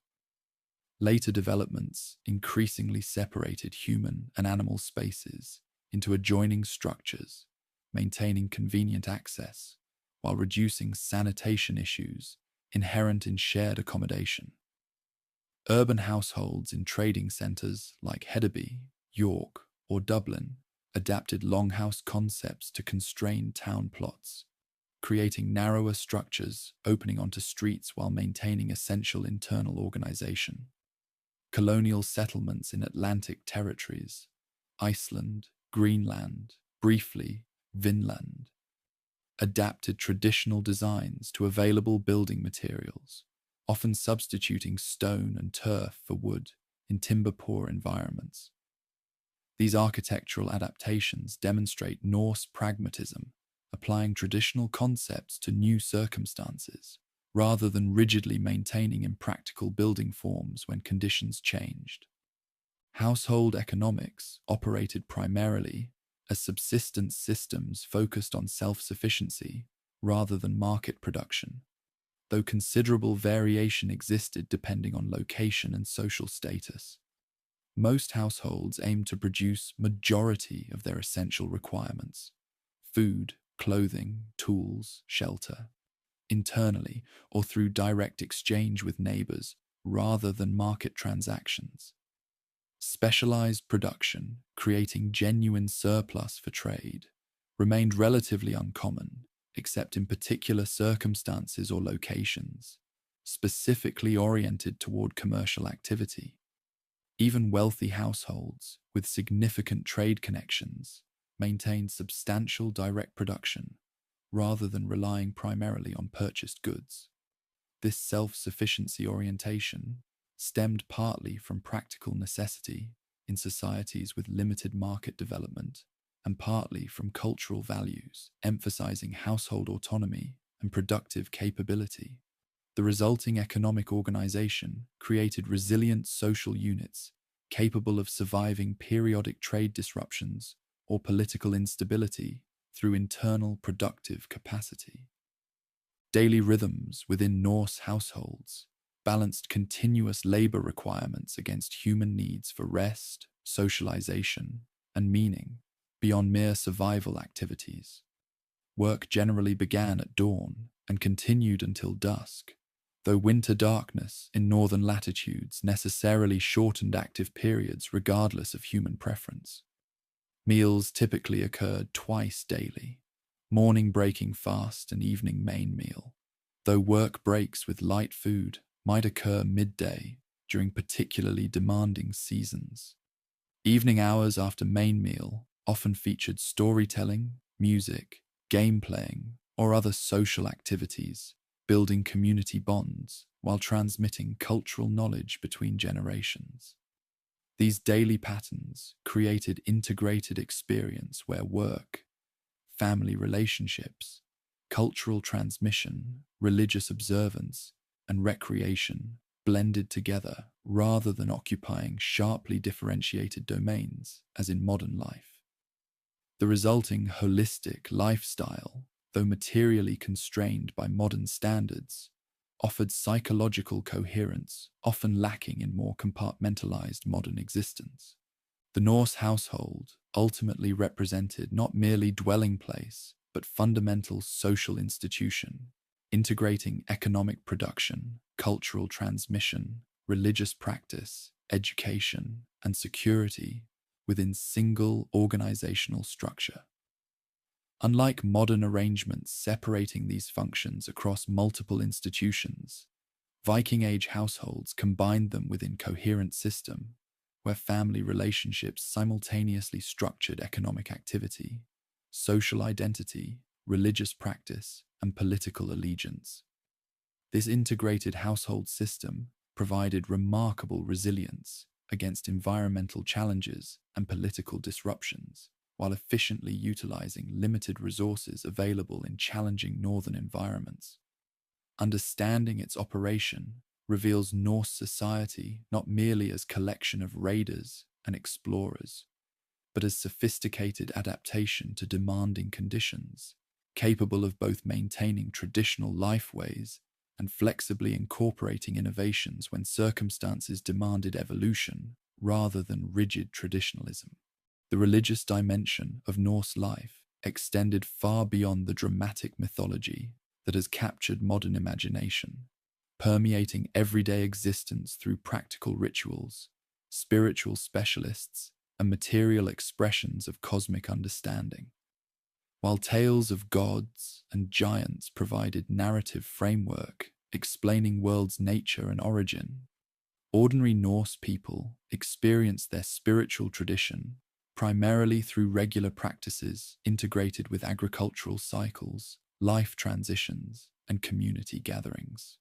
Later developments increasingly separated human and animal spaces into adjoining structures, maintaining convenient access while reducing sanitation issues inherent in shared accommodation. Urban households in trading centres like Hedeby, York, or Dublin adapted longhouse concepts to constrained town plots, creating narrower structures opening onto streets while maintaining essential internal organisation. Colonial settlements in Atlantic territories, Iceland, Greenland, briefly Vinland, adapted traditional designs to available building materials, often substituting stone and turf for wood in timber-poor environments. These architectural adaptations demonstrate Norse pragmatism, applying traditional concepts to new circumstances, rather than rigidly maintaining impractical building forms when conditions changed. Household economics operated primarily as subsistence systems focused on self-sufficiency rather than market production, though considerable variation existed depending on location and social status. Most households aimed to produce majority of their essential requirements: food, clothing, tools, shelter, internally or through direct exchange with neighbors rather than market transactions. Specialized production, creating genuine surplus for trade, remained relatively uncommon, except in particular circumstances or locations, specifically oriented toward commercial activity. Even wealthy households with significant trade connections maintained substantial direct production rather than relying primarily on purchased goods. This self-sufficiency orientation stemmed partly from practical necessity in societies with limited market development and partly from cultural values emphasizing household autonomy and productive capability. The resulting economic organization created resilient social units capable of surviving periodic trade disruptions or political instability through internal productive capacity. Daily rhythms within Norse households balanced continuous labor requirements against human needs for rest, socialization, and meaning beyond mere survival activities. Work generally began at dawn and continued until dusk, though winter darkness in northern latitudes necessarily shortened active periods regardless of human preference. Meals typically occurred twice daily, morning breaking fast and evening main meal, though work breaks with light food might occur midday during particularly demanding seasons. Evening hours after main meal often featured storytelling, music, game playing, or other social activities, building community bonds while transmitting cultural knowledge between generations. These daily patterns created integrated experience where work, family relationships, cultural transmission, religious observance, and recreation blended together rather than occupying sharply differentiated domains as in modern life. The resulting holistic lifestyle, though materially constrained by modern standards, offered psychological coherence, often lacking in more compartmentalized modern existence. The Norse household ultimately represented not merely dwelling place, but fundamental social institution, integrating economic production, cultural transmission, religious practice, education, and security within single organizational structure. Unlike modern arrangements separating these functions across multiple institutions, Viking Age households combined them within coherent system, where family relationships simultaneously structured economic activity, social identity, religious practice, and political allegiance. This integrated household system provided remarkable resilience against environmental challenges and political disruptions, while efficiently utilizing limited resources available in challenging northern environments. Understanding its operation reveals Norse society not merely as a collection of raiders and explorers, but as sophisticated adaptation to demanding conditions, capable of both maintaining traditional lifeways and flexibly incorporating innovations when circumstances demanded evolution rather than rigid traditionalism. The religious dimension of Norse life extended far beyond the dramatic mythology that has captured modern imagination, permeating everyday existence through practical rituals, spiritual specialists, and material expressions of cosmic understanding. While tales of gods and giants provided narrative framework explaining world's nature and origin, ordinary Norse people experienced their spiritual tradition primarily through regular practices integrated with agricultural cycles, life transitions, and community gatherings.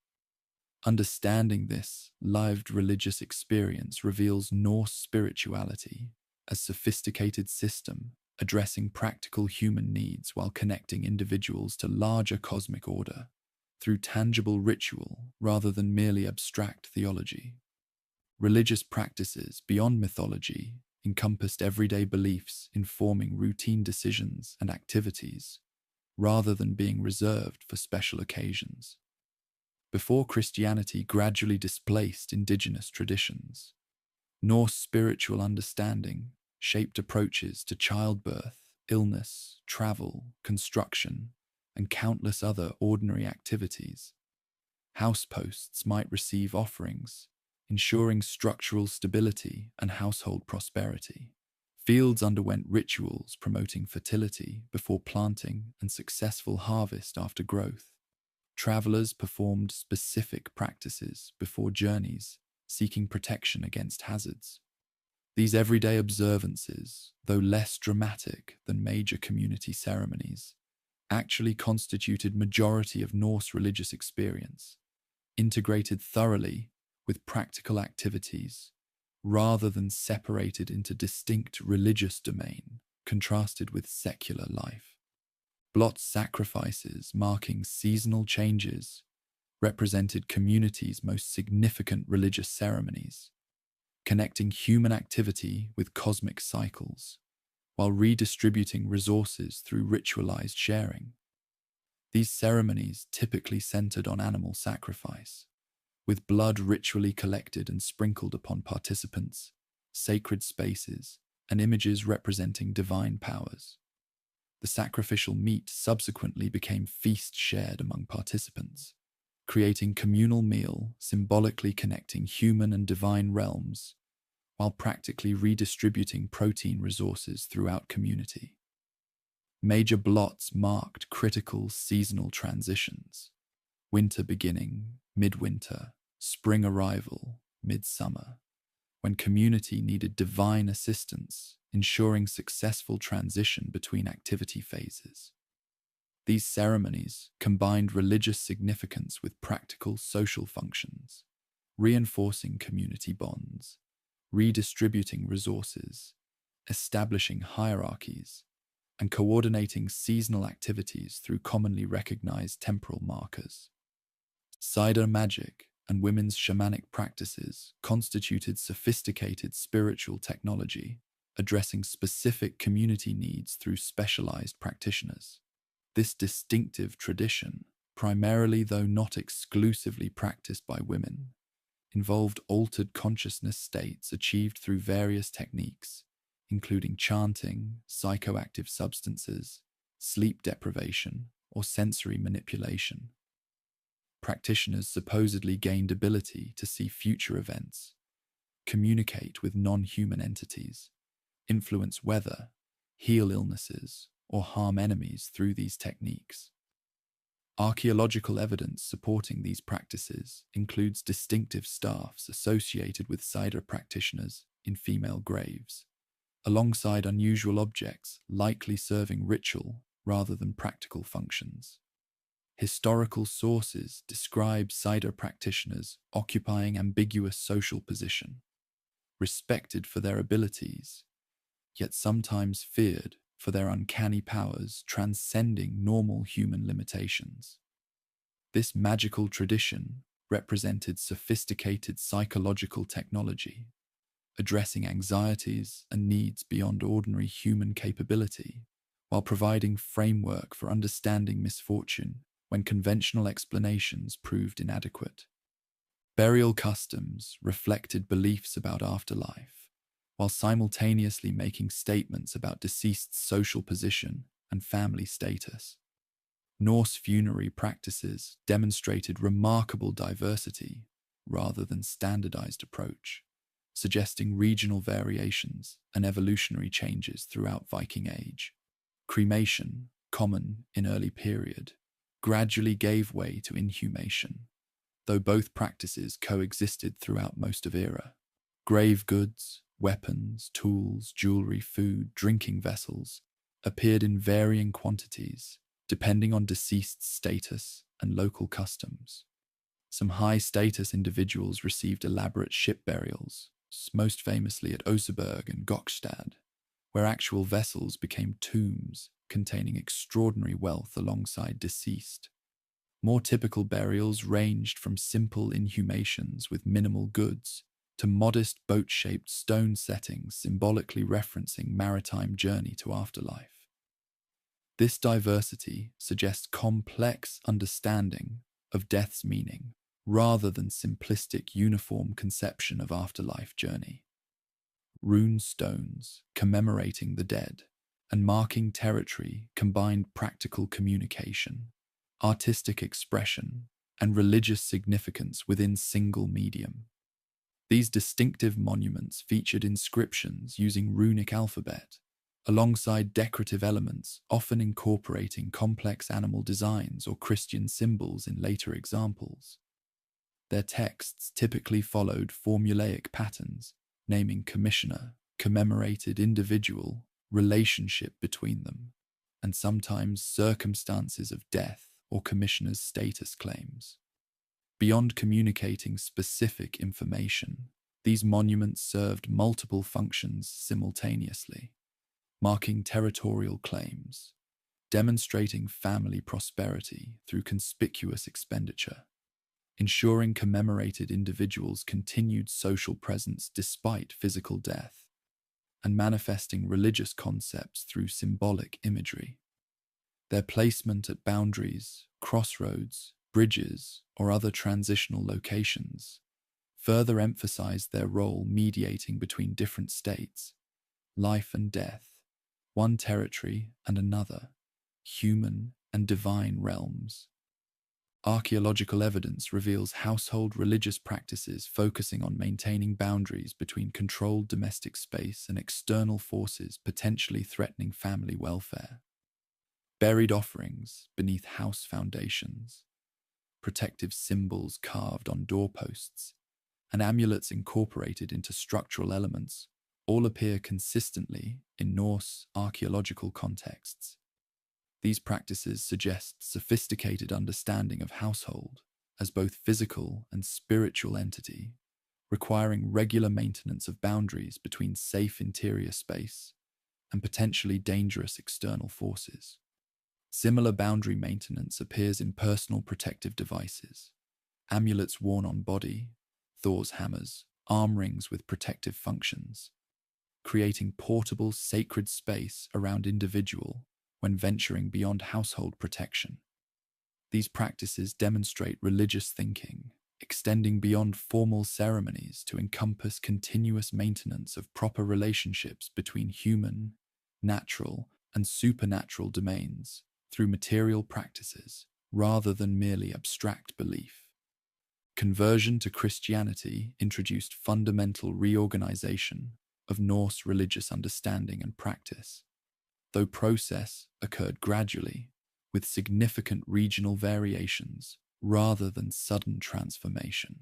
Understanding this lived religious experience reveals Norse spirituality as a sophisticated system addressing practical human needs while connecting individuals to larger cosmic order through tangible ritual rather than merely abstract theology. Religious practices beyond mythology encompassed everyday beliefs informing routine decisions and activities, rather than being reserved for special occasions. Before Christianity gradually displaced indigenous traditions, Norse spiritual understanding shaped approaches to childbirth, illness, travel, construction, and countless other ordinary activities. Houseposts might receive offerings, ensuring structural stability and household prosperity. Fields underwent rituals promoting fertility before planting and successful harvest after growth. Travelers performed specific practices before journeys, seeking protection against hazards. These everyday observances, though less dramatic than major community ceremonies, actually constituted majority of Norse religious experience, integrated thoroughly with practical activities, rather than separated into distinct religious domain, contrasted with secular life. Blot sacrifices marking seasonal changes represented communities' most significant religious ceremonies, connecting human activity with cosmic cycles, while redistributing resources through ritualized sharing. These ceremonies typically centered on animal sacrifice, with blood ritually collected and sprinkled upon participants, sacred spaces, and images representing divine powers. The sacrificial meat subsequently became feast shared among participants, creating communal meal symbolically connecting human and divine realms while practically redistributing protein resources throughout community. Major blots marked critical seasonal transitions: winter beginning, midwinter, spring arrival, midsummer, when community needed divine assistance, ensuring successful transition between activity phases. These ceremonies combined religious significance with practical social functions, reinforcing community bonds, redistributing resources, establishing hierarchies, and coordinating seasonal activities through commonly recognized temporal markers. Cider magic and women's shamanic practices constituted sophisticated spiritual technology, addressing specific community needs through specialized practitioners. This distinctive tradition, primarily though not exclusively practiced by women, involved altered consciousness states achieved through various techniques, including chanting, psychoactive substances, sleep deprivation, or sensory manipulation. Practitioners supposedly gained ability to see future events, communicate with non-human entities, influence weather, heal illnesses, or harm enemies through these techniques. Archaeological evidence supporting these practices includes distinctive staffs associated with cider practitioners in female graves, alongside unusual objects likely serving ritual rather than practical functions. Historical sources describe cider practitioners occupying ambiguous social position, respected for their abilities, yet sometimes feared for their uncanny powers transcending normal human limitations. This magical tradition represented sophisticated psychological technology, addressing anxieties and needs beyond ordinary human capability, while providing framework for understanding misfortune when conventional explanations proved inadequate. Burial customs reflected beliefs about afterlife, while simultaneously making statements about deceased's social position and family status. Norse funerary practices demonstrated remarkable diversity rather than standardized approach, suggesting regional variations and evolutionary changes throughout Viking Age. Cremation, common in early period, gradually gave way to inhumation, though both practices coexisted throughout most of era. Grave goods, weapons, tools, jewelry, food, drinking vessels appeared in varying quantities, depending on deceased's status and local customs. Some high-status individuals received elaborate ship burials, most famously at Oseberg and Gokstad, where actual vessels became tombs containing extraordinary wealth alongside deceased. More typical burials ranged from simple inhumations with minimal goods to modest boat-shaped stone settings symbolically referencing maritime journey to afterlife. This diversity suggests complex understanding of death's meaning rather than simplistic uniform conception of afterlife journey. Rune stones commemorating the dead and marking territory combined practical communication, artistic expression, and religious significance within single medium. These distinctive monuments featured inscriptions using runic alphabet, alongside decorative elements often incorporating complex animal designs or Christian symbols in later examples. Their texts typically followed formulaic patterns, naming commissioner, commemorated individual, relationship between them, and sometimes circumstances of death or commissioner's status claims. Beyond communicating specific information, these monuments served multiple functions simultaneously, marking territorial claims, demonstrating family prosperity through conspicuous expenditure, ensuring commemorated individuals' continued social presence despite physical death, and manifesting religious concepts through symbolic imagery. Their placement at boundaries, crossroads, bridges, or other transitional locations further emphasized their role mediating between different states, life and death, one territory and another, human and divine realms. Archaeological evidence reveals household religious practices focusing on maintaining boundaries between controlled domestic space and external forces potentially threatening family welfare. Buried offerings beneath house foundations, protective symbols carved on doorposts, and amulets incorporated into structural elements all appear consistently in Norse archaeological contexts. These practices suggest sophisticated understanding of household as both physical and spiritual entity, requiring regular maintenance of boundaries between safe interior space and potentially dangerous external forces. Similar boundary maintenance appears in personal protective devices, amulets worn on body, Thor's hammers, arm rings with protective functions, creating portable sacred space around individual when venturing beyond household protection. These practices demonstrate religious thinking, extending beyond formal ceremonies to encompass continuous maintenance of proper relationships between human, natural, and supernatural domains through material practices rather than merely abstract belief. Conversion to Christianity introduced fundamental reorganization of Norse religious understanding and practice, though process occurred gradually, with significant regional variations rather than sudden transformation.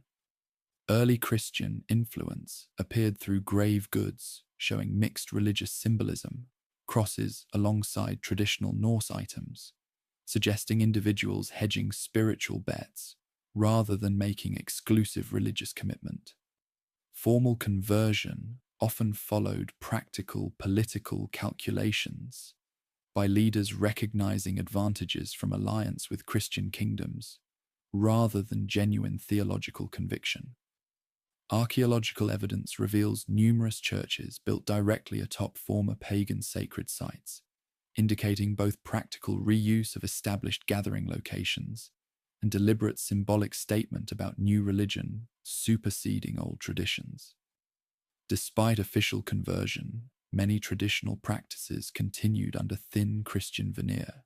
Early Christian influence appeared through grave goods, showing mixed religious symbolism, crosses alongside traditional Norse items, suggesting individuals hedging spiritual bets rather than making exclusive religious commitment. Formal conversion often followed practical political calculations by leaders recognizing advantages from alliance with Christian kingdoms rather than genuine theological conviction. Archaeological evidence reveals numerous churches built directly atop former pagan sacred sites, indicating both practical reuse of established gathering locations and deliberate symbolic statement about new religion superseding old traditions. Despite official conversion, many traditional practices continued under thin Christian veneer,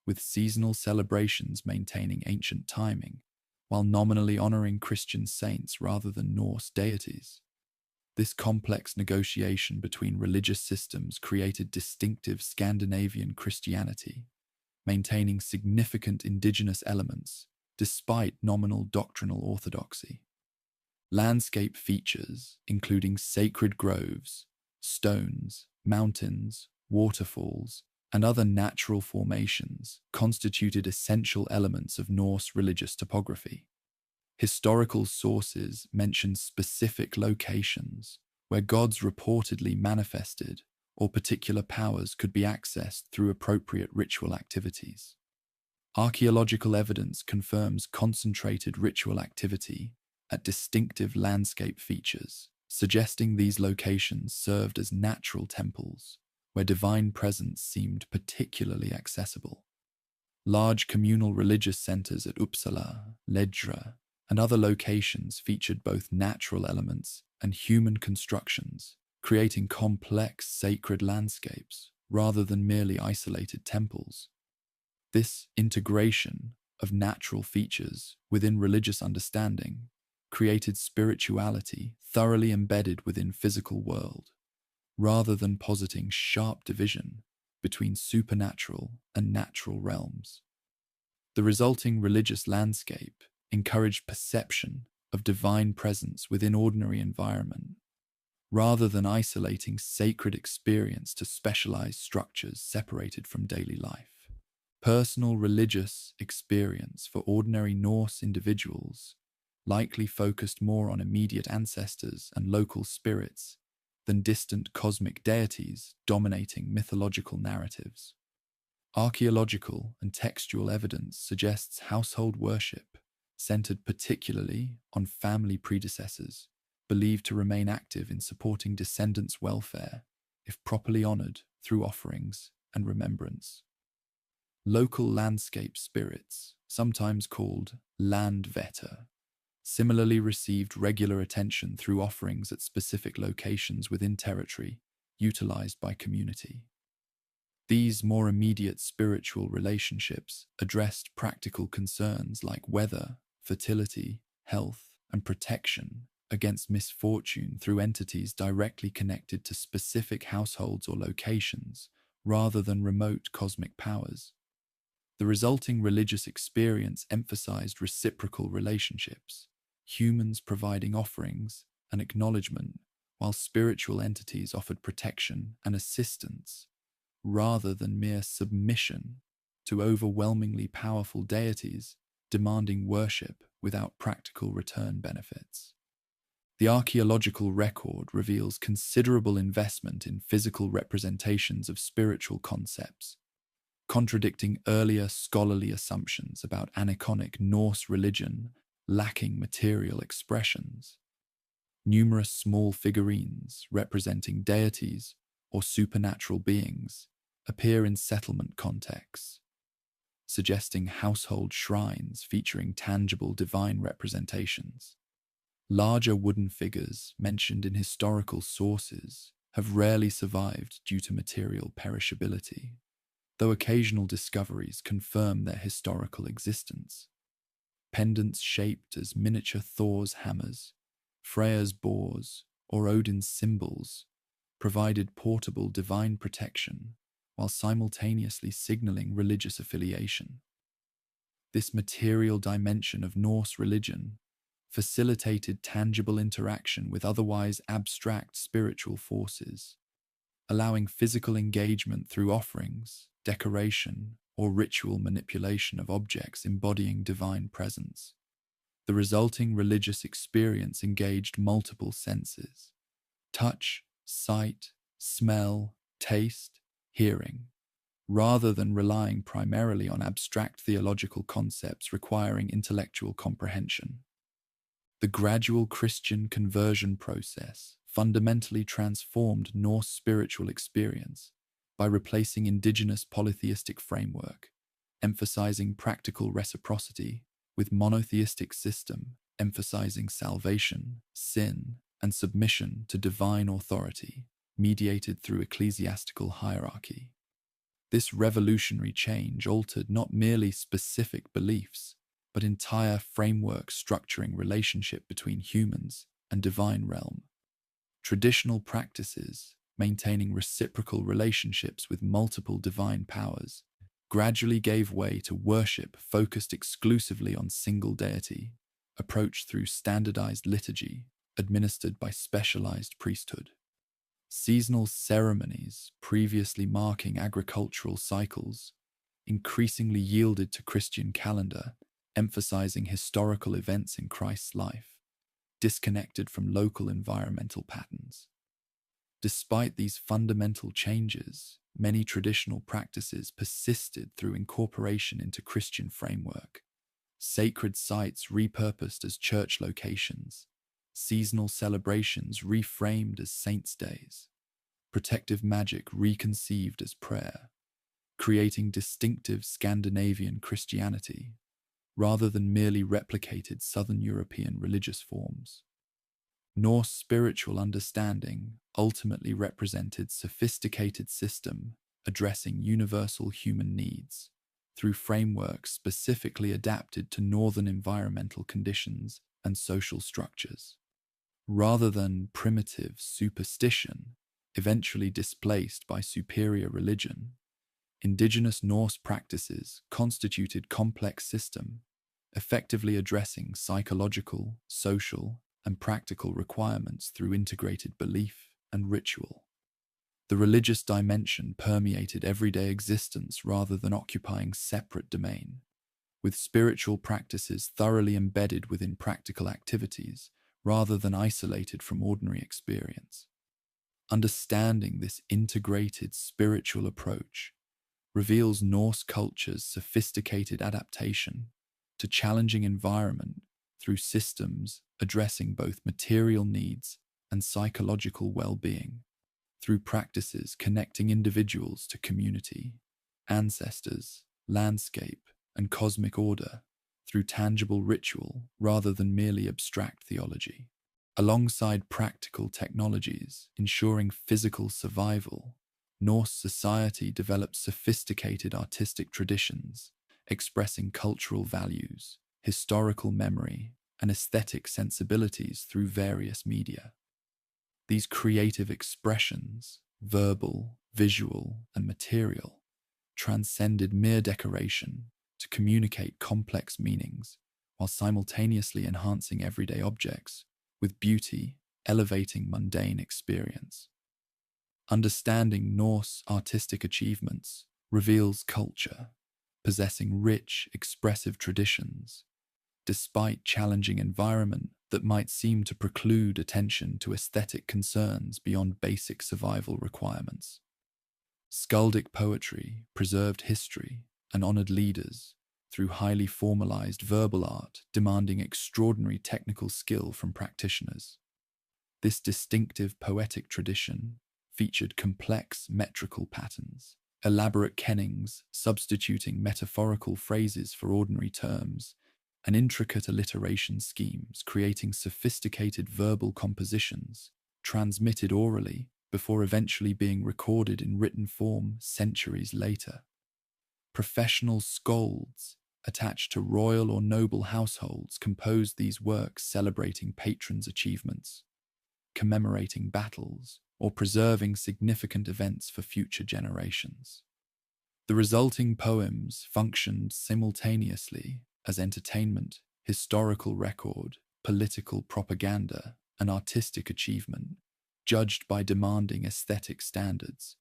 with seasonal celebrations maintaining ancient timing, while nominally honoring Christian saints rather than Norse deities. This complex negotiation between religious systems created distinctive Scandinavian Christianity, maintaining significant indigenous elements despite nominal doctrinal orthodoxy. Landscape features, including sacred groves, stones, mountains, waterfalls, and other natural formations, constituted essential elements of Norse religious topography. Historical sources mention specific locations where gods reportedly manifested or particular powers could be accessed through appropriate ritual activities. Archaeological evidence confirms concentrated ritual activity at distinctive landscape features, suggesting these locations served as natural temples where divine presence seemed particularly accessible. Large communal religious centers at Uppsala, Ledra, and other locations featured both natural elements and human constructions, creating complex sacred landscapes rather than merely isolated temples. This integration of natural features within religious understanding created spirituality thoroughly embedded within physical world, rather than positing sharp division between supernatural and natural realms. The resulting religious landscape encouraged perception of divine presence within ordinary environment, rather than isolating sacred experience to specialized structures separated from daily life. Personal religious experience for ordinary Norse individuals likely focused more on immediate ancestors and local spirits than distant cosmic deities dominating mythological narratives. Archaeological and textual evidence suggests household worship centered particularly on family predecessors, believed to remain active in supporting descendants' welfare if properly honored through offerings and remembrance. Local landscape spirits, sometimes called landvetter, similarly received regular attention through offerings at specific locations within territory utilized by community. These more immediate spiritual relationships addressed practical concerns like weather, fertility, health, and protection against misfortune through entities directly connected to specific households or locations, rather than remote cosmic powers. The resulting religious experience emphasized reciprocal relationships, humans providing offerings and acknowledgement, while spiritual entities offered protection and assistance, rather than mere submission to overwhelmingly powerful deities demanding worship without practical return benefits. The archaeological record reveals considerable investment in physical representations of spiritual concepts, contradicting earlier scholarly assumptions about aniconic Norse religion lacking material expressions. Numerous small figurines representing deities or supernatural beings appear in settlement contexts, suggesting household shrines featuring tangible divine representations. Larger wooden figures mentioned in historical sources have rarely survived due to material perishability, though occasional discoveries confirm their historical existence. Pendants shaped as miniature Thor's hammers, Freya's boars, or Odin's symbols provided portable divine protection while simultaneously signaling religious affiliation. This material dimension of Norse religion facilitated tangible interaction with otherwise abstract spiritual forces, allowing physical engagement through offerings, decoration, or ritual manipulation of objects embodying divine presence. The resulting religious experience engaged multiple senses: touch, sight, smell, taste, hearing, rather than relying primarily on abstract theological concepts requiring intellectual comprehension. The gradual Christian conversion process fundamentally transformed Norse spiritual experience by replacing indigenous polytheistic framework, emphasizing practical reciprocity, with monotheistic system emphasizing salvation, sin, and submission to divine authority, mediated through ecclesiastical hierarchy. This revolutionary change altered not merely specific beliefs, but entire framework structuring relationship between humans and divine realm. Traditional practices, maintaining reciprocal relationships with multiple divine powers, gradually gave way to worship focused exclusively on single deity, approached through standardized liturgy, administered by specialized priesthood. Seasonal ceremonies, previously marking agricultural cycles, increasingly yielded to Christian calendar, emphasizing historical events in Christ's life, disconnected from local environmental patterns. Despite these fundamental changes, many traditional practices persisted through incorporation into Christian framework. Sacred sites repurposed as church locations, seasonal celebrations reframed as saints' days, protective magic reconceived as prayer, creating distinctive Scandinavian Christianity, rather than merely replicated Southern European religious forms. Norse spiritual understanding ultimately represented sophisticated system addressing universal human needs through frameworks specifically adapted to northern environmental conditions and social structures. Rather than primitive superstition, eventually displaced by superior religion, indigenous Norse practices constituted complex system, effectively addressing psychological, social, and practical requirements through integrated belief and ritual. The religious dimension permeated everyday existence rather than occupying separate domain, with spiritual practices thoroughly embedded within practical activities rather than isolated from ordinary experience. Understanding this integrated spiritual approach reveals Norse culture's sophisticated adaptation to challenging environment through systems addressing both material needs and psychological well-being, through practices connecting individuals to community, ancestors, landscape, and cosmic order, through tangible ritual rather than merely abstract theology. Alongside practical technologies ensuring physical survival, Norse society developed sophisticated artistic traditions, expressing cultural values, historical memory, and aesthetic sensibilities through various media. These creative expressions, verbal, visual, and material, transcended mere decoration to communicate complex meanings while simultaneously enhancing everyday objects with beauty, elevating mundane experience. Understanding Norse artistic achievements reveals culture, possessing rich, expressive traditions, despite challenging environment that might seem to preclude attention to aesthetic concerns beyond basic survival requirements. Skaldic poetry preserved history and honored leaders through highly formalized verbal art demanding extraordinary technical skill from practitioners. This distinctive poetic tradition featured complex metrical patterns, elaborate kennings substituting metaphorical phrases for ordinary terms, and intricate alliteration schemes creating sophisticated verbal compositions transmitted orally before eventually being recorded in written form centuries later. Professional skalds attached to royal or noble households composed these works celebrating patrons' achievements, commemorating battles, or preserving significant events for future generations. The resulting poems functioned simultaneously as entertainment, historical record, political propaganda, and artistic achievement, judged by demanding aesthetic standards.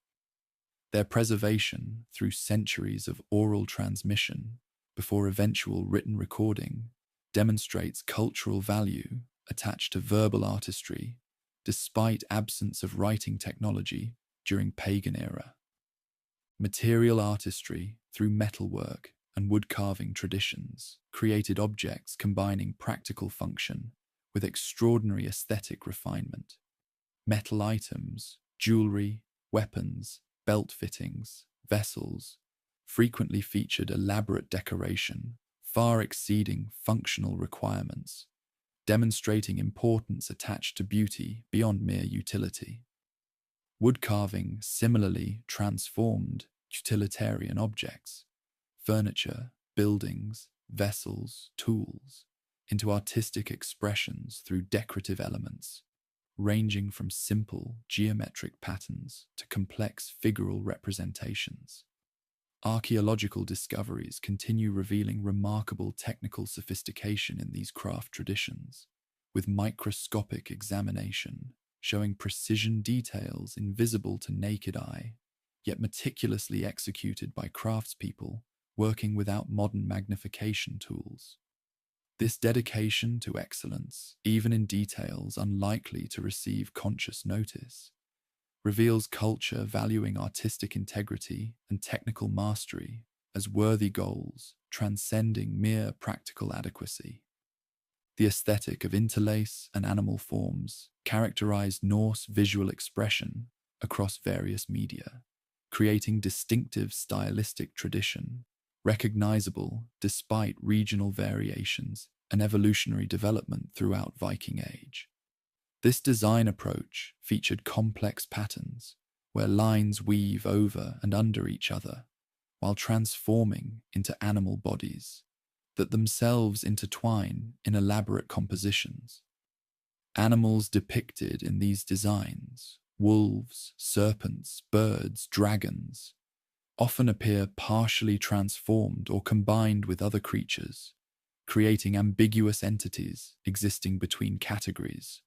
Their preservation through centuries of oral transmission before eventual written recording demonstrates cultural value attached to verbal artistry despite absence of writing technology during pagan era. Material artistry through metalwork and woodcarving traditions created objects combining practical function with extraordinary aesthetic refinement. Metal items, jewelry, weapons, belt fittings, vessels, frequently featured elaborate decoration, far exceeding functional requirements, demonstrating importance attached to beauty beyond mere utility. Woodcarving similarly transformed utilitarian objects, furniture, buildings, vessels, tools, into artistic expressions through decorative elements, ranging from simple geometric patterns to complex figural representations. Archaeological discoveries continue revealing remarkable technical sophistication in these craft traditions, with microscopic examination showing precision details invisible to naked eye, yet meticulously executed by craftspeople working without modern magnification tools. This dedication to excellence, even in details unlikely to receive conscious notice, reveals culture valuing artistic integrity and technical mastery as worthy goals, transcending mere practical adequacy. The aesthetic of interlace and animal forms characterized Norse visual expression across various media, creating distinctive stylistic tradition, recognizable despite regional variations and evolutionary development throughout Viking Age. This design approach featured complex patterns where lines weave over and under each other while transforming into animal bodies that themselves intertwine in elaborate compositions. Animals depicted in these designs, wolves, serpents, birds, dragons, often appear partially transformed or combined with other creatures, creating ambiguous entities existing between categories,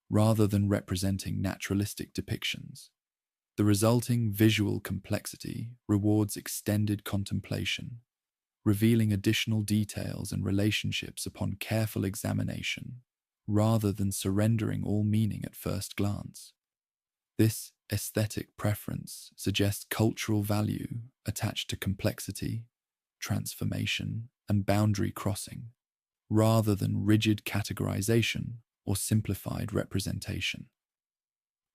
rather than representing naturalistic depictions. The resulting visual complexity rewards extended contemplation, revealing additional details and relationships upon careful examination, rather than surrendering all meaning at first glance. This aesthetic preference suggests cultural value attached to complexity, transformation, and boundary crossing, rather than rigid categorization or simplified representation.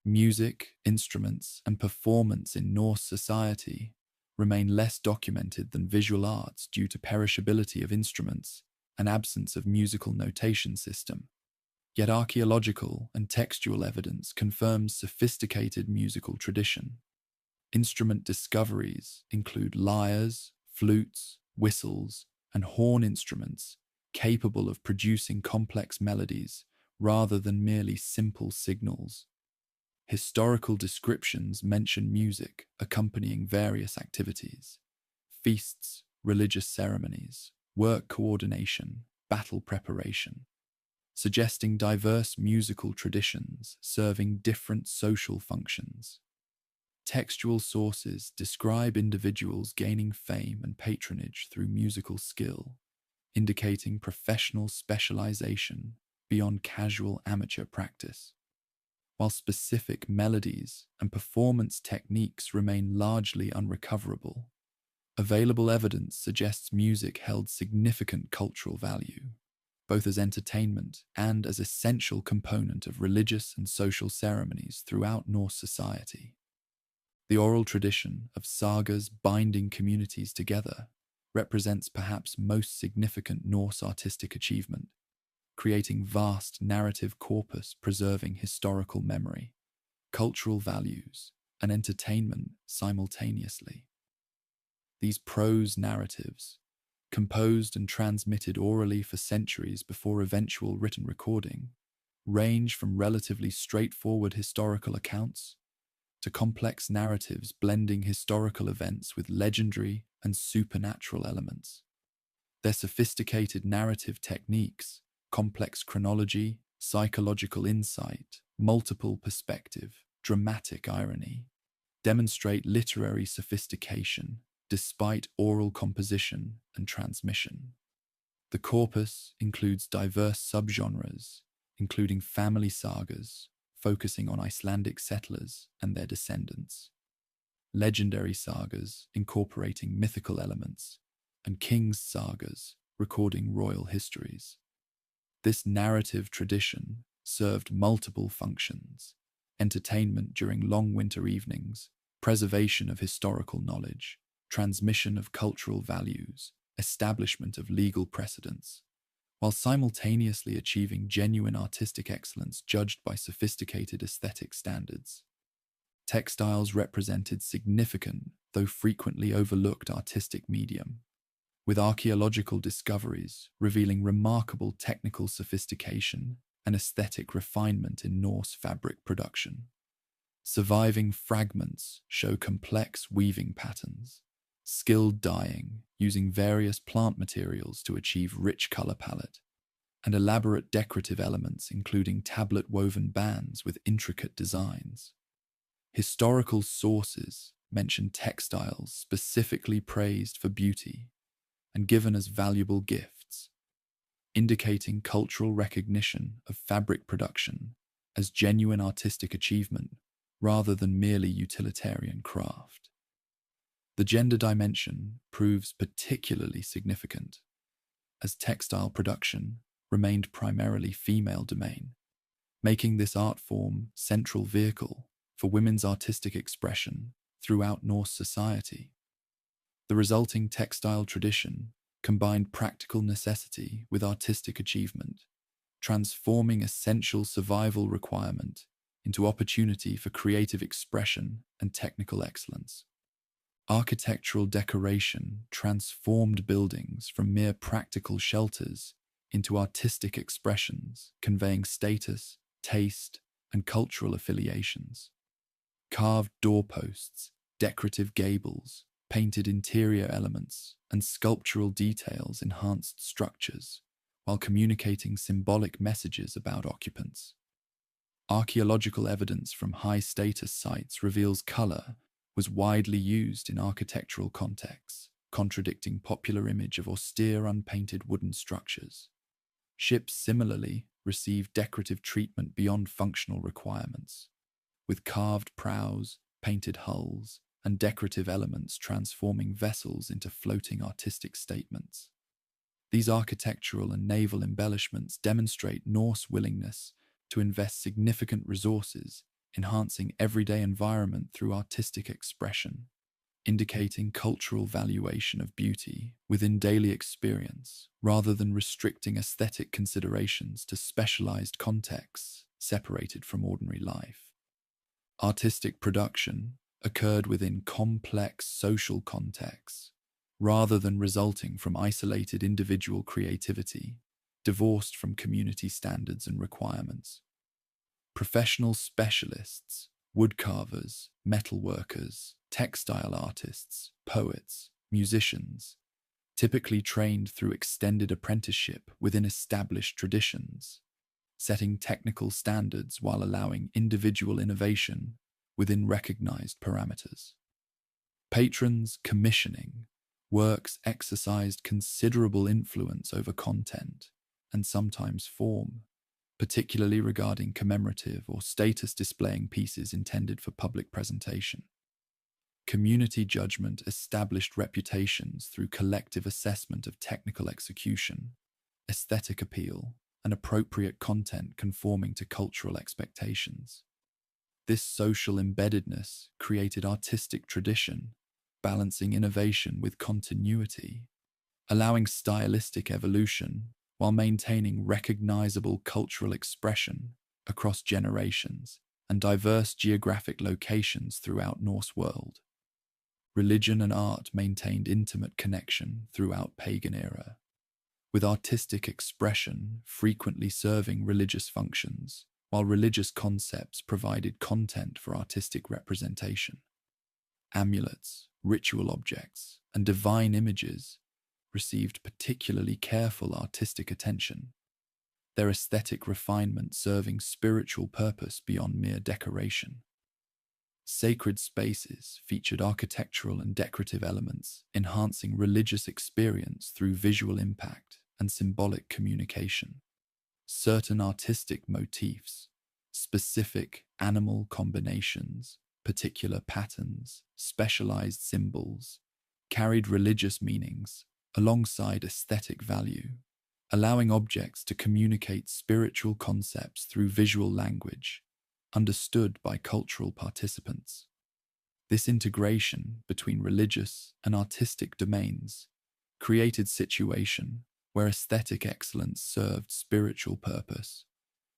Music, instruments, and performance in Norse society remain less documented than visual arts due to perishability of instruments and absence of musical notation system. Yet archaeological and textual evidence confirms sophisticated musical tradition. Instrument discoveries include lyres, flutes, whistles, and horn instruments capable of producing complex melodies rather than merely simple signals. Historical descriptions mention music accompanying various activities: feasts, religious ceremonies, work coordination, battle preparation, suggesting diverse musical traditions serving different social functions. Textual sources describe individuals gaining fame and patronage through musical skill, indicating professional specialization beyond casual amateur practice. While specific melodies and performance techniques remain largely unrecoverable, available evidence suggests music held significant cultural value, both as entertainment and as essential component of religious and social ceremonies throughout Norse society. The oral tradition of sagas binding communities together represents perhaps most significant Norse artistic achievement, creating vast narrative corpus preserving historical memory, cultural values, and entertainment simultaneously. These prose narratives, composed and transmitted orally for centuries before eventual written recording, range from relatively straightforward historical accounts to complex narratives blending historical events with legendary and supernatural elements. Their sophisticated narrative techniques, complex chronology, psychological insight, multiple perspective, dramatic irony, demonstrate literary sophistication despite oral composition and transmission. The corpus includes diverse subgenres, including family sagas, focusing on Icelandic settlers and their descendants, legendary sagas incorporating mythical elements, and kings' sagas recording royal histories. This narrative tradition served multiple functions: entertainment during long winter evenings, preservation of historical knowledge, transmission of cultural values, establishment of legal precedents, while simultaneously achieving genuine artistic excellence judged by sophisticated aesthetic standards. Textiles represented significant, though frequently overlooked, artistic medium, with archaeological discoveries revealing remarkable technical sophistication and aesthetic refinement in Norse fabric production. Surviving fragments show complex weaving patterns, skilled dyeing using various plant materials to achieve rich color palette, and elaborate decorative elements including tablet-woven bands with intricate designs. Historical sources mention textiles specifically praised for beauty and given as valuable gifts, indicating cultural recognition of fabric production as genuine artistic achievement rather than merely utilitarian craft. The gender dimension proves particularly significant, as textile production remained primarily female domain, making this art form central vehicle for women's artistic expression throughout Norse society. The resulting textile tradition combined practical necessity with artistic achievement, transforming essential survival requirement into opportunity for creative expression and technical excellence. Architectural decoration transformed buildings from mere practical shelters into artistic expressions, conveying status, taste, and cultural affiliations. Carved doorposts, decorative gables, painted interior elements, and sculptural details enhanced structures, while communicating symbolic messages about occupants. Archaeological evidence from high-status sites reveals color was widely used in architectural contexts, contradicting popular image of austere unpainted wooden structures. Ships similarly received decorative treatment beyond functional requirements, with carved prows, painted hulls, and decorative elements transforming vessels into floating artistic statements. These architectural and naval embellishments demonstrate Norse willingness to invest significant resources enhancing everyday environment through artistic expression, indicating cultural valuation of beauty within daily experience rather than restricting aesthetic considerations to specialized contexts separated from ordinary life. Artistic production occurred within complex social contexts, rather than resulting from isolated individual creativity, divorced from community standards and requirements. Professional specialists, woodcarvers, metalworkers, textile artists, poets, musicians, typically trained through extended apprenticeship within established traditions, setting technical standards while allowing individual innovation within recognized parameters. Patrons commissioning works exercised considerable influence over content and sometimes form, particularly regarding commemorative or status-displaying pieces intended for public presentation. Community judgment established reputations through collective assessment of technical execution, aesthetic appeal, and appropriate content conforming to cultural expectations. This social embeddedness created artistic tradition, balancing innovation with continuity, allowing stylistic evolution while maintaining recognizable cultural expression across generations and diverse geographic locations throughout Norse world. Religion and art maintained intimate connection throughout pagan era, with artistic expression frequently serving religious functions, while religious concepts provided content for artistic representation. Amulets, ritual objects, and divine images received particularly careful artistic attention, their aesthetic refinement serving spiritual purpose beyond mere decoration. Sacred spaces featured architectural and decorative elements, enhancing religious experience through visual impact and symbolic communication. Certain artistic motifs, specific animal combinations, particular patterns, specialized symbols, carried religious meanings alongside aesthetic value, allowing objects to communicate spiritual concepts through visual language, understood by cultural participants. This integration between religious and artistic domains created situation where aesthetic excellence served spiritual purpose,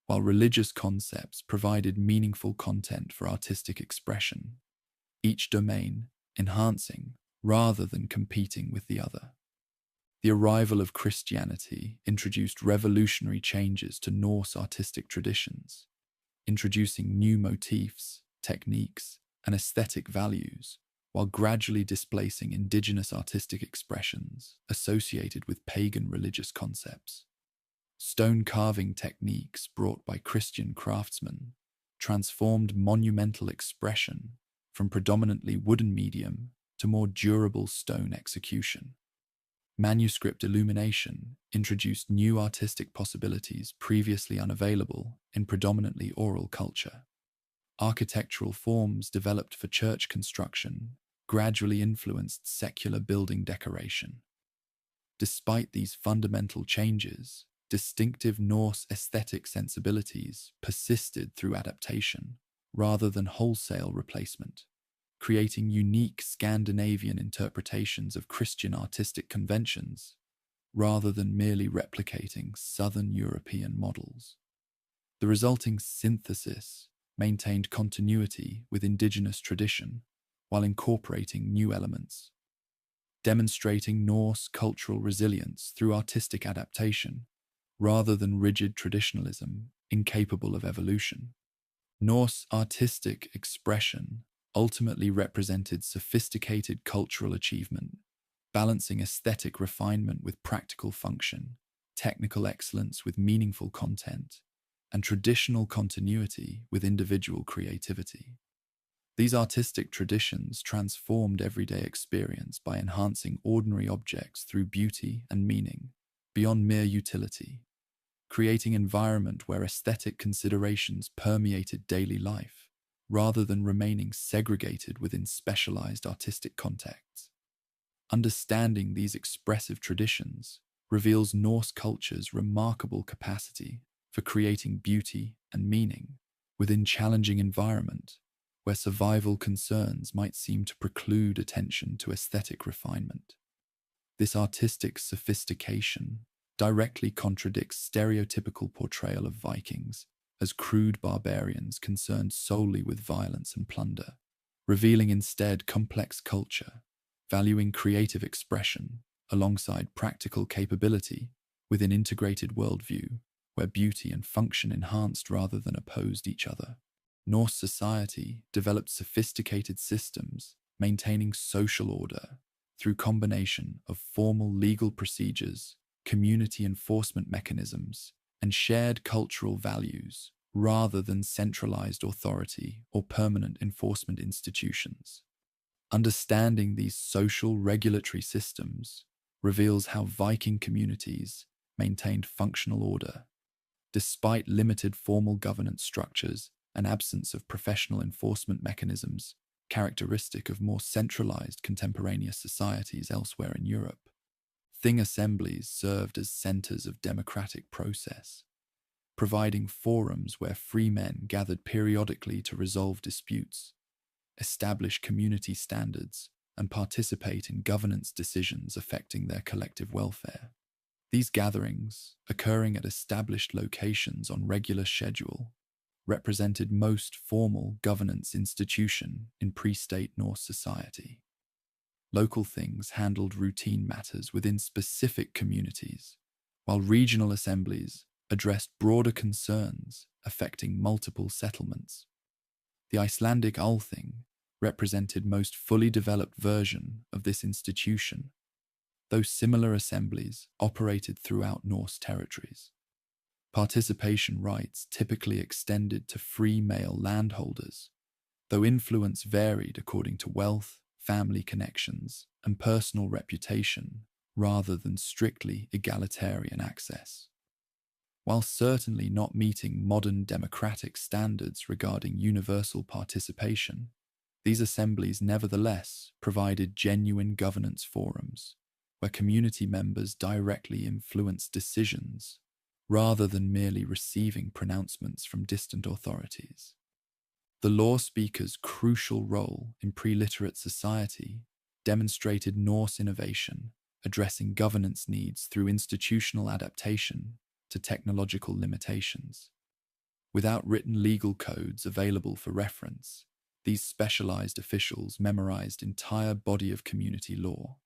while religious concepts provided meaningful content for artistic expression, each domain enhancing rather than competing with the other. The arrival of Christianity introduced revolutionary changes to Norse artistic traditions, introducing new motifs, techniques, and aesthetic values, while gradually displacing indigenous artistic expressions associated with pagan religious concepts. Stone carving techniques brought by Christian craftsmen transformed monumental expression from predominantly wooden medium to more durable stone execution. Manuscript illumination introduced new artistic possibilities previously unavailable in predominantly oral culture. Architectural forms developed for church construction gradually influenced secular building decoration. Despite these fundamental changes, distinctive Norse aesthetic sensibilities persisted through adaptation rather than wholesale replacement, creating unique Scandinavian interpretations of Christian artistic conventions rather than merely replicating Southern European models. The resulting synthesis maintained continuity with indigenous tradition while incorporating new elements, demonstrating Norse cultural resilience through artistic adaptation rather than rigid traditionalism incapable of evolution. Norse artistic expression ultimately represented sophisticated cultural achievement, balancing aesthetic refinement with practical function, technical excellence with meaningful content, and traditional continuity with individual creativity. These artistic traditions transformed everyday experience by enhancing ordinary objects through beauty and meaning, beyond mere utility, creating an environment where aesthetic considerations permeated daily life, rather than remaining segregated within specialized artistic contexts. Understanding these expressive traditions reveals Norse culture's remarkable capacity for creating beauty and meaning within challenging environment where survival concerns might seem to preclude attention to aesthetic refinement. This artistic sophistication directly contradicts stereotypical portrayal of Vikings as crude barbarians concerned solely with violence and plunder. revealing instead complex culture, valuing creative expression alongside practical capability with an integrated worldview where beauty and function enhanced rather than opposed each other. Norse society developed sophisticated systems maintaining social order through combination of formal legal procedures, community enforcement mechanisms, and shared cultural values rather than centralized authority or permanent enforcement institutions. Understanding these social regulatory systems reveals how Viking communities maintained functional order, despite limited formal governance structures and absence of professional enforcement mechanisms characteristic of more centralized contemporaneous societies elsewhere in Europe. Thing assemblies served as centers of democratic process, providing forums where free men gathered periodically to resolve disputes, establish community standards, and participate in governance decisions affecting their collective welfare. These gatherings, occurring at established locations on regular schedule, represented most formal governance institution in pre-state Norse society. Local things handled routine matters within specific communities, while regional assemblies addressed broader concerns affecting multiple settlements. The Icelandic Althing represented most fully developed version of this institution, though similar assemblies operated throughout Norse territories. Participation rights typically extended to free male landholders, though influence varied according to wealth, family connections, and personal reputation rather than strictly egalitarian access. While certainly not meeting modern democratic standards regarding universal participation, these assemblies nevertheless provided genuine governance forums where community members directly influenced decisions rather than merely receiving pronouncements from distant authorities. The law speaker's crucial role in pre-literate society demonstrated Norse innovation, addressing governance needs through institutional adaptation to technological limitations. Without written legal codes available for reference, these specialized officials memorized entire body of community law,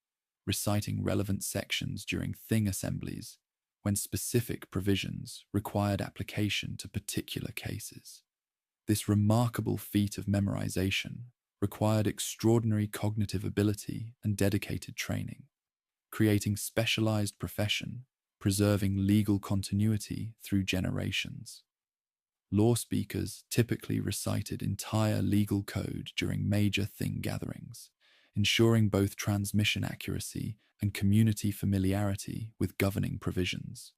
reciting relevant sections during thing assemblies when specific provisions required application to particular cases. This remarkable feat of memorization required extraordinary cognitive ability and dedicated training, creating specialized profession, preserving legal continuity through generations. Law speakers typically recited entire legal code during major thing gatherings, ensuring both transmission accuracy and community familiarity with governing provisions.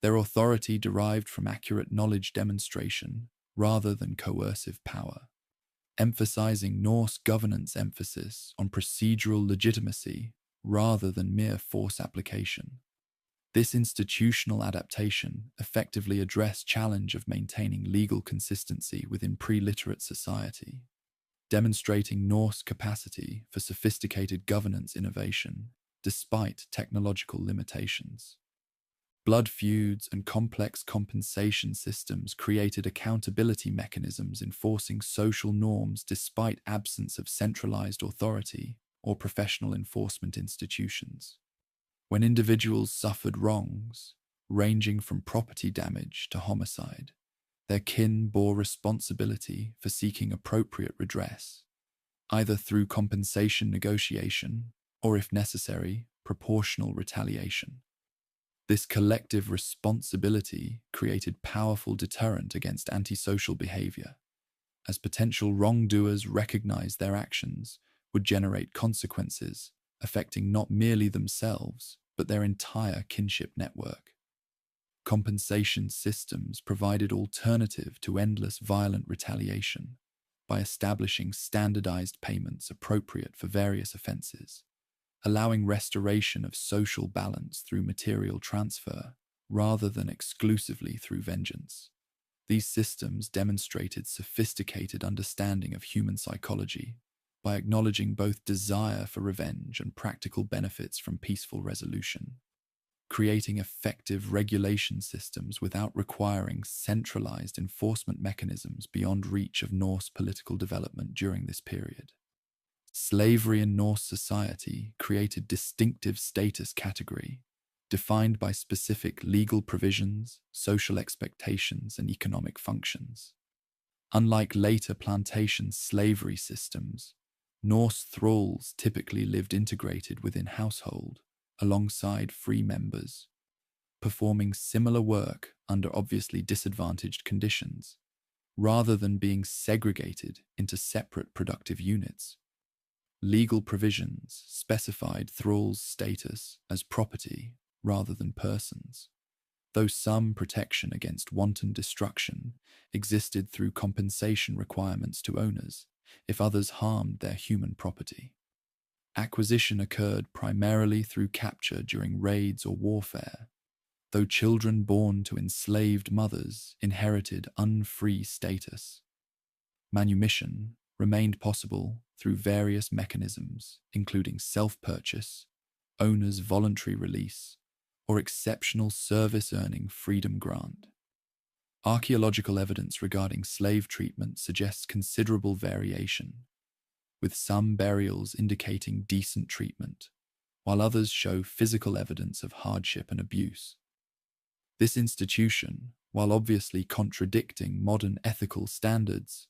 Their authority derived from accurate knowledge demonstration rather than coercive power, emphasizing Norse governance emphasis on procedural legitimacy rather than mere force application. This institutional adaptation effectively addressed the challenge of maintaining legal consistency within pre-literate society, demonstrating Norse capacity for sophisticated governance innovation despite technological limitations. Blood feuds and complex compensation systems created accountability mechanisms enforcing social norms despite absence of centralized authority or professional enforcement institutions. When individuals suffered wrongs, ranging from property damage to homicide, their kin bore responsibility for seeking appropriate redress, either through compensation negotiation or, if necessary, proportional retaliation. This collective responsibility created powerful deterrent against antisocial behavior, as potential wrongdoers recognized their actions would generate consequences affecting not merely themselves, but their entire kinship network. Compensation systems provided alternative to endless violent retaliation by establishing standardized payments appropriate for various offenses, allowing restoration of social balance through material transfer rather than exclusively through vengeance. These systems demonstrated sophisticated understanding of human psychology by acknowledging both desire for revenge and practical benefits from peaceful resolution. creating effective regulation systems without requiring centralized enforcement mechanisms beyond reach of Norse political development during this period. Slavery in Norse society created distinctive status category, defined by specific legal provisions, social expectations, and economic functions. Unlike later plantation slavery systems, Norse thralls typically lived integrated within household, alongside free members, performing similar work under obviously disadvantaged conditions, rather than being segregated into separate productive units. Legal provisions specified thralls' status as property rather than persons, though some protection against wanton destruction existed through compensation requirements to owners if others harmed their human property. Acquisition occurred primarily through capture during raids or warfare, though children born to enslaved mothers inherited unfree status. Manumission remained possible through various mechanisms, including self-purchase, owner's voluntary release, or exceptional service-earning freedom grant. Archaeological evidence regarding slave treatment suggests considerable variation, with some burials indicating decent treatment, while others show physical evidence of hardship and abuse. This institution, while obviously contradicting modern ethical standards,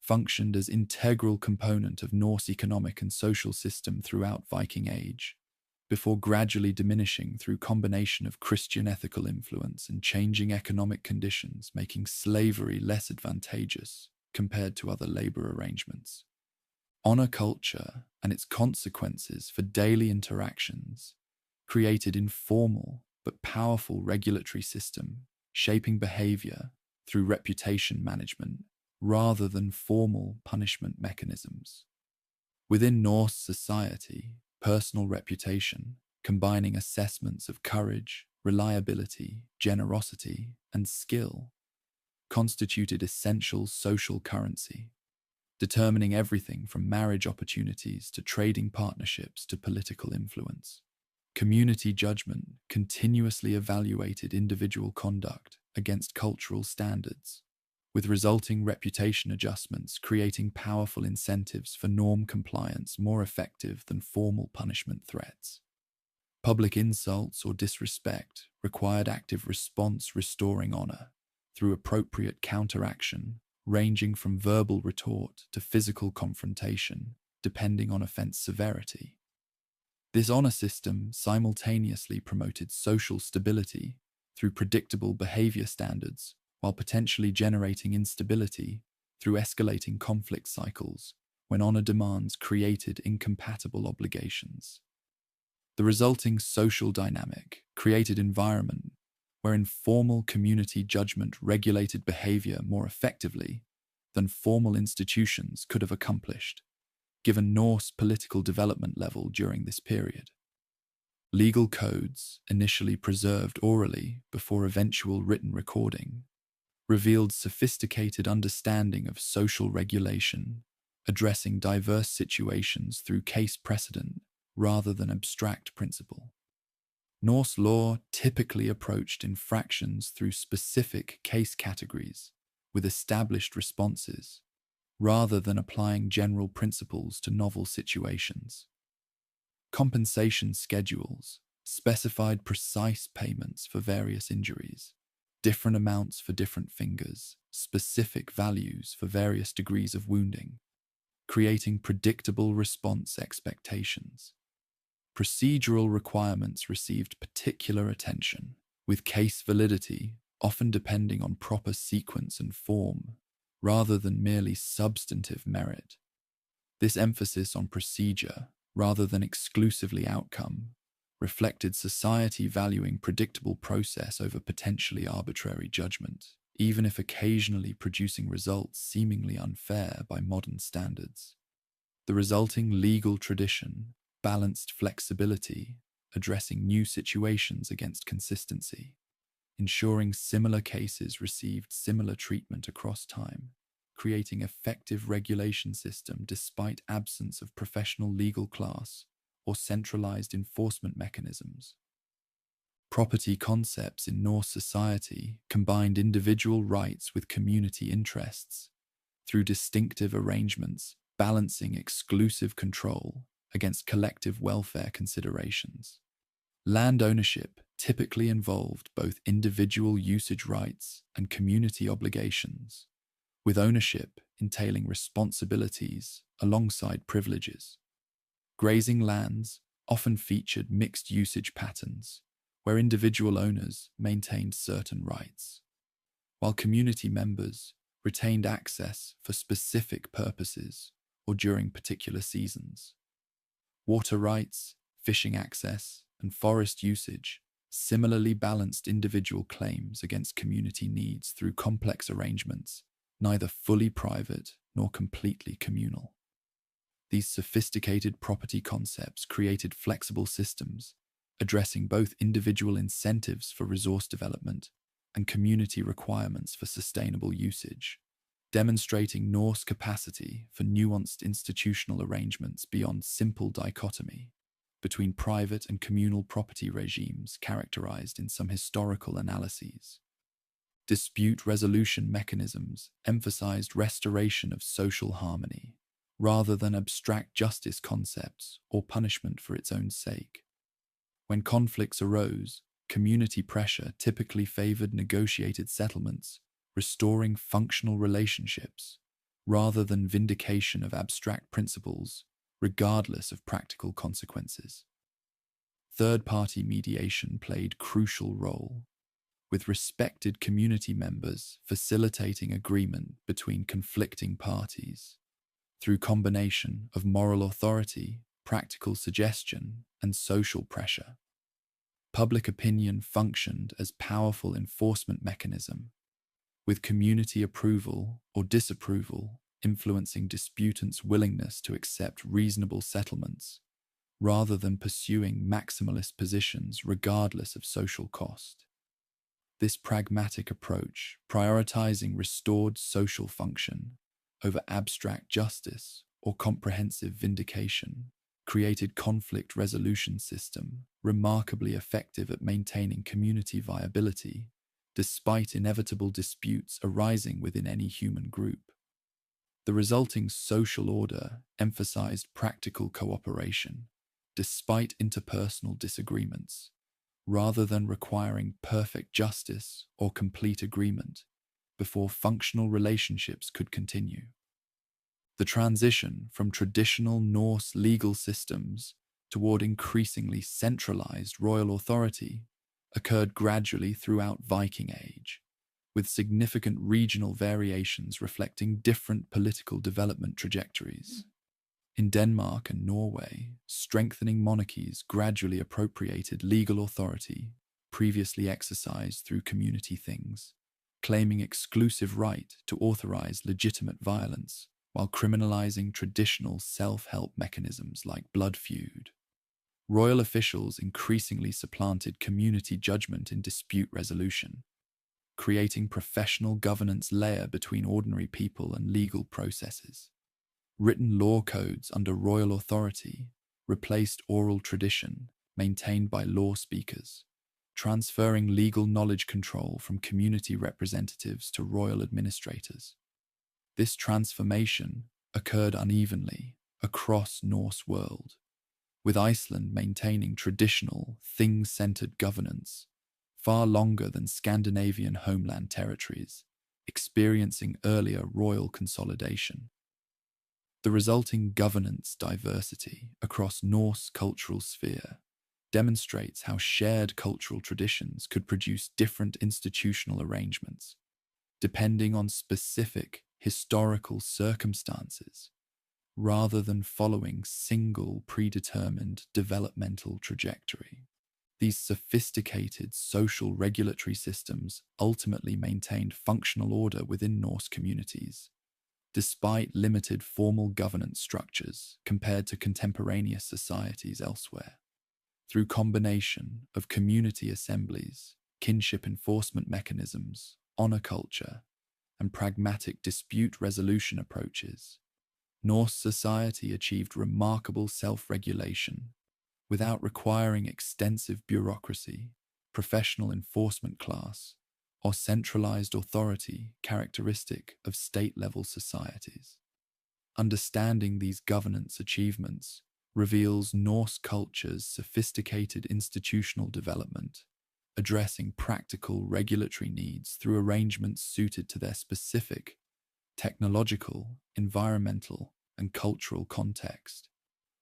functioned as an integral component of Norse economic and social system throughout Viking Age, before gradually diminishing through combination of Christian ethical influence and changing economic conditions, making slavery less advantageous compared to other labor arrangements. Honor culture and its consequences for daily interactions created informal but powerful regulatory system, shaping behavior through reputation management rather than formal punishment mechanisms. Within Norse society, personal reputation, combining assessments of courage, reliability, generosity, and skill, constituted essential social currency, determining everything from marriage opportunities to trading partnerships to political influence. Community judgment continuously evaluated individual conduct against cultural standards, with resulting reputation adjustments creating powerful incentives for norm compliance more effective than formal punishment threats. Public insults or disrespect required active response restoring honor through appropriate counteraction, ranging from verbal retort to physical confrontation, depending on offense severity. This honor system simultaneously promoted social stability through predictable behavior standards, while potentially generating instability through escalating conflict cycles when honor demands created incompatible obligations. The resulting social dynamic created environment where informal community judgment regulated behavior more effectively than formal institutions could have accomplished, given Norse political development level during this period. Legal codes, initially preserved orally before eventual written recording, revealed sophisticated understanding of social regulation, addressing diverse situations through case precedent rather than abstract principle. Norse law typically approached infractions through specific case categories with established responses, rather than applying general principles to novel situations. Compensation schedules specified precise payments for various injuries, different amounts for different fingers, specific values for various degrees of wounding, creating predictable response expectations. Procedural requirements received particular attention, with case validity often depending on proper sequence and form, rather than merely substantive merit. This emphasis on procedure, rather than exclusively outcome, reflected society valuing predictable process over potentially arbitrary judgment, even if occasionally producing results seemingly unfair by modern standards. The resulting legal tradition balanced flexibility, addressing new situations against consistency, ensuring similar cases received similar treatment across time, creating effective regulation system despite absence of professional legal class or centralized enforcement mechanisms. Property concepts in Norse society combined individual rights with community interests through distinctive arrangements balancing exclusive control against collective welfare considerations. Land ownership typically involved both individual usage rights and community obligations, with ownership entailing responsibilities alongside privileges. Grazing lands often featured mixed usage patterns, where individual owners maintained certain rights, while community members retained access for specific purposes or during particular seasons. Water rights, fishing access, and forest usage similarly balanced individual claims against community needs through complex arrangements, neither fully private nor completely communal. These sophisticated property concepts created flexible systems, addressing both individual incentives for resource development and community requirements for sustainable usage, demonstrating Norse capacity for nuanced institutional arrangements beyond simple dichotomy between private and communal property regimes characterized in some historical analyses. Dispute resolution mechanisms emphasized restoration of social harmony, rather than abstract justice concepts or punishment for its own sake. When conflicts arose, community pressure typically favored negotiated settlements, restoring functional relationships, rather than vindication of abstract principles, regardless of practical consequences. Third-party mediation played a crucial role, with respected community members facilitating agreement between conflicting parties. Through combination of moral authority, practical suggestion, and social pressure, public opinion functioned as powerful enforcement mechanism, with community approval or disapproval influencing disputants' willingness to accept reasonable settlements, rather than pursuing maximalist positions regardless of social cost. This pragmatic approach, prioritizing restored social function over abstract justice or comprehensive vindication, created conflict resolution system remarkably effective at maintaining community viability, despite inevitable disputes arising within any human group. The resulting social order emphasized practical cooperation, despite interpersonal disagreements, rather than requiring perfect justice or complete agreement before functional relationships could continue. The transition from traditional Norse legal systems toward increasingly centralized royal authority occurred gradually throughout Viking Age, with significant regional variations reflecting different political development trajectories. In Denmark and Norway, strengthening monarchies gradually appropriated legal authority previously exercised through community things, claiming exclusive right to authorize legitimate violence while criminalizing traditional self-help mechanisms like blood feud. Royal officials increasingly supplanted community judgment in dispute resolution, creating professional governance layer between ordinary people and legal processes. Written law codes under royal authority replaced oral tradition maintained by law speakers, transferring legal knowledge control from community representatives to royal administrators. This transformation occurred unevenly across Norse world, with Iceland maintaining traditional, thing-centered governance far longer than Scandinavian homeland territories, experiencing earlier royal consolidation. The resulting governance diversity across Norse cultural sphere demonstrates how shared cultural traditions could produce different institutional arrangements, depending on specific historical circumstances, rather than following single predetermined developmental trajectory. These sophisticated social regulatory systems ultimately maintained functional order within Norse communities, despite limited formal governance structures compared to contemporaneous societies elsewhere. Through combination of community assemblies, kinship enforcement mechanisms, honor culture, and pragmatic dispute resolution approaches, Norse society achieved remarkable self-regulation without requiring extensive bureaucracy professional enforcement class, or centralized authority characteristic of state-level societies. Understanding these governance achievements reveals Norse culture's sophisticated institutional development, addressing practical regulatory needs through arrangements suited to their specific technological, environmental, and cultural context,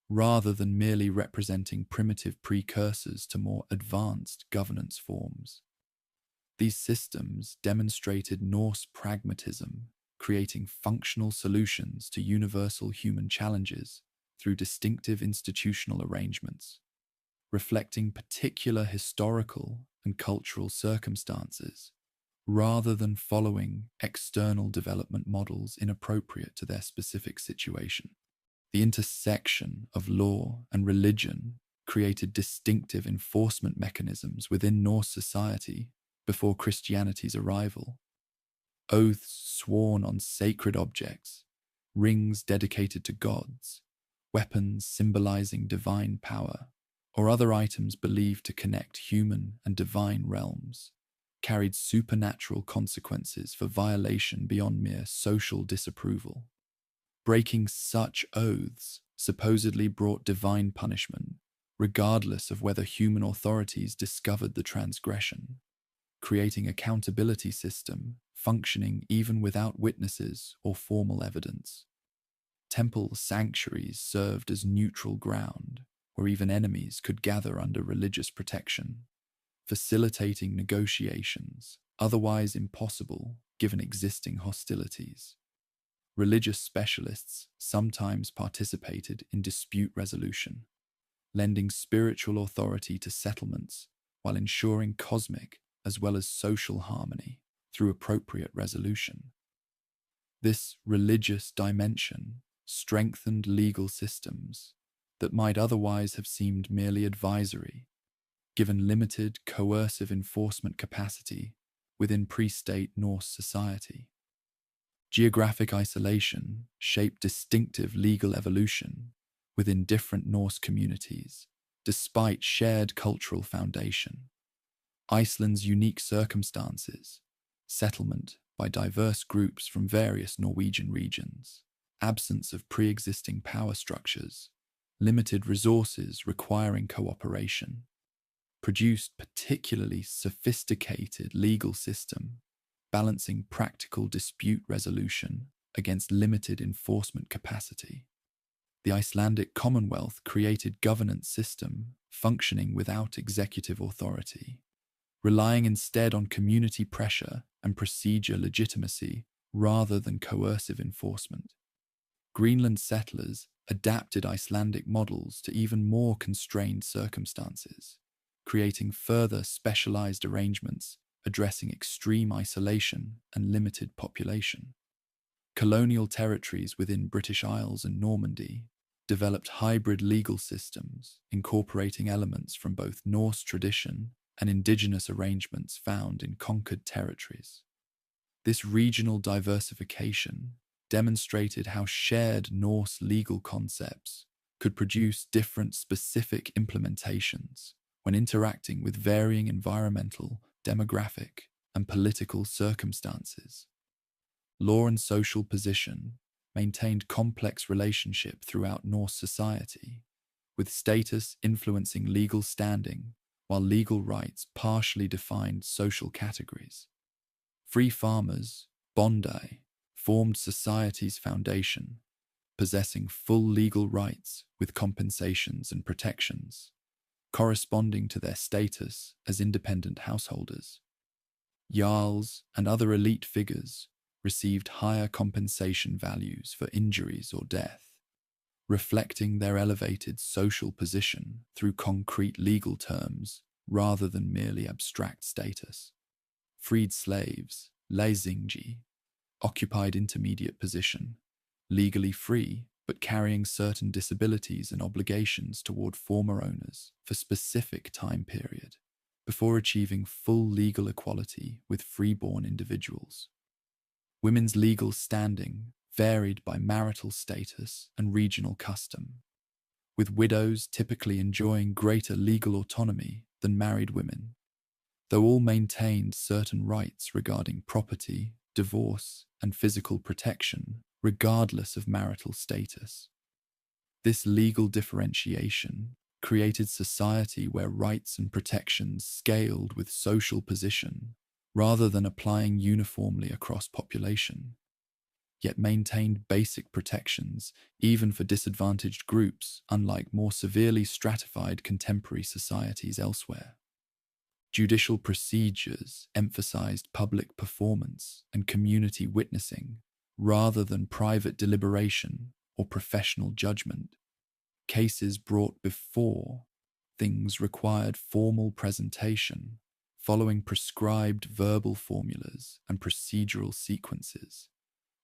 rather than merely representing primitive precursors to more advanced governance forms. These systems demonstrated Norse pragmatism, creating functional solutions to universal human challenges through distinctive institutional arrangements, reflecting particular historical and cultural circumstances, rather than following external development models inappropriate to their specific situation. The intersection of law and religion created distinctive enforcement mechanisms within Norse society before Christianity's arrival. Oaths sworn on sacred objects, rings dedicated to gods, weapons symbolizing divine power, or other items believed to connect human and divine realms, carried supernatural consequences for violation beyond mere social disapproval. Breaking such oaths supposedly brought divine punishment, regardless of whether human authorities discovered the transgression, creating accountability system functioning even without witnesses or formal evidence. Temple sanctuaries served as neutral ground where even enemies could gather under religious protection, facilitating negotiations otherwise impossible given existing hostilities. Religious specialists sometimes participated in dispute resolution, lending spiritual authority to settlements while ensuring cosmic as well as social harmony through appropriate resolution. This religious dimension strengthened legal systems that might otherwise have seemed merely advisory, given limited coercive enforcement capacity within pre-state Norse society. Geographic isolation shaped distinctive legal evolution within different Norse communities, despite shared cultural foundation. Iceland's unique circumstances, settlement by diverse groups from various Norwegian regions, absence of pre-existing power structures, limited resources requiring cooperation, produced particularly sophisticated legal system, balancing practical dispute resolution against limited enforcement capacity. The Icelandic Commonwealth created governance system functioning without executive authority, relying instead on community pressure and procedure legitimacy rather than coercive enforcement. Greenland settlers adapted Icelandic models to even more constrained circumstances, creating further specialized arrangements addressing extreme isolation and limited population. Colonial territories within British Isles and Normandy developed hybrid legal systems incorporating elements from both Norse tradition and indigenous arrangements found in conquered territories. This regional diversification demonstrated how shared Norse legal concepts could produce different specific implementations when interacting with varying environmental, demographic, and political circumstances. Law and social position maintained complex relationship throughout Norse society, with status influencing legal standing, while legal rights partially defined social categories. Free farmers, bondi, formed society's foundation, possessing full legal rights with compensations and protections, corresponding to their status as independent householders. Jarls and other elite figures received higher compensation values for injuries or death, reflecting their elevated social position through concrete legal terms rather than merely abstract status. Freed slaves, leisingji, occupied intermediate position, legally free but carrying certain disabilities and obligations toward former owners for specific time period, before achieving full legal equality with freeborn individuals. Women's legal standing varied by marital status and regional custom, with widows typically enjoying greater legal autonomy than married women. though all maintained certain rights regarding property, divorce, and physical protection, regardless of marital status. This legal differentiation created society where rights and protections scaled with social position rather than applying uniformly across population, yet maintained basic protections even for disadvantaged groups, unlike more severely stratified contemporary societies elsewhere. Judicial procedures emphasized public performance and community witnessing rather than private deliberation or professional judgment. Cases brought before things required formal presentation, following prescribed verbal formulas and procedural sequences,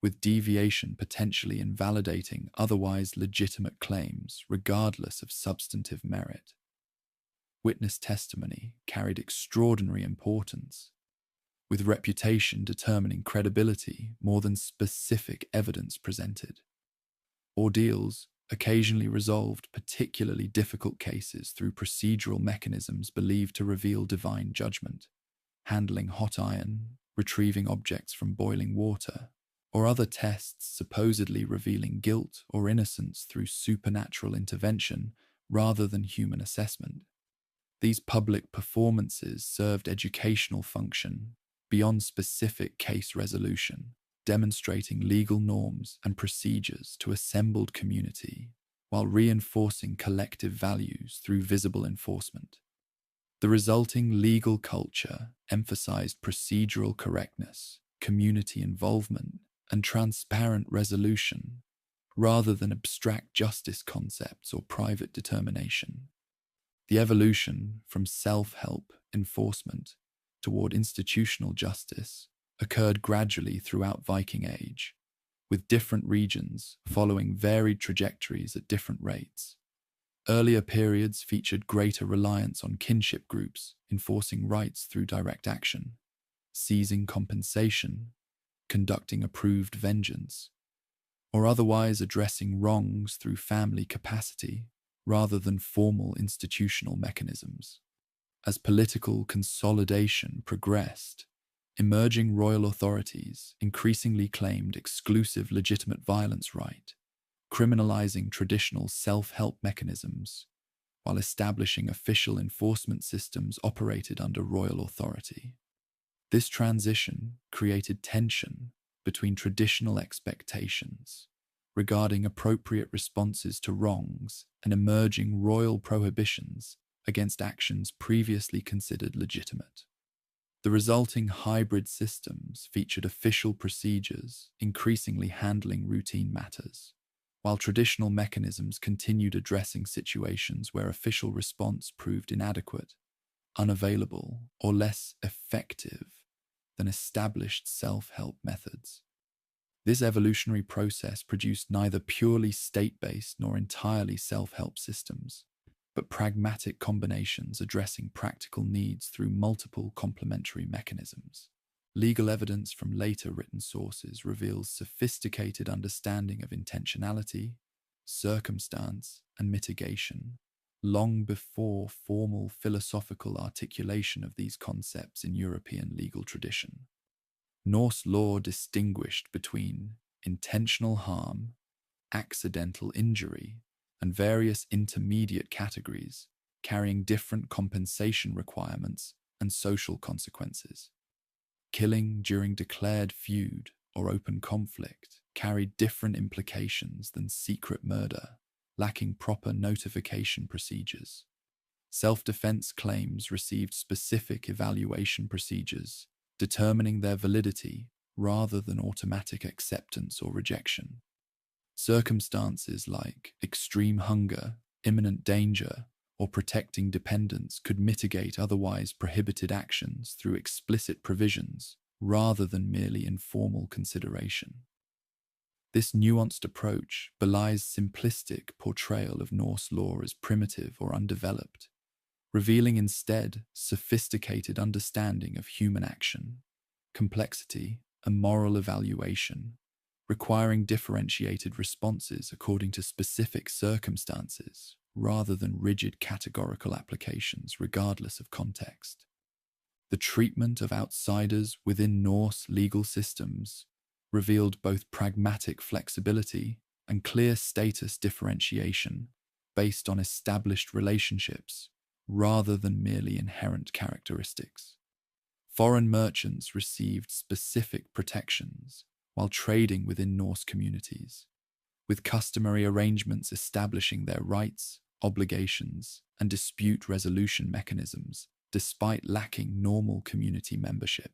with deviation potentially invalidating otherwise legitimate claims regardless of substantive merit. Witness testimony carried extraordinary importance, with reputation determining credibility more than specific evidence presented. Ordeals occasionally resolved particularly difficult cases through procedural mechanisms believed to reveal divine judgment, handling hot iron, retrieving objects from boiling water, or other tests supposedly revealing guilt or innocence through supernatural intervention rather than human assessment. These public performances served educational function beyond specific case resolution, demonstrating legal norms and procedures to assembled community while reinforcing collective values through visible enforcement. The resulting legal culture emphasized procedural correctness, community involvement, and transparent resolution, rather than abstract justice concepts or private determination. The evolution from self-help enforcement toward institutional justice occurred gradually throughout Viking Age, with different regions following varied trajectories at different rates. Earlier periods featured greater reliance on kinship groups enforcing rights through direct action, seizing compensation, conducting approved vengeance, or otherwise addressing wrongs through family capacity rather than formal institutional mechanisms. As political consolidation progressed, emerging royal authorities increasingly claimed exclusive legitimate violence right, criminalizing traditional self-help mechanisms while establishing official enforcement systems operated under royal authority. This transition created tension between traditional expectations regarding appropriate responses to wrongs and emerging royal prohibitions against actions previously considered legitimate. The resulting hybrid systems featured official procedures increasingly handling routine matters, while traditional mechanisms continued addressing situations where official response proved inadequate, unavailable, or less effective than established self-help methods. This evolutionary process produced neither purely state-based nor entirely self-help systems, but pragmatic combinations addressing practical needs through multiple complementary mechanisms. Legal evidence from later written sources reveals sophisticated understanding of intentionality, circumstance, and mitigation, long before formal philosophical articulation of these concepts in European legal tradition. Norse law distinguished between intentional harm, accidental injury, and various intermediate categories, carrying different compensation requirements and social consequences. Killing during declared feud or open conflict carried different implications than secret murder, lacking proper notification procedures. Self-defense claims received specific evaluation procedures, determining their validity rather than automatic acceptance or rejection. Circumstances like extreme hunger, imminent danger, or protecting dependents could mitigate otherwise prohibited actions through explicit provisions rather than merely informal consideration. This nuanced approach belies simplistic portrayal of Norse law as primitive or undeveloped, revealing instead sophisticated understanding of human action, complexity, and moral evaluation, requiring differentiated responses according to specific circumstances rather than rigid categorical applications regardless of context. The treatment of outsiders within Norse legal systems revealed both pragmatic flexibility and clear status differentiation based on established relationships rather than merely inherent characteristics. Foreign merchants received specific protections while trading within Norse communities, with customary arrangements establishing their rights, obligations, and dispute resolution mechanisms despite lacking normal community membership.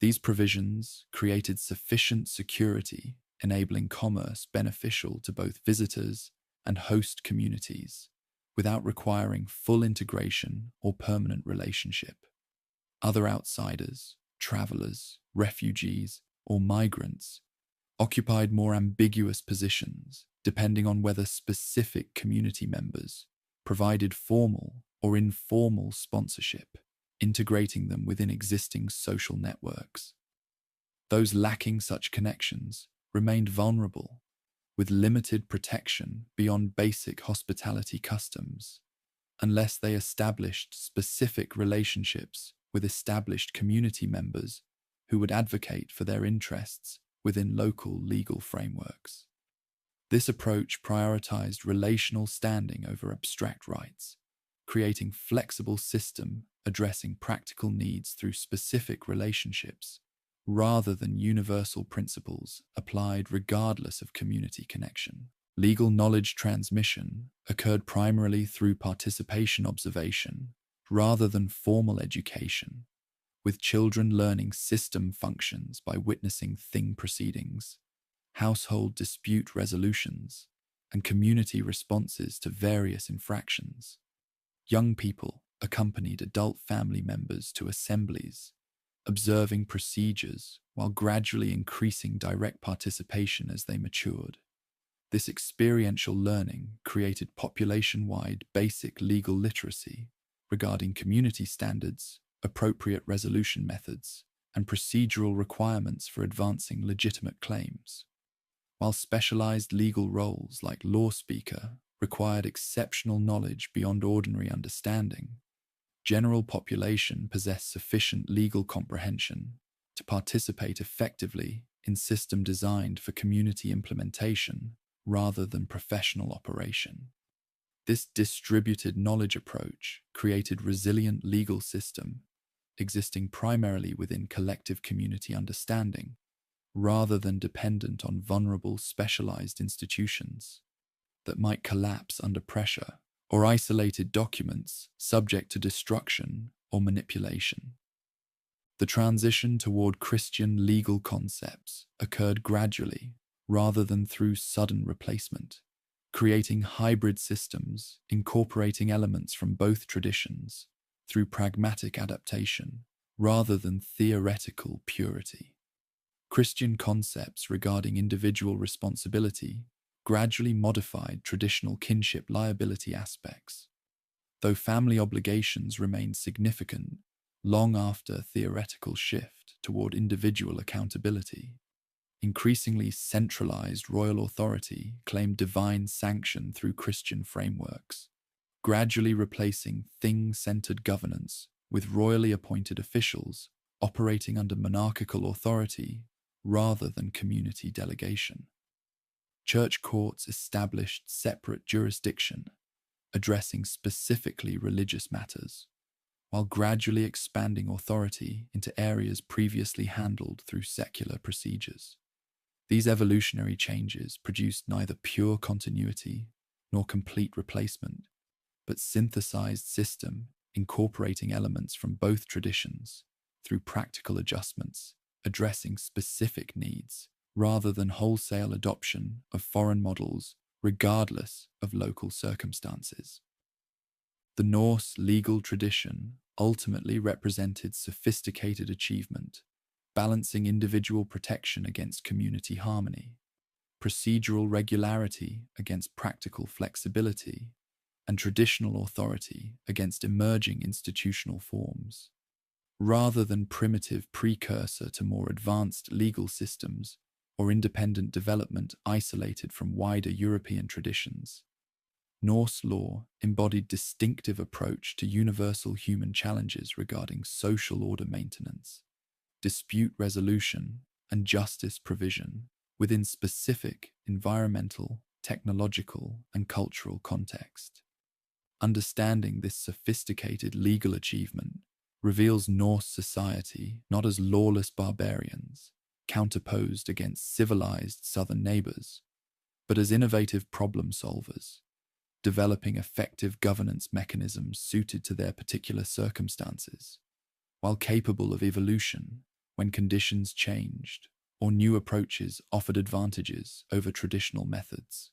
These provisions created sufficient security, enabling commerce beneficial to both visitors and host communities, without requiring full integration or permanent relationship. Other outsiders, travelers, refugees, or migrants occupied more ambiguous positions depending on whether specific community members provided formal or informal sponsorship, integrating them within existing social networks. Those lacking such connections remained vulnerable, with limited protection beyond basic hospitality customs, unless they established specific relationships with established community members who would advocate for their interests within local legal frameworks. This approach prioritized relational standing over abstract rights, creating a flexible system addressing practical needs through specific relationships, rather than universal principles applied regardless of community connection. Legal knowledge transmission occurred primarily through participation observation rather than formal education, with children learning system functions by witnessing thing proceedings, household dispute resolutions, and community responses to various infractions. Young people accompanied adult family members to assemblies, observing procedures while gradually increasing direct participation as they matured. This experiential learning created population-wide basic legal literacy regarding community standards, appropriate resolution methods, and procedural requirements for advancing legitimate claims. While specialized legal roles like law speaker required exceptional knowledge beyond ordinary understanding, general population possessed sufficient legal comprehension to participate effectively in system designed for community implementation rather than professional operation. This distributed knowledge approach created resilient legal system existing primarily within collective community understanding rather than dependent on vulnerable specialized institutions that might collapse under pressure, or isolated documents subject to destruction or manipulation. The transition toward Christian legal concepts occurred gradually rather than through sudden replacement, creating hybrid systems incorporating elements from both traditions through pragmatic adaptation rather than theoretical purity. Christian concepts regarding individual responsibility gradually modified traditional kinship liability aspects, though family obligations remained significant long after a theoretical shift toward individual accountability. Increasingly centralized royal authority claimed divine sanction through Christian frameworks, gradually replacing thing-centered governance with royally appointed officials operating under monarchical authority rather than community delegation. Church courts established separate jurisdiction, addressing specifically religious matters, while gradually expanding authority into areas previously handled through secular procedures. These evolutionary changes produced neither pure continuity nor complete replacement, but synthesized system incorporating elements from both traditions through practical adjustments, addressing specific needs rather than wholesale adoption of foreign models regardless of local circumstances. The Norse legal tradition ultimately represented sophisticated achievement, balancing individual protection against community harmony, procedural regularity against practical flexibility, and traditional authority against emerging institutional forms. Rather than primitive precursor to more advanced legal systems or independent development isolated from wider European traditions, Norse law embodied distinctive approach to universal human challenges regarding social order maintenance, dispute resolution, and justice provision within specific environmental, technological, and cultural context. Understanding this sophisticated legal achievement reveals Norse society not as lawless barbarians, counterposed against civilized southern neighbors, but as innovative problem solvers, developing effective governance mechanisms suited to their particular circumstances, while capable of evolution when conditions changed or new approaches offered advantages over traditional methods.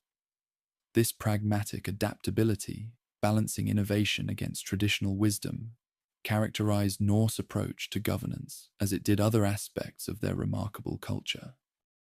This pragmatic adaptability, balancing innovation against traditional wisdom, characterized Norse approach to governance as it did other aspects of their remarkable culture.